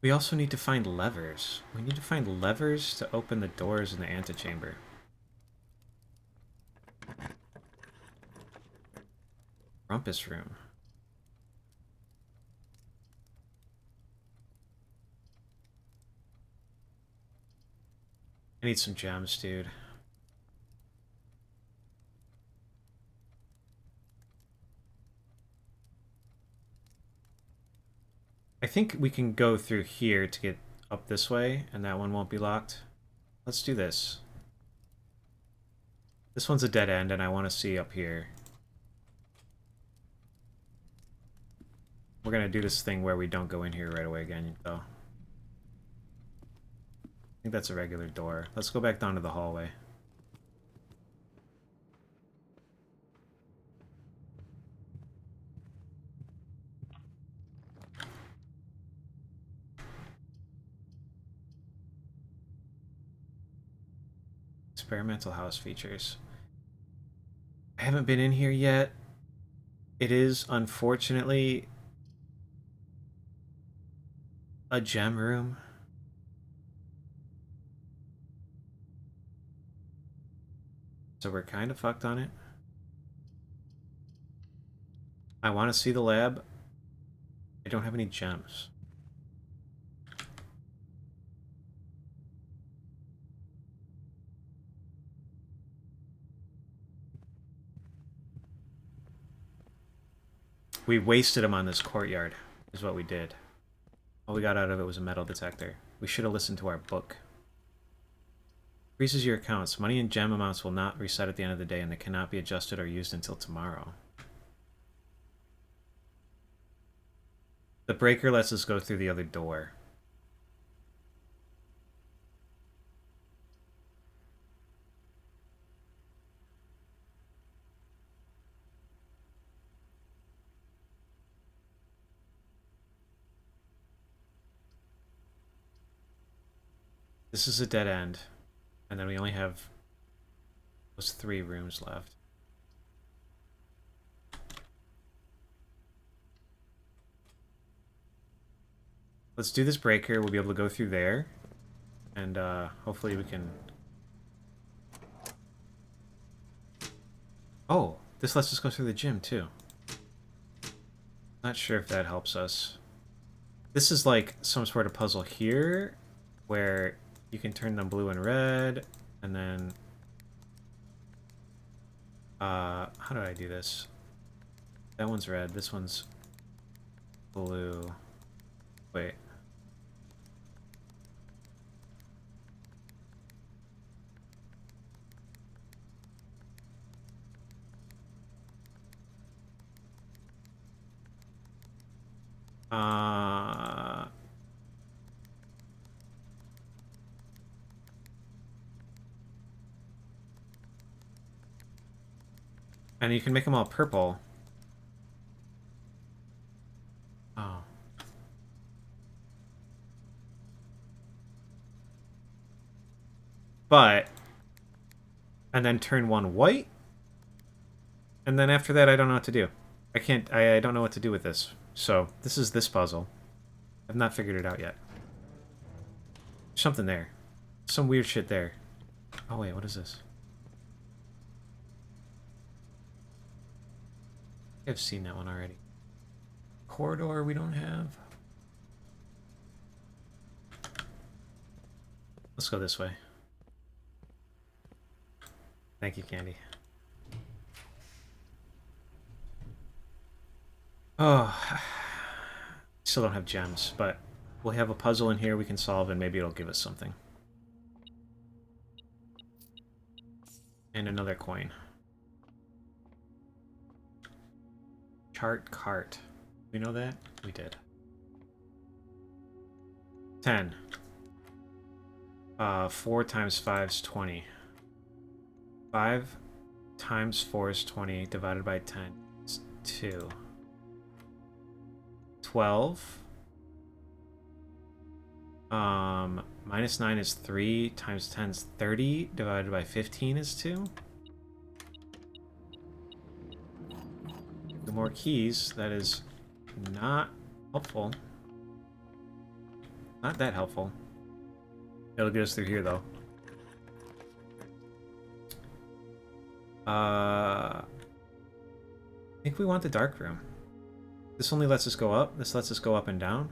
Speaker 1: We also need to find levers. We need to find levers to open the doors in the antechamber. Rumpus room. I need some gems, dude. I think we can go through here to get up this way, and that one won't be locked. Let's do this. This one's a dead end, and I want to see up here. We're gonna do this thing where we don't go in here right away again, though. I think that's a regular door. Let's go back down to the hallway. Experimental house features. I haven't been in here yet. It is, unfortunately, a gem room. So we're kind of fucked on it. I want to see the lab. I don't have any gems. We wasted them on this courtyard, is what we did. All we got out of it was a metal detector. We should have listened to our book. Freezes your accounts. Money and gem amounts will not reset at the end of the day, and they cannot be adjusted or used until tomorrow. The breaker lets us go through the other door. This is a dead end. And then we only have those 3 rooms left. Let's do this breaker. We'll be able to go through there. And hopefully we can... Oh, this lets us go through the gym too. Not sure if that helps us. This is like some sort of puzzle here, where you can turn them blue and red, and then... how do I do this? That one's red, this one's blue. Wait. And you can make them all purple. Oh. But, and then turn one white, and then after that I don't know what to do. I don't know what to do with this. So, this is this puzzle. I've not figured it out yet. There's something there. Some weird shit there. Oh wait, what is this? I've seen that one already. Corridor we don't have. Let's go this way. Thank you, Candy. Oh, still don't have gems, but we'll have a puzzle in here we can solve and maybe it'll give us something. And another coin. Chart cart. We know that? We did. 10. 4 times 5 is 20. 5 times 4 is 20, divided by 10 is 2. 12. Minus 9 is 3, times 10 is 30, divided by 15 is 2. The more keys, that is not helpful. Not that helpful. It'll get us through here, though. I think we want the dark room. This only lets us go up. This lets us go up and down.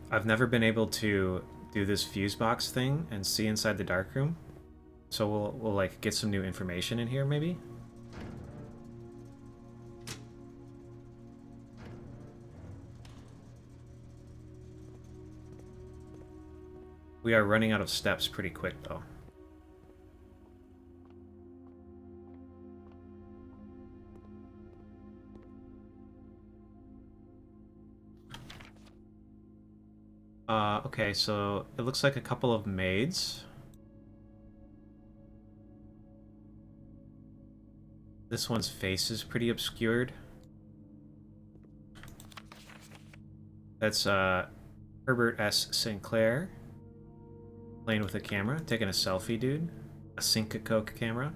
Speaker 1: I've never been able to do this fuse box thing and see inside the dark room. So we'll like get some new information in here, maybe? We are running out of steps pretty quick, though. Okay, so it looks like a couple of maids. This one's face is pretty obscured. That's Herbert S. Sinclair. Playing with a camera, taking a selfie, dude. A Cinca Coke camera.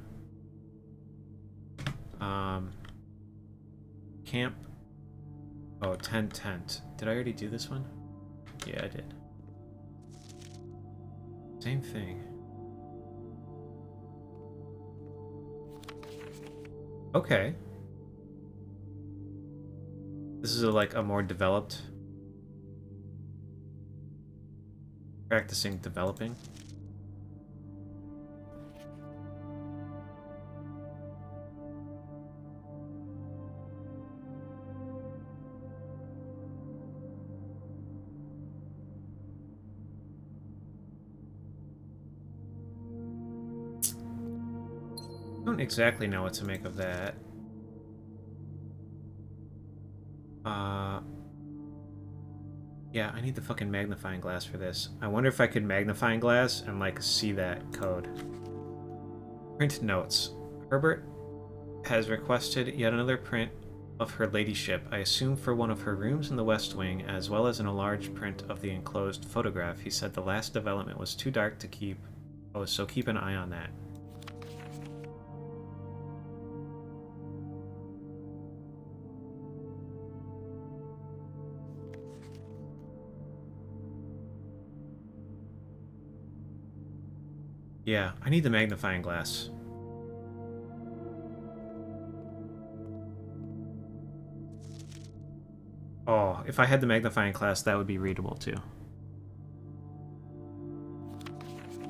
Speaker 1: Camp. Oh, tent. Did I already do this one? Yeah, I did. Same thing. Okay. This is like a more developed... Practicing developing. I don't exactly know what to make of that. Yeah, I need the fucking magnifying glass for this. I wonder if I could magnifying glass and, like, see that code. Print notes. Herbert has requested yet another print of her ladyship, I assume for one of her rooms in the West Wing, as well as in a large print of the enclosed photograph. He said the last development was too dark to keep. Oh, so keep an eye on that. Yeah, I need the magnifying glass. Oh, if I had the magnifying glass, that would be readable too.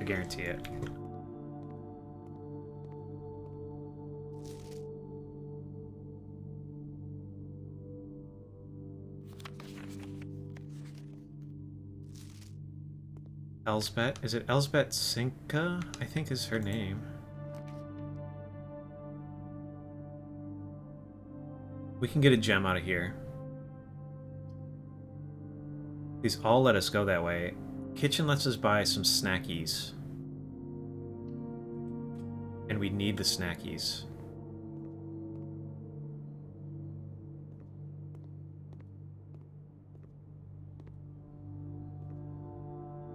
Speaker 1: I guarantee it. Elsbeth? Is it Elsbeth Sinka? I think is her name. We can get a gem out of here. These all let us go that way. Kitchen lets us buy some snackies. And we need the snackies.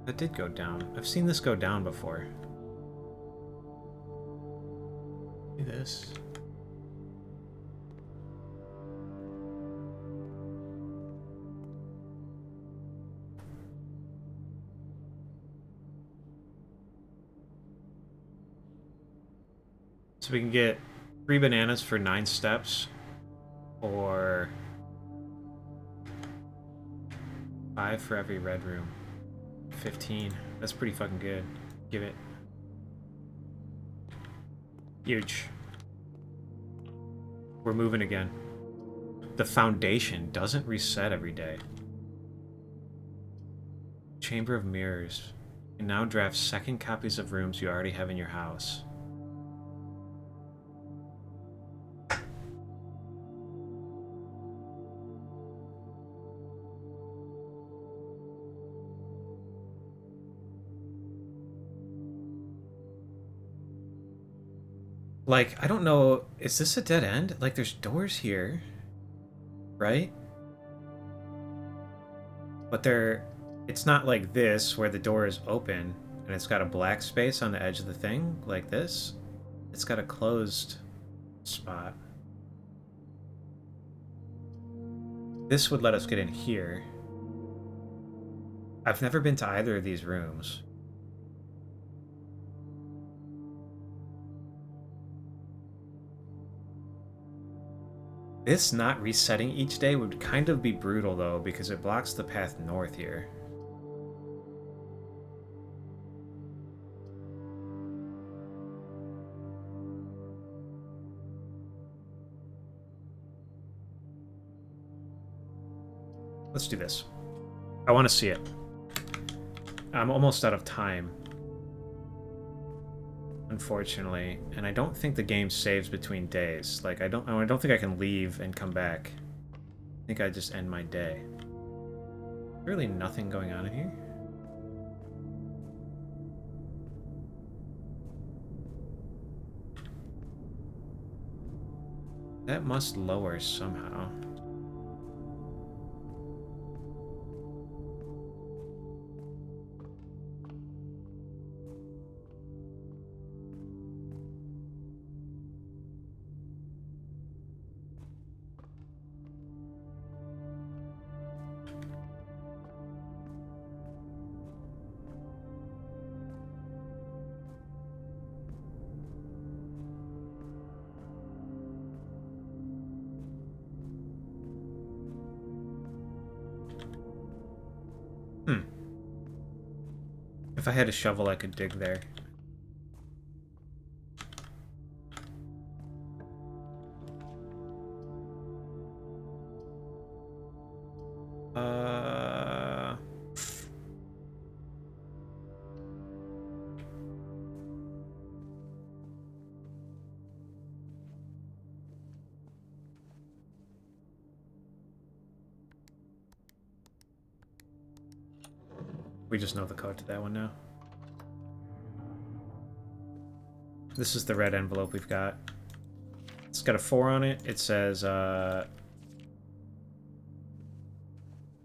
Speaker 1: That did go down. I've seen this go down before. Do this. So we can get 3 bananas for 9 steps, or 5 for every red room. 15. That's pretty fucking good. Give it. Huge. We're moving again. The foundation doesn't reset every day. Chamber of Mirrors. You can now draft second copies of rooms you already have in your house. Like, I don't know, is this a dead end? Like, there's doors here, right? But it's not like this, where the door is open, and it's got a black space on the edge of the thing, like this. It's got a closed spot. This would let us get in here. I've never been to either of these rooms. This not resetting each day would kind of be brutal, though, because it blocks the path north here. Let's do this. I want to see it. I'm almost out of time, unfortunately, and I don't think the game saves between days. Like, I don't think I can leave and come back. I think I just end my day. Really nothing going on in here. That must lower somehow. If I had a shovel, I could dig there. We just know the code to that one now. This is the red envelope we've got. It's got a 4 on it. It says, don't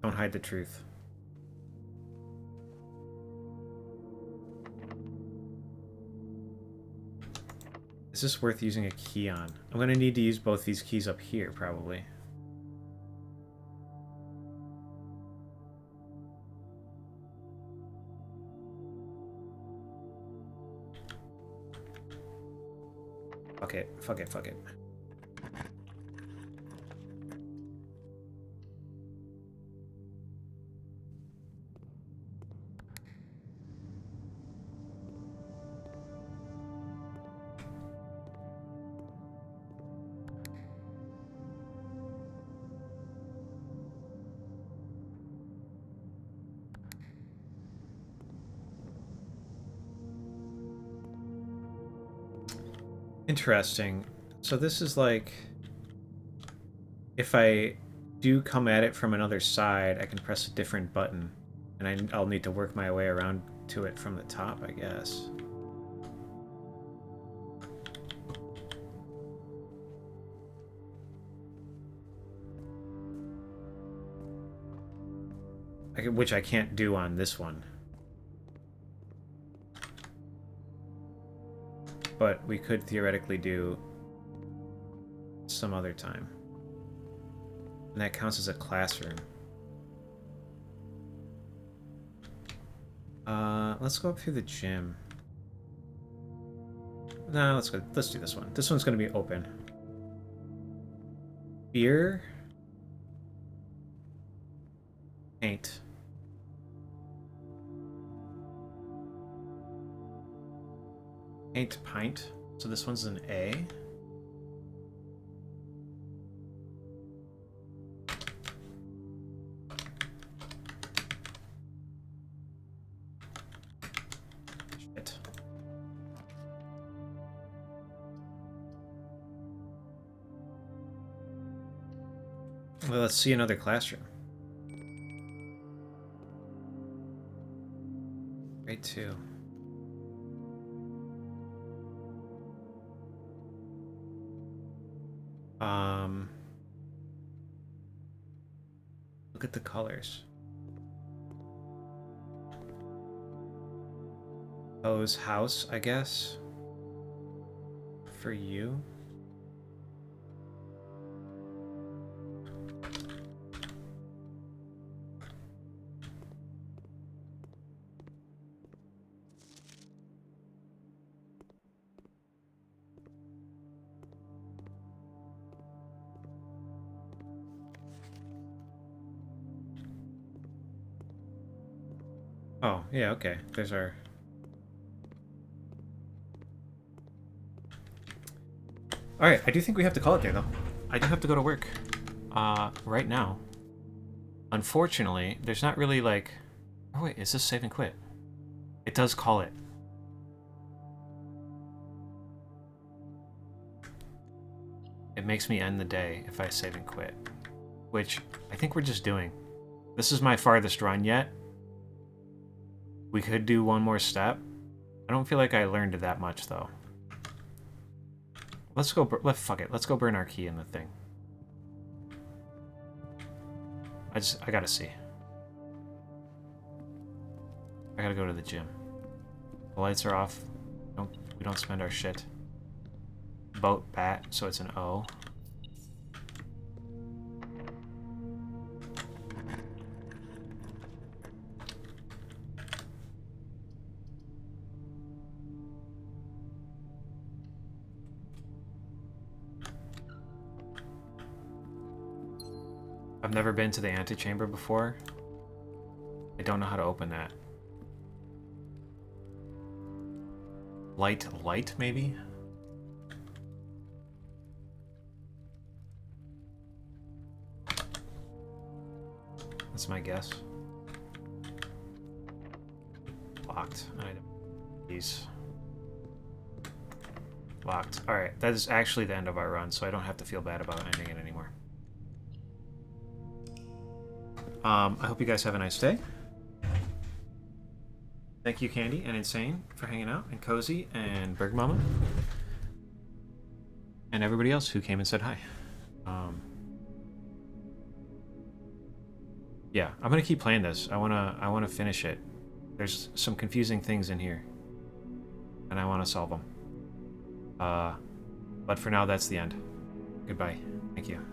Speaker 1: hide the truth. Is this worth using a key on? I'm going to need to use both these keys up here, probably. Fuck it, fuck it, fuck it. Interesting. So this is like, if I do come at it from another side, I can press a different button, and I'll need to work my way around to it from the top, I guess. Which I can't do on this one. But we could theoretically do some other time. And that counts as a classroom. Let's go up through the gym. No, let's do this one. This one's gonna be open. Beer. Paint. Paint pint. So this one's an A. Shit. Well, let's see another classroom. Grade 2. Look at the colors. O's house, I guess. For you. Oh, yeah, okay. There's our... Alright, I do think we have to call it there, though. I do have to go to work. Right now. Unfortunately, there's not really, like... Oh, wait, is this save and quit? It does call it. It makes me end the day if I save and quit. Which, I think we're just doing. This is my farthest run yet. We could do one more step. I don't feel like I learned that much, though. Let's go... fuck it. Let's go burn our key in the thing. I gotta see. I gotta go to the gym. The lights are off. We don't spend our shit. Boat bat, so it's an O. I've never been to the antechamber before. I don't know how to open that. Light, maybe? That's my guess. Locked. Item. These. Locked. Alright, that is actually the end of our run, so I don't have to feel bad about ending it anymore. I hope you guys have a nice day. Thank you, Candy and Insane, for hanging out, and Cozy, and Berg Mama, and everybody else who came and said hi. Yeah, I'm gonna keep playing this. I wanna finish it. There's some confusing things in here, and I wanna solve them. But for now, that's the end. Goodbye. Thank you.